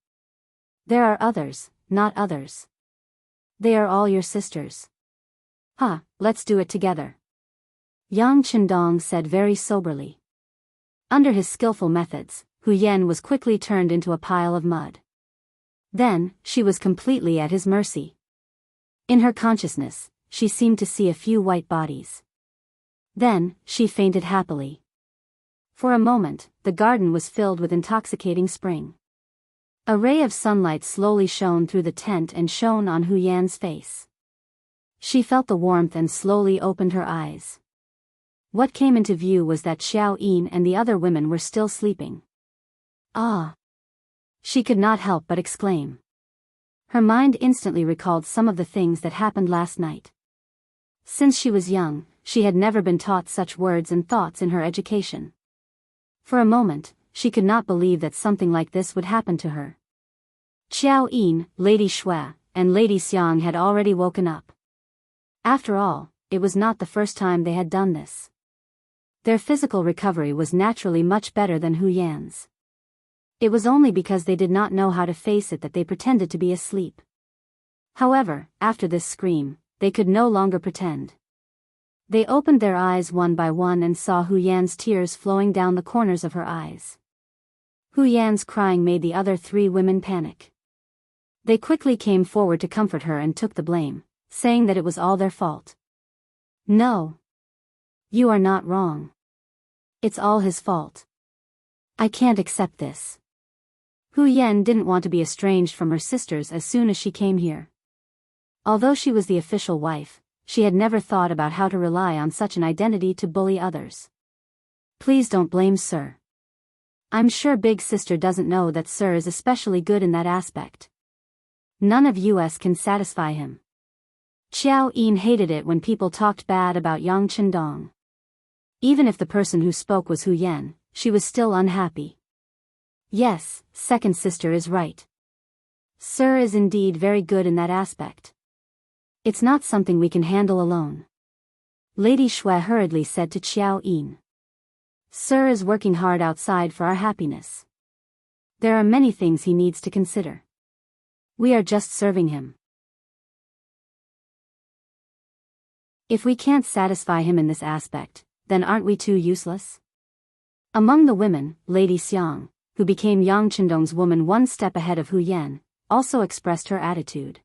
There are others, not others. They are all your sisters. Let's do it together." Yang Chendong said very soberly. Under his skillful methods, Hu Yan was quickly turned into a pile of mud. Then, she was completely at his mercy. In her consciousness, she seemed to see a few white bodies. Then, she fainted happily. For a moment, the garden was filled with intoxicating spring. A ray of sunlight slowly shone through the tent and shone on Hu Yan's face. She felt the warmth and slowly opened her eyes. What came into view was that Xiao Yin and the other women were still sleeping. Ah! She could not help but exclaim. Her mind instantly recalled some of the things that happened last night. Since she was young, she had never been taught such words and thoughts in her education. For a moment, she could not believe that something like this would happen to her. Xiao Yin, Lady Xue, and Lady Xiang had already woken up. After all, it was not the first time they had done this. Their physical recovery was naturally much better than Hu Yan's. It was only because they did not know how to face it that they pretended to be asleep. However, after this scream, they could no longer pretend. They opened their eyes one by one and saw Hu Yan's tears flowing down the corners of her eyes. Hu Yan's crying made the other 3 women panic. They quickly came forward to comfort her and took the blame, saying that it was all their fault. "No. You are not wrong. It's all his fault. I can't accept this." Hu Yan didn't want to be estranged from her sisters as soon as she came here. Although she was the official wife, she had never thought about how to rely on such an identity to bully others. "Please don't blame Sir. I'm sure Big Sister doesn't know that Sir is especially good in that aspect. None of us can satisfy him." Xiao Yin hated it when people talked bad about Yang Chendong. Even if the person who spoke was Hu Yan, she was still unhappy. "Yes, second sister is right. Sir is indeed very good in that aspect. It's not something we can handle alone." Lady Xue hurriedly said to Xiao Yin. "Sir is working hard outside for our happiness. There are many things he needs to consider. We are just serving him. If we can't satisfy him in this aspect, then aren't we too useless?" Among the women, Lady Xiang, who became Yang Chendong's woman one step ahead of Hu Yan, also expressed her attitude.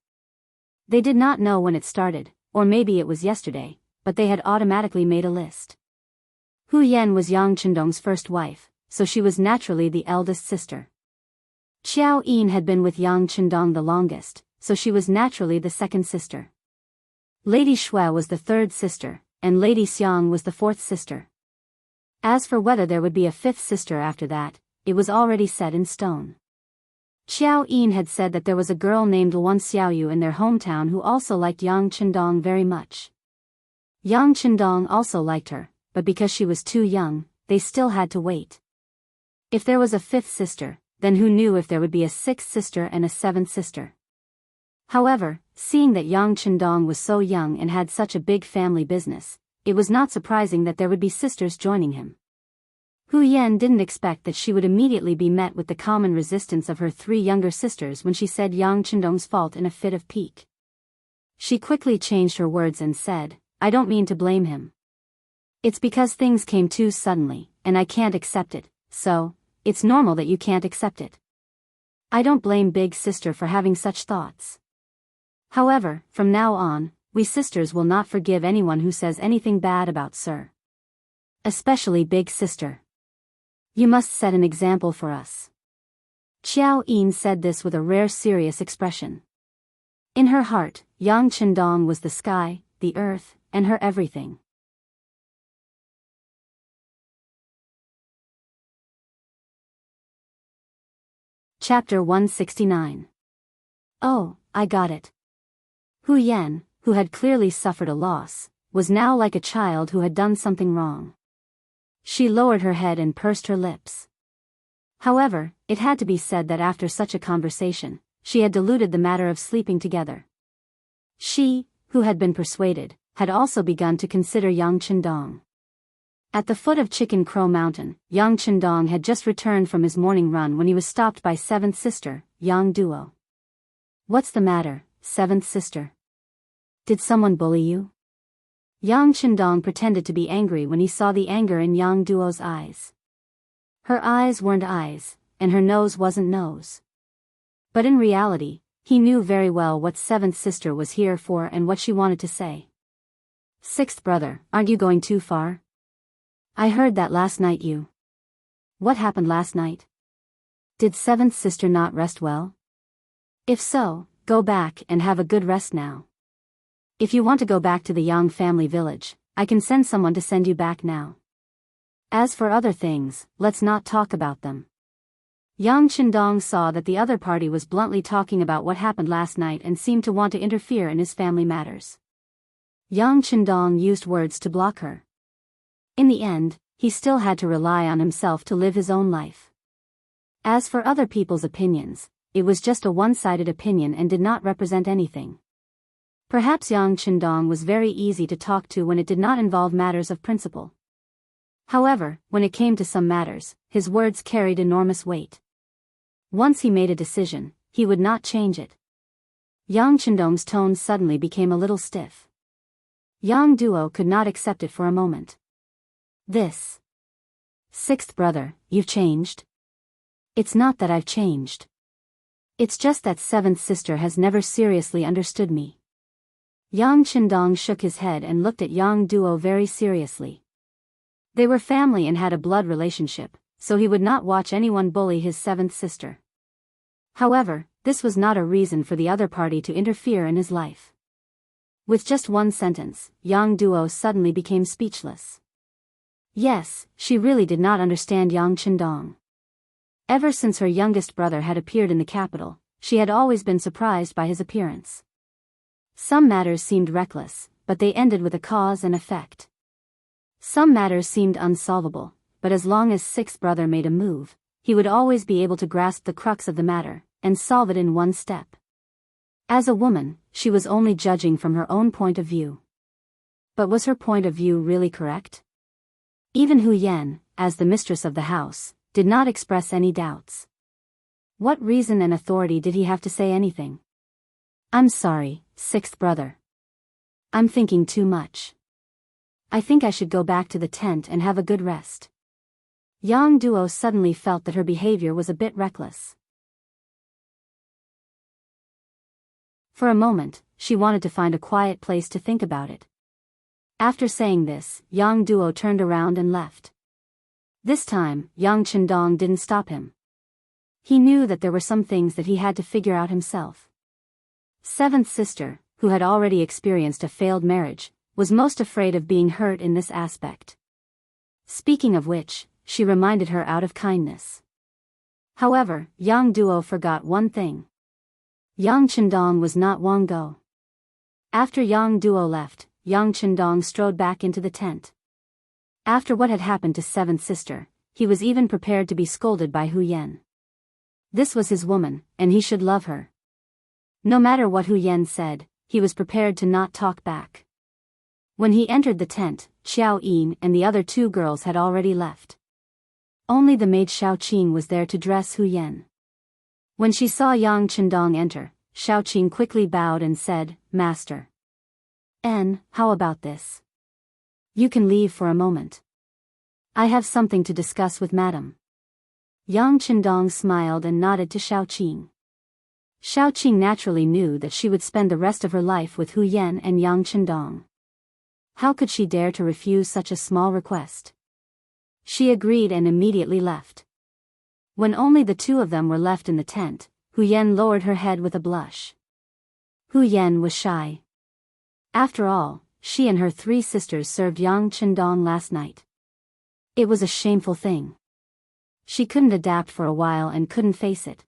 They did not know when it started, or maybe it was yesterday, but they had automatically made a list. Hu Yan was Yang Chendong's first wife, so she was naturally the eldest sister. Xiao Yin had been with Yang Chendong the longest, so she was naturally the second sister. Lady Shui was the third sister, and Lady Xiang was the fourth sister. As for whether there would be a fifth sister after that, it was already set in stone. Xiao Yin had said that there was a girl named Luan Xiaoyu in their hometown who also liked Yang Chendong very much. Yang Chendong also liked her, but because she was too young, they still had to wait. If there was a fifth sister, then who knew if there would be a sixth sister and a seventh sister? However, seeing that Yang Chendong was so young and had such a big family business, it was not surprising that there would be sisters joining him. Hu Yan didn't expect that she would immediately be met with the common resistance of her three younger sisters when she said Yang Chendong's fault in a fit of pique. She quickly changed her words and said, "I don't mean to blame him. It's because things came too suddenly, and I can't accept it, so, it's normal that you can't accept it. I don't blame Big Sister for having such thoughts. However, from now on, we sisters will not forgive anyone who says anything bad about Sir. Especially Big Sister. You must set an example for us." Xiao Yin said this with a rare serious expression. In her heart, Yang Chendong was the sky, the earth, and her everything. Chapter 169. Oh, I got it. Hu Yan, who had clearly suffered a loss, was now like a child who had done something wrong. She lowered her head and pursed her lips. However, it had to be said that after such a conversation, she had diluted the matter of sleeping together. She, who had been persuaded, had also begun to consider Yang Chendong. At the foot of Chicken Crow Mountain, Yang Chendong had just returned from his morning run when he was stopped by seventh sister, Yang Duo. "What's the matter, seventh sister? Did someone bully you?" Yang Chendong pretended to be angry when he saw the anger in Yang Duo's eyes. Her eyes weren't eyes, and her nose wasn't nose. But in reality, he knew very well what seventh sister was here for and what she wanted to say. "Sixth brother, aren't you going too far? I heard that last night you..." "What happened last night? Did seventh sister not rest well? If so, go back and have a good rest now. If you want to go back to the Yang family village, I can send someone to send you back now. As for other things, let's not talk about them." Yang Chendong saw that the other party was bluntly talking about what happened last night and seemed to want to interfere in his family matters. Yang Chendong used words to block her. In the end, he still had to rely on himself to live his own life. As for other people's opinions, it was just a one-sided opinion and did not represent anything. Perhaps Yang Chendong was very easy to talk to when it did not involve matters of principle. However, when it came to some matters, his words carried enormous weight. Once he made a decision, he would not change it. Yang Chendong's tone suddenly became a little stiff. Yang Duo could not accept it for a moment. "This. Sixth brother, you've changed?" "It's not that I've changed. It's just that seventh sister has never seriously understood me." Yang Chendong shook his head and looked at Yang Duo very seriously. They were family and had a blood relationship, so he would not watch anyone bully his seventh sister. However, this was not a reason for the other party to interfere in his life. With just one sentence, Yang Duo suddenly became speechless. Yes, she really did not understand Yang Chendong. Ever since her youngest brother had appeared in the capital, she had always been surprised by his appearance. Some matters seemed reckless, but they ended with a cause and effect. Some matters seemed unsolvable, but as long as sixth brother made a move, he would always be able to grasp the crux of the matter, and solve it in one step. As a woman, she was only judging from her own point of view. But was her point of view really correct? Even Hu Yan, as the mistress of the house, did not express any doubts. What reason and authority did he have to say anything? "I'm sorry, sixth brother. I'm thinking too much. I think I should go back to the tent and have a good rest." Yang Duo suddenly felt that her behavior was a bit reckless. For a moment, she wanted to find a quiet place to think about it. After saying this, Yang Duo turned around and left. This time, Yang Chendong didn't stop him. He knew that there were some things that he had to figure out himself. Seventh sister, who had already experienced a failed marriage, was most afraid of being hurt in this aspect. Speaking of which, she reminded her out of kindness. However, Yang Duo forgot one thing. Yang Chendong was not Wang Go. After Yang Duo left, Yang Chendong strode back into the tent. After what had happened to seventh sister, he was even prepared to be scolded by Hu Yan. This was his woman, and he should love her. No matter what Hu Yan said, he was prepared to not talk back. When he entered the tent, Xiao Yin and the other two girls had already left. Only the maid Xiao Qing was there to dress Hu Yan. When she saw Yang Chendong enter, Xiao Qing quickly bowed and said, "Master. How about this? You can leave for a moment. I have something to discuss with Madam." Yang Chendong smiled and nodded to Xiao Qing. Xiao Qing naturally knew that she would spend the rest of her life with Hu Yan and Yang Chendong. How could she dare to refuse such a small request? She agreed and immediately left. When only the two of them were left in the tent, Hu Yan lowered her head with a blush. Hu Yan was shy. After all, she and her three sisters served Yang Chendong last night. It was a shameful thing. She couldn't adapt for a while and couldn't face it.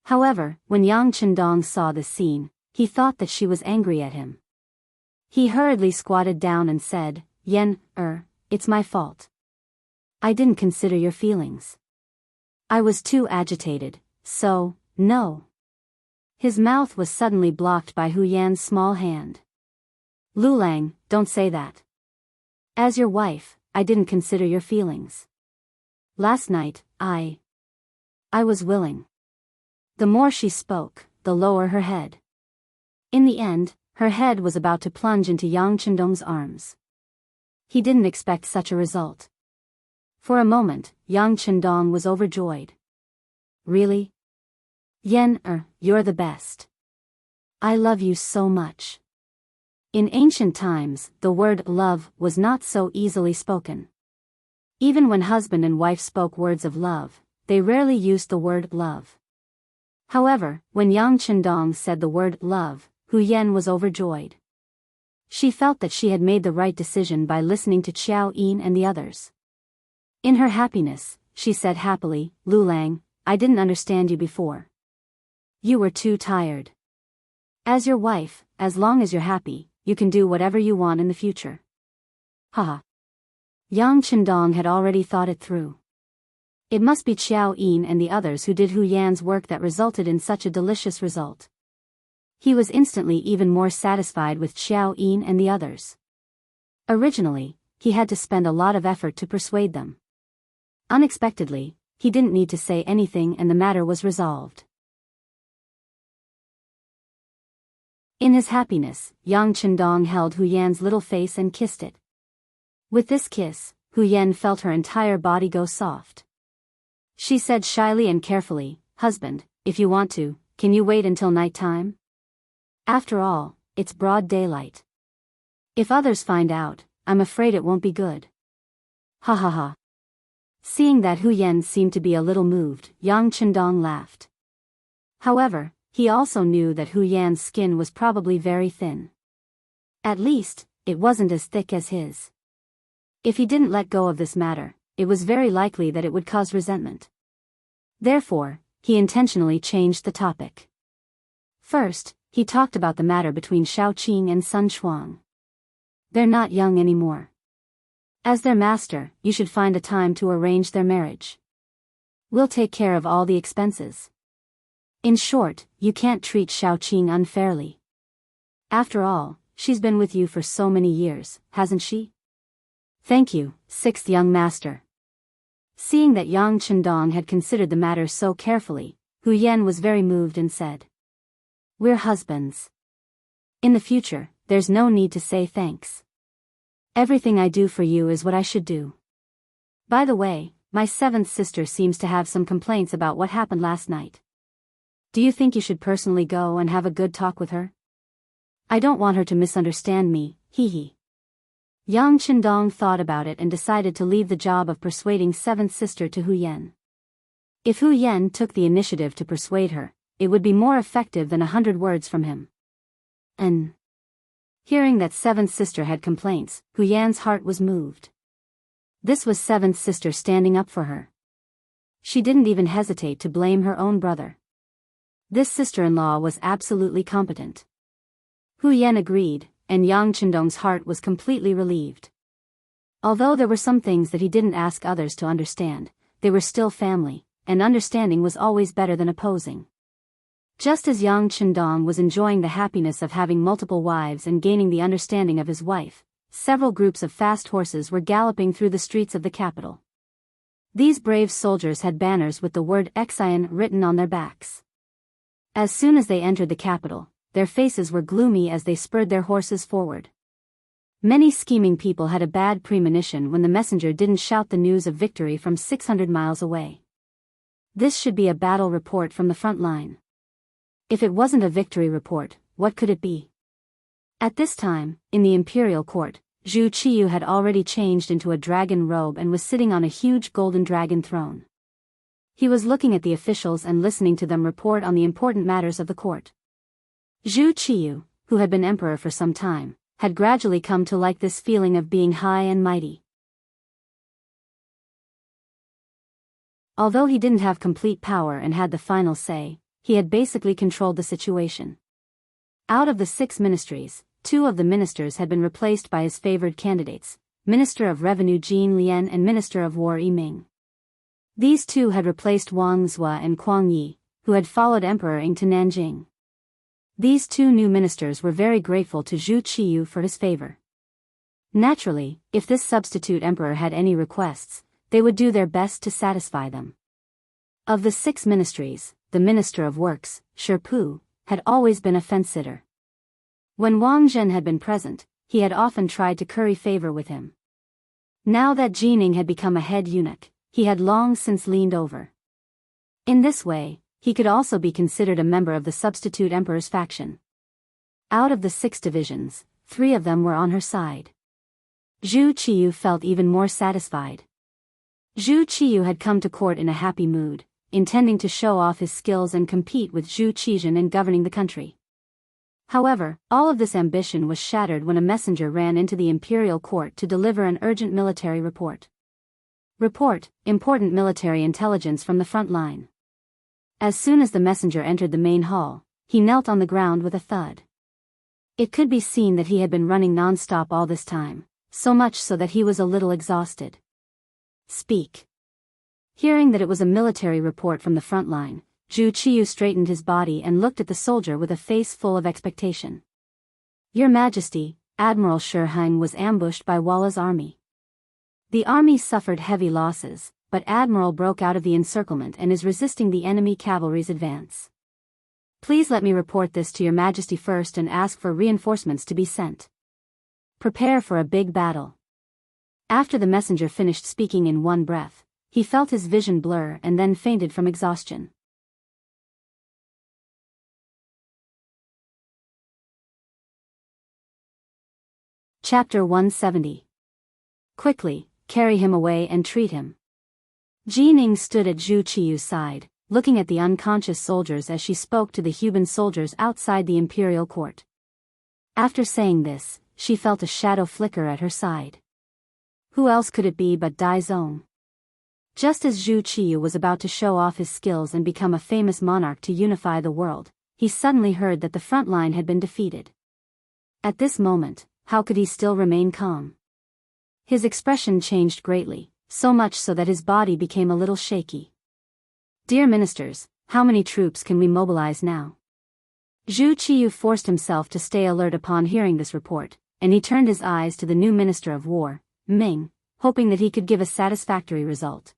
However, when Yang Chendong saw this scene, he thought that she was angry at him. He hurriedly squatted down and said, It's my fault. I didn't consider your feelings. I was too agitated, so, no." His mouth was suddenly blocked by Hu Yan's small hand. "Lulang, don't say that. As your wife, I didn't consider your feelings. Last night, I was willing." The more she spoke, the lower her head. In the end, her head was about to plunge into Yang Chendong's arms. He didn't expect such a result. For a moment, Yang Chendong was overjoyed. "Really? You're the best. I love you so much." In ancient times, the word love was not so easily spoken. Even when husband and wife spoke words of love, they rarely used the word love. However, when Yang Chendong said the word love, Hu Yan was overjoyed. She felt that she had made the right decision by listening to Xiao Yin and the others. In her happiness, she said happily, "Lulang, I didn't understand you before. You were too tired. As your wife, as long as you're happy, you can do whatever you want in the future." Haha. Yang Chendong had already thought it through. It must be Xiao Yin and the others who did Hu Yan's work that resulted in such a delicious result. He was instantly even more satisfied with Xiao Yin and the others. Originally, he had to spend a lot of effort to persuade them. Unexpectedly, he didn't need to say anything and the matter was resolved. In his happiness, Yang Chendong held Hu Yan's little face and kissed it. With this kiss, Hu Yan felt her entire body go soft. She said shyly and carefully, "Husband, if you want to, can you wait until night time? After all, it's broad daylight. If others find out, I'm afraid it won't be good." Ha ha ha. Seeing that Hu Yan seemed to be a little moved, Yang Chendong laughed. However, he also knew that Hu Yan's skin was probably very thin. At least, it wasn't as thick as his. If he didn't let go of this matter, it was very likely that it would cause resentment. Therefore, he intentionally changed the topic. First, he talked about the matter between Xiao Qing and Sun Shuang. They're not young anymore. As their master, you should find a time to arrange their marriage. We'll take care of all the expenses. In short, you can't treat Xiao Qing unfairly. After all, she's been with you for so many years, hasn't she? Thank you, sixth young master. Seeing that Yang Chendong had considered the matter so carefully, Hu Yan was very moved and said, "We're husbands. In the future, there's no need to say thanks. Everything I do for you is what I should do. By the way, my seventh sister seems to have some complaints about what happened last night. Do you think you should personally go and have a good talk with her? I don't want her to misunderstand me, hee. Yang Qindong thought about it and decided to leave the job of persuading seventh sister to Hu Yan. If Hu Yan took the initiative to persuade her, it would be more effective than 100 words from him. And hearing that seventh sister had complaints, Hu Yan's heart was moved. This was seventh sister standing up for her. She didn't even hesitate to blame her own brother. This sister-in-law was absolutely competent. Hu Yan agreed, and Yang Qindong's heart was completely relieved. Although there were some things that he didn't ask others to understand, they were still family, and understanding was always better than opposing. Just as Yang Qindong was enjoying the happiness of having multiple wives and gaining the understanding of his wife, several groups of fast horses were galloping through the streets of the capital. These brave soldiers had banners with the word Xian written on their backs. As soon as they entered the capital, their faces were gloomy as they spurred their horses forward. Many scheming people had a bad premonition when the messenger didn't shout the news of victory from 600 miles away. This should be a battle report from the front line. If it wasn't a victory report, what could it be? At this time, in the imperial court, Zhu Qiyu had already changed into a dragon robe and was sitting on a huge golden dragon throne. He was looking at the officials and listening to them report on the important matters of the court. Zhu Qiyu, who had been emperor for some time, had gradually come to like this feeling of being high and mighty. Although he didn't have complete power and had the final say, he had basically controlled the situation. Out of the 6 ministries, 2 of the ministers had been replaced by his favored candidates, Minister of Revenue Jin Lian and Minister of War Yi Ming. These 2 had replaced Wang Zhua and Kuang Yi, who had followed Emperor Ying to Nanjing. These 2 new ministers were very grateful to Zhu Qiyu for his favor. Naturally, if this substitute emperor had any requests, they would do their best to satisfy them. Of the 6 ministries, the Minister of Works, Shi Pu, had always been a fence-sitter. When Wang Zhen had been present, he had often tried to curry favor with him. Now that Jining had become a head eunuch, he had long since leaned over. In this way, he could also be considered a member of the substitute emperor's faction. Out of the 6 divisions, 3 of them were on her side. Zhu Qiyu felt even more satisfied. Zhu Qiyu had come to court in a happy mood, intending to show off his skills and compete with Zhu Qizhen in governing the country. However, all of this ambition was shattered when a messenger ran into the imperial court to deliver an urgent military report. Report, important military intelligence from the front line. As soon as the messenger entered the main hall, he knelt on the ground with a thud. It could be seen that he had been running non-stop all this time, so much so that he was a little exhausted. Speak. Hearing that it was a military report from the front line, Zhu Qiyu straightened his body and looked at the soldier with a face full of expectation. Your Majesty, Admiral Shi Heng was ambushed by Walla's army. The army suffered heavy losses, but Admiral broke out of the encirclement and is resisting the enemy cavalry's advance. Please let me report this to Your Majesty first and ask for reinforcements to be sent. Prepare for a big battle. After the messenger finished speaking in one breath, he felt his vision blur and then fainted from exhaustion. Chapter 170. Quickly, carry him away and treat him. Jining stood at Zhu Qiyu's side, looking at the unconscious soldiers as she spoke to the Huban soldiers outside the imperial court. After saying this, she felt a shadow flicker at her side. Who else could it be but Dai Zong? Just as Zhu Qiyu was about to show off his skills and become a famous monarch to unify the world, he suddenly heard that the front line had been defeated. At this moment, how could he still remain calm? His expression changed greatly, so much so that his body became a little shaky. Dear ministers, how many troops can we mobilize now? Zhu Qiyu forced himself to stay alert upon hearing this report, and he turned his eyes to the new Minister of War, Ming, hoping that he could give a satisfactory result.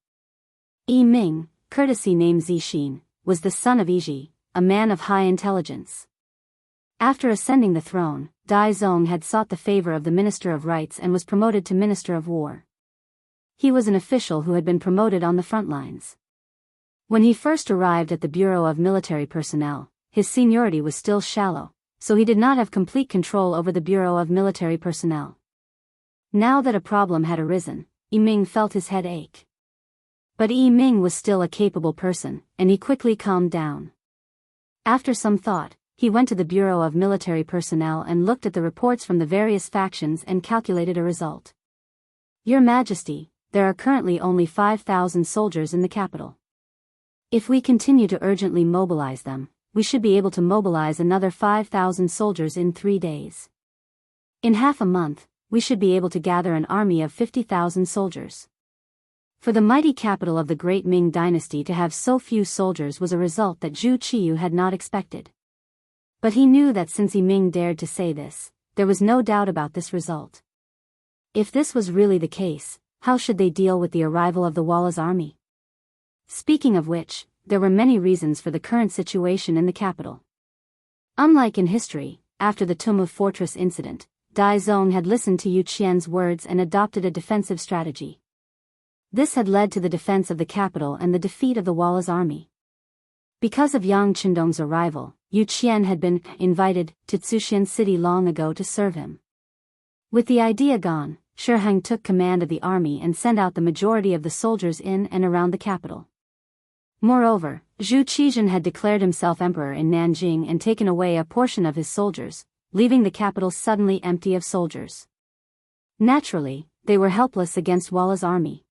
Yi Ming, courtesy name Zixin, was the son of Yiji, a man of high intelligence. After ascending the throne, Dai Zong had sought the favor of the Minister of Rights and was promoted to Minister of War. he was an official who had been promoted on the front lines. When he first arrived at the Bureau of Military Personnel, his seniority was still shallow, so he did not have complete control over the Bureau of Military Personnel. Now that a problem had arisen, Yiming felt his head ache. But Yiming was still a capable person, and he quickly calmed down. After some thought, he went to the Bureau of Military Personnel and looked at the reports from the various factions and calculated a result. Your Majesty, there are currently only 5,000 soldiers in the capital. If we continue to urgently mobilize them, we should be able to mobilize another 5,000 soldiers in 3 days. In half a month, we should be able to gather an army of 50,000 soldiers. For the mighty capital of the Great Ming Dynasty to have so few soldiers was a result that Zhu Qiyu had not expected. But he knew that since Yiming dared to say this, there was no doubt about this result. If this was really the case, how should they deal with the arrival of the Walla's army? Speaking of which, there were many reasons for the current situation in the capital. Unlike in history, after the Tumu Fortress incident, Dai Zong had listened to Yu Qian's words and adopted a defensive strategy. This had led to the defense of the capital and the defeat of the Walla's army. Because of Yang Qindong's arrival, Yu Qian had been invited to Tsuxian City long ago to serve him. With the idea gone, Shi Heng took command of the army and sent out the majority of the soldiers in and around the capital. Moreover, Zhu Qizhen had declared himself emperor in Nanjing and taken away a portion of his soldiers, leaving the capital suddenly empty of soldiers. Naturally, they were helpless against Walla's army.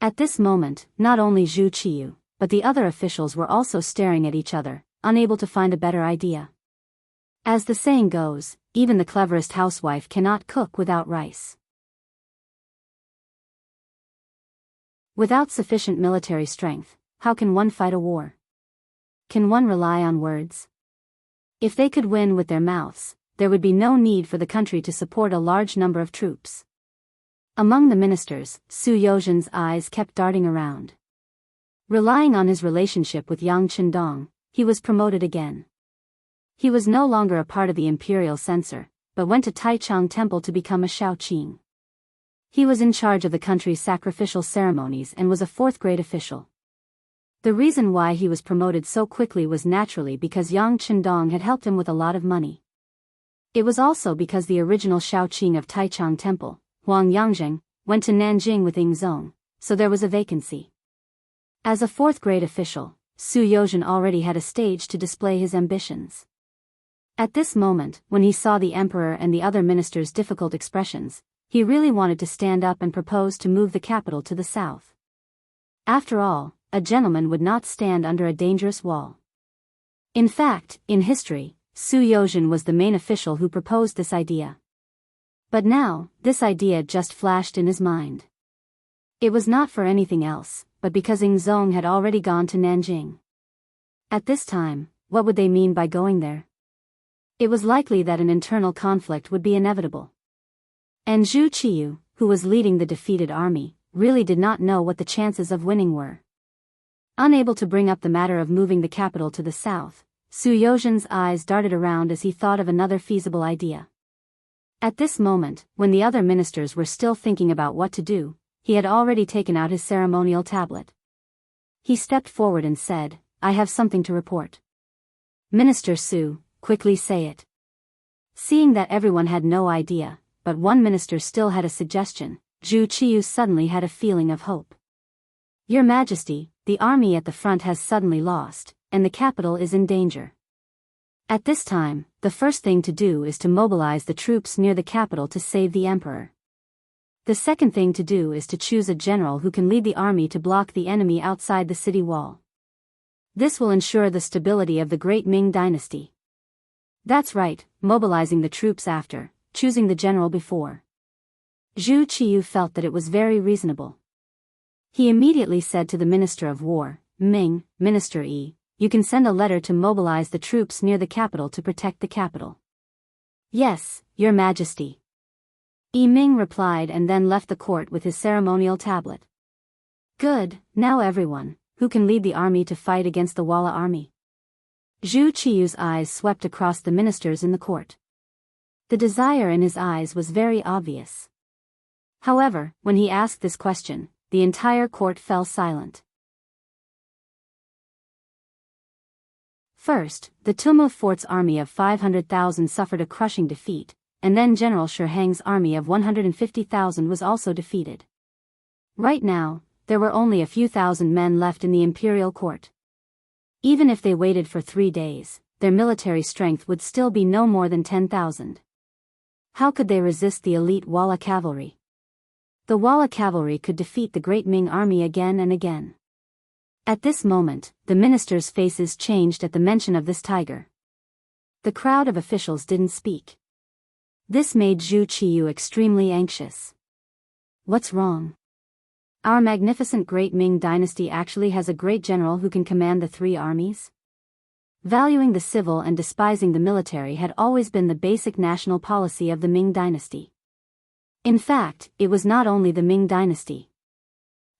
At this moment, not only Zhu Qiyu, but the other officials were also staring at each other, unable to find a better idea. As the saying goes, even the cleverest housewife cannot cook without rice. Without sufficient military strength, how can one fight a war? Can one rely on words? If they could win with their mouths, there would be no need for the country to support a large number of troops. Among the ministers, Su Yozhen's eyes kept darting around. Relying on his relationship with Yang Qindong, he was promoted again. He was no longer a part of the imperial censor, but went to Taichung Temple to become a Shaoqing. He was in charge of the country's sacrificial ceremonies and was a fourth-grade official. The reason why he was promoted so quickly was naturally because Yang Qindong had helped him with a lot of money. It was also because the original Shaoqing of Taichung Temple, Huang Yangzheng, went to Nanjing with Yingzong, so there was a vacancy. As a fourth-grade official, Su Yozhen already had a stage to display his ambitions. At this moment, when he saw the emperor and the other ministers' difficult expressions, he really wanted to stand up and propose to move the capital to the south. After all, a gentleman would not stand under a dangerous wall. In fact, in history, Su Yozhen was the main official who proposed this idea. But now, this idea just flashed in his mind. It was not for anything else, but because Yingzong had already gone to Nanjing. At this time, what would they mean by going there? It was likely that an internal conflict would be inevitable. And Zhu Qiyu, who was leading the defeated army, really did not know what the chances of winning were. Unable to bring up the matter of moving the capital to the south, Su Yozhen's eyes darted around as he thought of another feasible idea. At this moment, when the other ministers were still thinking about what to do, he had already taken out his ceremonial tablet. He stepped forward and said, "I have something to report." "Minister Su, quickly say it." Seeing that everyone had no idea, but one minister still had a suggestion, Zhu Qiyu suddenly had a feeling of hope. "Your Majesty, the army at the front has suddenly lost, and the capital is in danger. At this time, the first thing to do is to mobilize the troops near the capital to save the emperor. The second thing to do is to choose a general who can lead the army to block the enemy outside the city wall. This will ensure the stability of the Great Ming Dynasty." "That's right, mobilizing the troops after, choosing the general before." Zhu Qiyu felt that it was very reasonable. He immediately said to the Minister of War, "Ming, Minister Yi, you can send a letter to mobilize the troops near the capital to protect the capital." "Yes, Your Majesty." Yi Ming replied and then left the court with his ceremonial tablet. "Good, now everyone, who can lead the army to fight against the Walla army?" Zhu Qiyu's eyes swept across the ministers in the court. The desire in his eyes was very obvious. However, when he asked this question, the entire court fell silent. First, the Tummu Fort's army of 500,000 suffered a crushing defeat, and then General Shi Hang's army of 150,000 was also defeated. Right now, there were only a few thousand men left in the imperial court. Even if they waited for 3 days, their military strength would still be no more than 10,000. How could they resist the elite Walla cavalry? The Walla cavalry could defeat the great Ming army again and again. At this moment, the ministers' faces changed at the mention of this tiger. The crowd of officials didn't speak. This made Zhu Qiyu extremely anxious. What's wrong? Our magnificent great Ming dynasty actually has a great general who can command the 3 armies? Valuing the civil and despising the military had always been the basic national policy of the Ming dynasty. In fact, it was not only the Ming dynasty.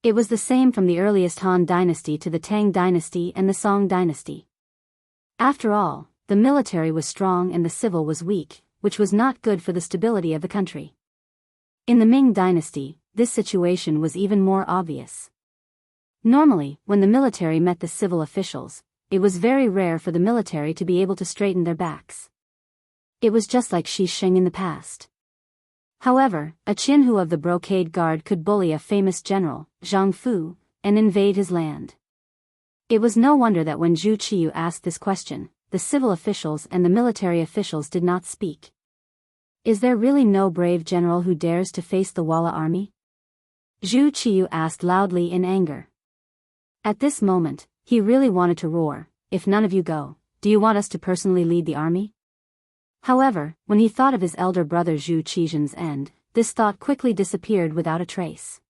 It was the same from the earliest Han dynasty to the Tang dynasty and the Song dynasty. After all, the military was strong and the civil was weak, which was not good for the stability of the country. In the Ming dynasty, this situation was even more obvious. Normally, when the military met the civil officials, it was very rare for the military to be able to straighten their backs. It was just like Shi Sheng in the past. However, a Jianghu of the Brocade Guard could bully a famous general, Zhang Fu, and invade his land. It was no wonder that when Zhu Qiyu asked this question, the civil officials and the military officials did not speak. Is there really no brave general who dares to face the Walla army? Zhu Qiyu asked loudly in anger. At this moment, he really wanted to roar, "If none of you go, do you want us to personally lead the army?" However, when he thought of his elder brother Zhu Qizhen's end, this thought quickly disappeared without a trace.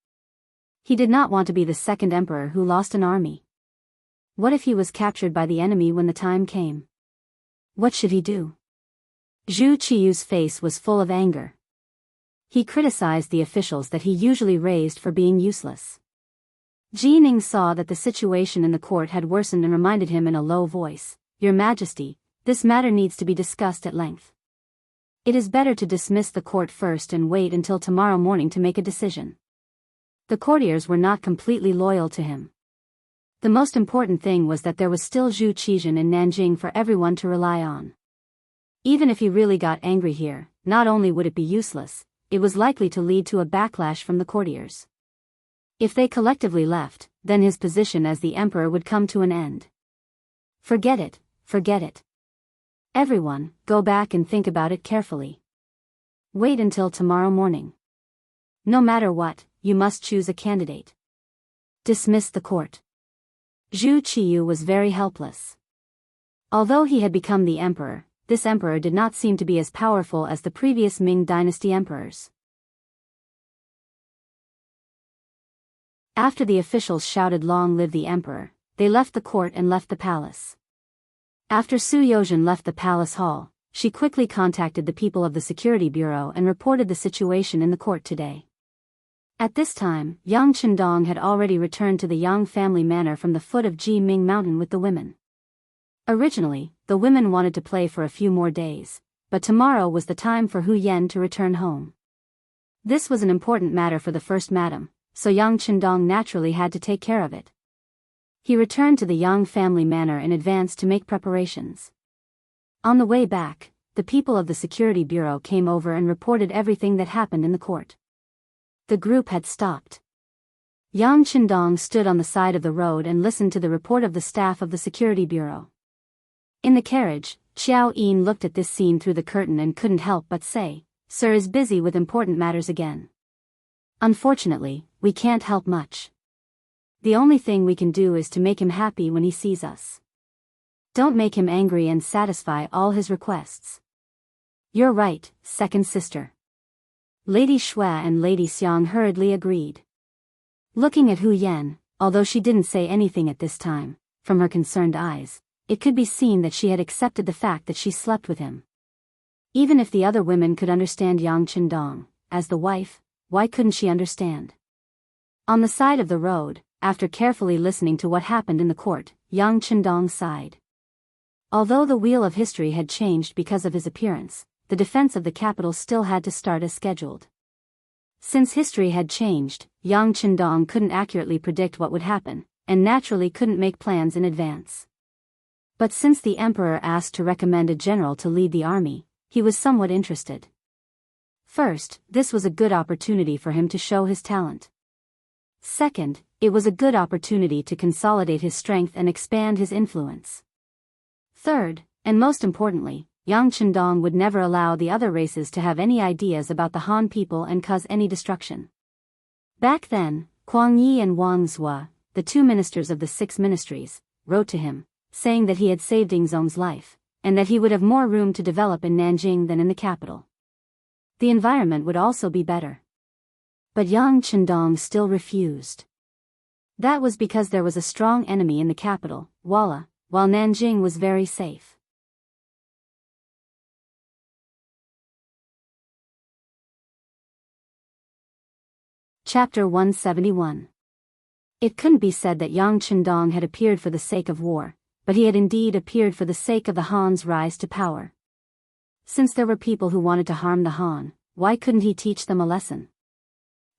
He did not want to be the second emperor who lost an army. What if he was captured by the enemy when the time came? What should he do? Zhu Qiyu's face was full of anger. He criticized the officials that he usually raised for being useless. Ji Ning saw that the situation in the court had worsened and reminded him in a low voice, "Your Majesty, this matter needs to be discussed at length. It is better to dismiss the court first and wait until tomorrow morning to make a decision." The courtiers were not completely loyal to him. The most important thing was that there was still Zhu Qizhen in Nanjing for everyone to rely on. Even if he really got angry here, not only would it be useless, it was likely to lead to a backlash from the courtiers. If they collectively left, then his position as the emperor would come to an end. Forget it, forget it. Everyone, go back and think about it carefully. Wait until tomorrow morning. No matter what, you must choose a candidate. Dismiss the court. Zhu Qiyu was very helpless. Although he had become the emperor, this emperor did not seem to be as powerful as the previous Ming dynasty emperors. After the officials shouted "Long live the emperor," they left the court and left the palace. After Su Yozhen left the palace hall, she quickly contacted the people of the security bureau and reported the situation in the court today. At this time, Yang Chendong had already returned to the Yang family manor from the foot of Ji Ming Mountain with the women. Originally, the women wanted to play for a few more days, but tomorrow was the time for Hu Yen to return home. This was an important matter for the first madam, so Yang Chendong naturally had to take care of it. He returned to the Yang family manor in advance to make preparations. On the way back, the people of the security bureau came over and reported everything that happened in the court. The group had stopped. Yang Chendong stood on the side of the road and listened to the report of the staff of the security bureau. In the carriage, Xiao Yin looked at this scene through the curtain and couldn't help but say, "Sir is busy with important matters again. Unfortunately, we can't help much. The only thing we can do is to make him happy when he sees us. Don't make him angry and satisfy all his requests." "You're right, second sister." Lady Xue and Lady Xiang hurriedly agreed. Looking at Hu Yen, although she didn't say anything at this time, from her concerned eyes, it could be seen that she had accepted the fact that she slept with him. Even if the other women could understand Yang Chendong, as the wife, why couldn't she understand? On the side of the road, after carefully listening to what happened in the court, Yang Chendong sighed. Although the wheel of history had changed because of his appearance, the defense of the capital still had to start as scheduled. Since history had changed, Yang Qindong couldn't accurately predict what would happen, and naturally couldn't make plans in advance. But since the emperor asked to recommend a general to lead the army, he was somewhat interested. First, this was a good opportunity for him to show his talent. Second, it was a good opportunity to consolidate his strength and expand his influence. Third, and most importantly, Yang Qindong would never allow the other races to have any ideas about the Han people and cause any destruction. Back then, Kuang Yi and Wang Zhua, the two ministers of the 6 ministries, wrote to him, saying that he had saved Yingzong's life, and that he would have more room to develop in Nanjing than in the capital. The environment would also be better. But Yang Qindong still refused. That was because there was a strong enemy in the capital, Walla, while Nanjing was very safe. Chapter 171. It couldn't be said that Yang Qindong had appeared for the sake of war, but he had indeed appeared for the sake of the Han's rise to power. Since there were people who wanted to harm the Han, why couldn't he teach them a lesson?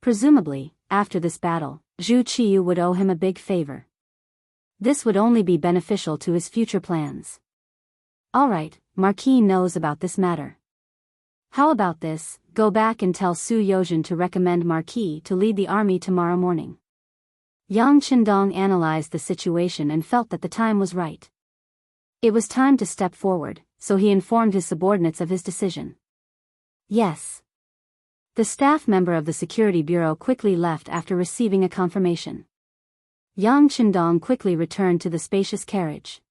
Presumably, after this battle, Zhu Qiyu would owe him a big favor. This would only be beneficial to his future plans. Alright, Marquis knows about this matter. How about this, go back and tell Su Yozhen to recommend Marquis to lead the army tomorrow morning. Yang Qindong analyzed the situation and felt that the time was right. It was time to step forward, so he informed his subordinates of his decision. Yes. The staff member of the security bureau quickly left after receiving a confirmation. Yang Qindong quickly returned to the spacious carriage.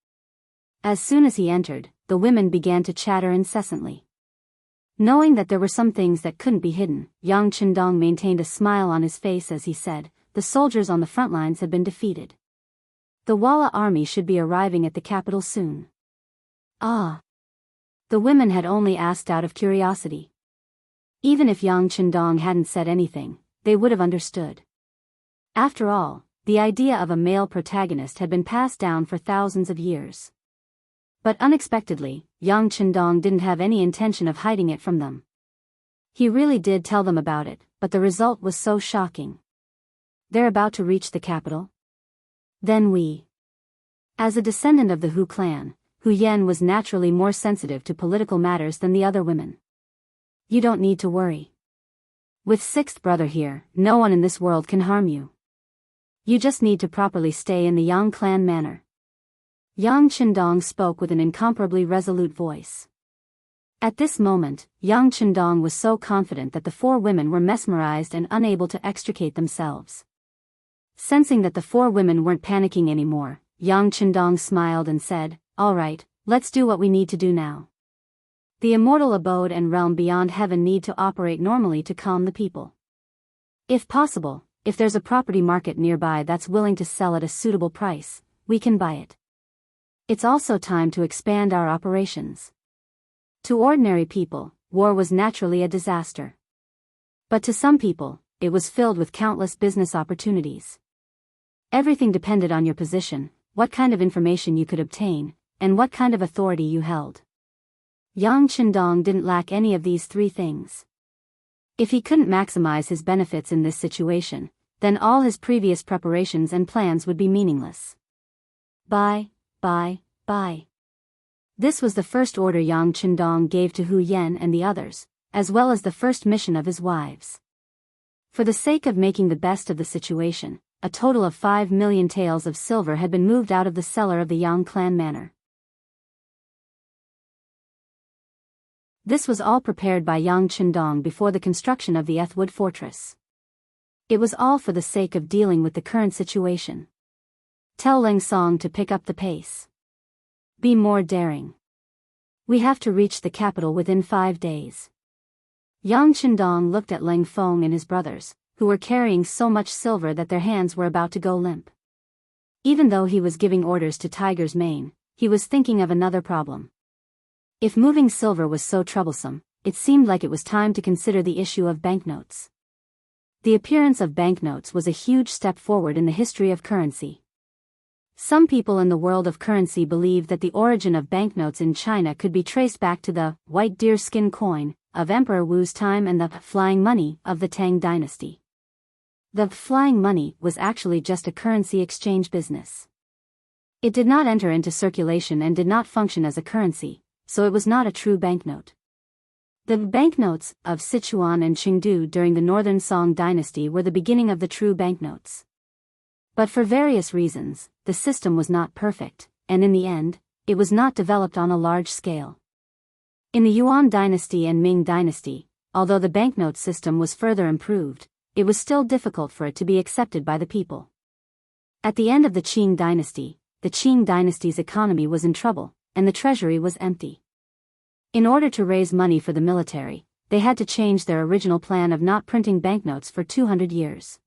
As soon as he entered, the women began to chatter incessantly. Knowing that there were some things that couldn't be hidden, Yang Qindong maintained a smile on his face as he said, "The soldiers on the front lines have been defeated. The Walla army should be arriving at the capital soon." Ah. The women had only asked out of curiosity. Even if Yang Qindong hadn't said anything, they would have understood. After all, the idea of a male protagonist had been passed down for thousands of years. But unexpectedly, Yang Qindong didn't have any intention of hiding it from them. He really did tell them about it, but the result was so shocking. They're about to reach the capital? Then we. As a descendant of the Hu clan, Hu Yan was naturally more sensitive to political matters than the other women. You don't need to worry. With 6th brother here, no one in this world can harm you. You just need to properly stay in the Yang clan manner. Yang Qindong spoke with an incomparably resolute voice. At this moment, Yang Qindong was so confident that the 4 women were mesmerized and unable to extricate themselves. Sensing that the 4 women weren't panicking anymore, Yang Qindong smiled and said, "All right, let's do what we need to do now. The immortal abode and realm beyond heaven need to operate normally to calm the people. If possible, if there's a property market nearby that's willing to sell at a suitable price, we can buy it. It's also time to expand our operations." To ordinary people, war was naturally a disaster. But to some people, it was filled with countless business opportunities. Everything depended on your position, what kind of information you could obtain, and what kind of authority you held. Yang Qindong didn't lack any of these 3 things. If he couldn't maximize his benefits in this situation, then all his previous preparations and plans would be meaningless. Buy. This was the first order Yang Qindong gave to Hu Yan and the others, as well as the first mission of his wives. For the sake of making the best of the situation, a total of 5 million taels of silver had been moved out of the cellar of the Yang clan manor. This was all prepared by Yang Qindong before the construction of the Ethwood fortress. It was all for the sake of dealing with the current situation. Tell Leng Song to pick up the pace. Be more daring. We have to reach the capital within 5 days. Yang Qindong looked at Leng Feng and his brothers, who were carrying so much silver that their hands were about to go limp. Even though he was giving orders to Tiger's Mane, he was thinking of another problem. If moving silver was so troublesome, it seemed like it was time to consider the issue of banknotes. The appearance of banknotes was a huge step forward in the history of currency. Some people in the world of currency believed that the origin of banknotes in China could be traced back to the white deerskin coin, of Emperor Wu's time and the flying money of the Tang dynasty. The flying money was actually just a currency exchange business. It did not enter into circulation and did not function as a currency, so it was not a true banknote. The banknotes of Sichuan and Chengdu during the Northern Song dynasty were the beginning of the true banknotes. But for various reasons, the system was not perfect, and in the end, it was not developed on a large scale. In the Yuan dynasty and Ming dynasty, although the banknote system was further improved, it was still difficult for it to be accepted by the people. At the end of the Qing dynasty, the Qing dynasty's economy was in trouble, and the treasury was empty. In order to raise money for the military, they had to change their original plan of not printing banknotes for 200 years.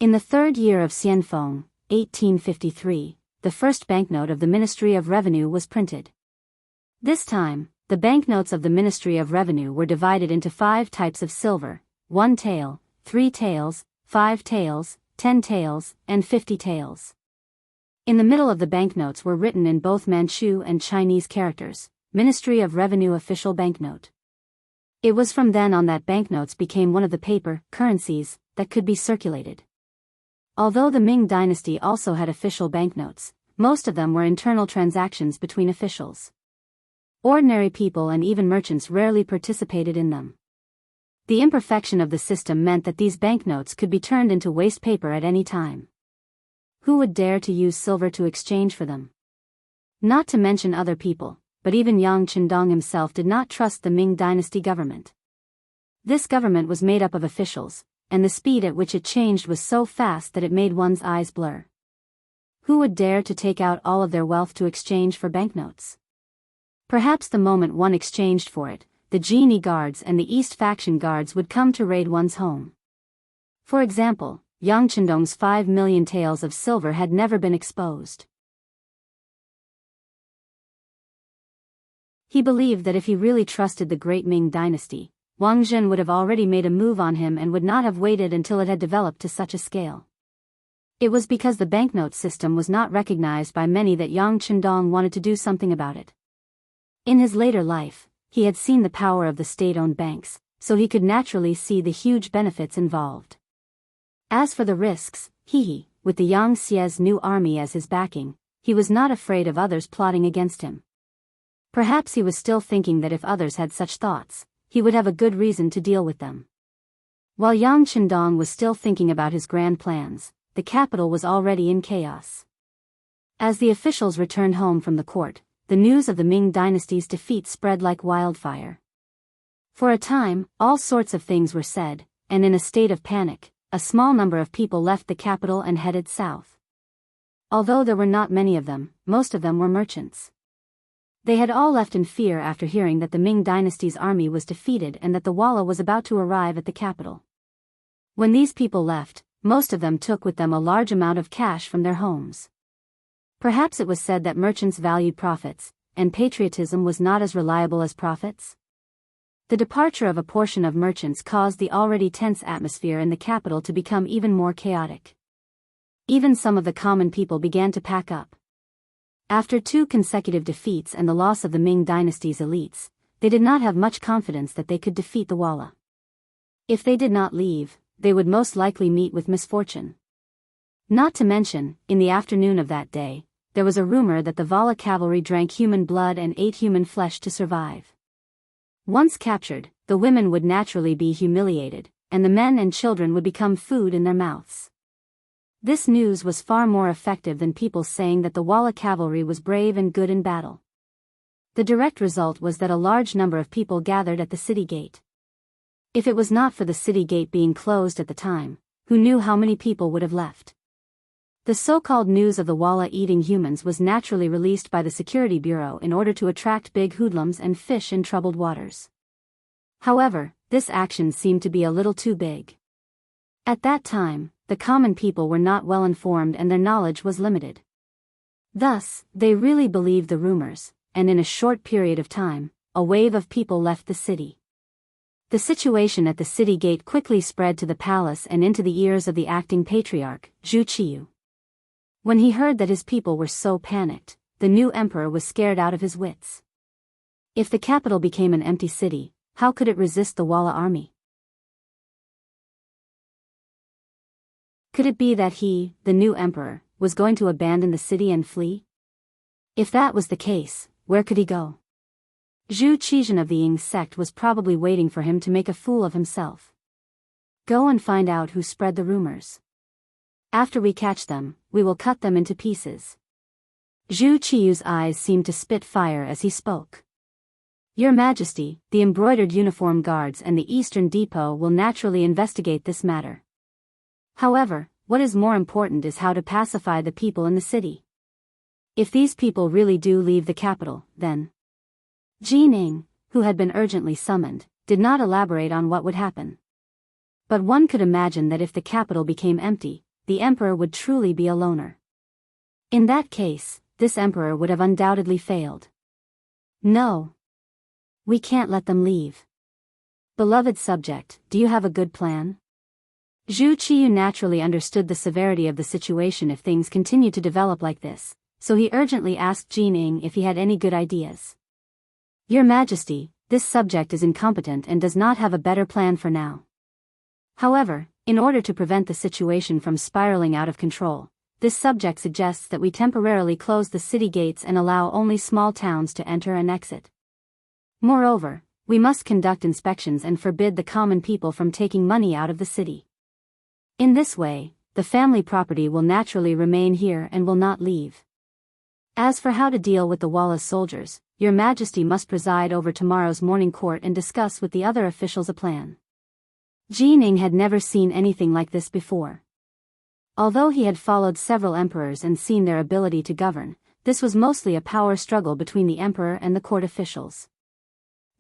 In the third year of Xianfeng, 1853, the first banknote of the Ministry of Revenue was printed. This time, the banknotes of the Ministry of Revenue were divided into 5 types of silver: 1 tael, 3 taels, 5 taels, 10 taels, and 50 taels. In the middle of the banknotes were written in both Manchu and Chinese characters, Ministry of Revenue official banknote. It was from then on that banknotes became one of the paper currencies that could be circulated. Although the Ming dynasty also had official banknotes, most of them were internal transactions between officials. Ordinary people and even merchants rarely participated in them. The imperfection of the system meant that these banknotes could be turned into waste paper at any time. Who would dare to use silver to exchange for them? Not to mention other people, but even Yang Qindong himself did not trust the Ming dynasty government. This government was made up of officials, and the speed at which it changed was so fast that it made one's eyes blur. Who would dare to take out all of their wealth to exchange for banknotes? Perhaps the moment one exchanged for it, the Genie guards and the East faction guards would come to raid one's home. For example, Yang Qindong's 5 million taels of silver had never been exposed. He believed that if he really trusted the great Ming dynasty, Wang Zhen would have already made a move on him and would not have waited until it had developed to such a scale. It was because the banknote system was not recognized by many that Yang Qindong wanted to do something about it. In his later life, he had seen the power of the state-owned banks, so he could naturally see the huge benefits involved. As for the risks, with the Yang Xie's new army as his backing, he was not afraid of others plotting against him. Perhaps he was still thinking that if others had such thoughts, he would have a good reason to deal with them. While Yang Qindong was still thinking about his grand plans, the capital was already in chaos. As the officials returned home from the court, the news of the Ming dynasty's defeat spread like wildfire. For a time, all sorts of things were said, and in a state of panic, a small number of people left the capital and headed south. Although there were not many of them, most of them were merchants. They had all left in fear after hearing that the Ming dynasty's army was defeated and that the Walla was about to arrive at the capital. When these people left, most of them took with them a large amount of cash from their homes. Perhaps it was said that merchants valued profits, and patriotism was not as reliable as profits. The departure of a portion of merchants caused the already tense atmosphere in the capital to become even more chaotic. Even some of the common people began to pack up. After 2 consecutive defeats and the loss of the Ming dynasty's elites, they did not have much confidence that they could defeat the Walla. If they did not leave, they would most likely meet with misfortune. Not to mention, in the afternoon of that day, there was a rumor that the Walla cavalry drank human blood and ate human flesh to survive. Once captured, the women would naturally be humiliated, and the men and children would become food in their mouths. This news was far more effective than people saying that the Walla cavalry was brave and good in battle. The direct result was that a large number of people gathered at the city gate. If it was not for the city gate being closed at the time, who knew how many people would have left? The so-called news of the Walla eating humans was naturally released by the Security Bureau in order to attract big hoodlums and fish in troubled waters. However, this action seemed to be a little too big. At that time, the common people were not well informed and their knowledge was limited. Thus, they really believed the rumors, and in a short period of time, a wave of people left the city. The situation at the city gate quickly spread to the palace and into the ears of the acting patriarch, Zhu Qiyu. When he heard that his people were so panicked, the new emperor was scared out of his wits. If the capital became an empty city, how could it resist the Walla army? Could it be that he, the new emperor, was going to abandon the city and flee? If that was the case, where could he go? Zhu Qizhen of the Ying sect was probably waiting for him to make a fool of himself. Go and find out who spread the rumors. After we catch them, we will cut them into pieces. Zhu Qiyu's eyes seemed to spit fire as he spoke. Your Majesty, the embroidered uniform guards and the Eastern Depot will naturally investigate this matter. However, what is more important is how to pacify the people in the city. If these people really do leave the capital, then... Jining, who had been urgently summoned, did not elaborate on what would happen. But one could imagine that if the capital became empty, the emperor would truly be a loner. In that case, this emperor would have undoubtedly failed. No. We can't let them leave. Beloved subject, do you have a good plan? Zhu Qiyu naturally understood the severity of the situation if things continued to develop like this, so he urgently asked Jining if he had any good ideas. Your Majesty, this subject is incompetent and does not have a better plan for now. However, in order to prevent the situation from spiraling out of control, this subject suggests that we temporarily close the city gates and allow only small towns to enter and exit. Moreover, we must conduct inspections and forbid the common people from taking money out of the city. In this way, the family property will naturally remain here and will not leave. As for how to deal with the Wallace soldiers, Your Majesty must preside over tomorrow's morning court and discuss with the other officials a plan. Jining had never seen anything like this before. Although he had followed several emperors and seen their ability to govern, this was mostly a power struggle between the emperor and the court officials.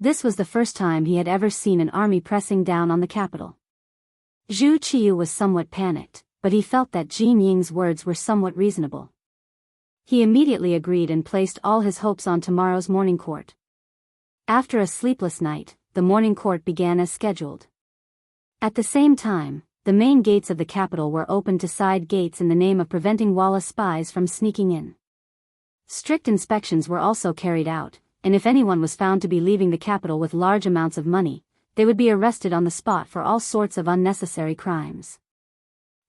This was the first time he had ever seen an army pressing down on the capital. Zhu Qiyu was somewhat panicked, but he felt that Jin Ying's words were somewhat reasonable. He immediately agreed and placed all his hopes on tomorrow's morning court. After a sleepless night, the morning court began as scheduled. At the same time, the main gates of the capital were opened to side gates in the name of preventing Walla spies from sneaking in. Strict inspections were also carried out, and if anyone was found to be leaving the capital with large amounts of money, they would be arrested on the spot for all sorts of unnecessary crimes.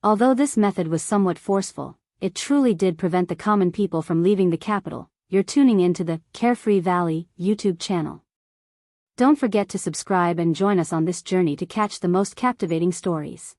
Although this method was somewhat forceful, it truly did prevent the common people from leaving the capital. You're tuning into the Carefree Valley YouTube channel. Don't forget to subscribe and join us on this journey to catch the most captivating stories.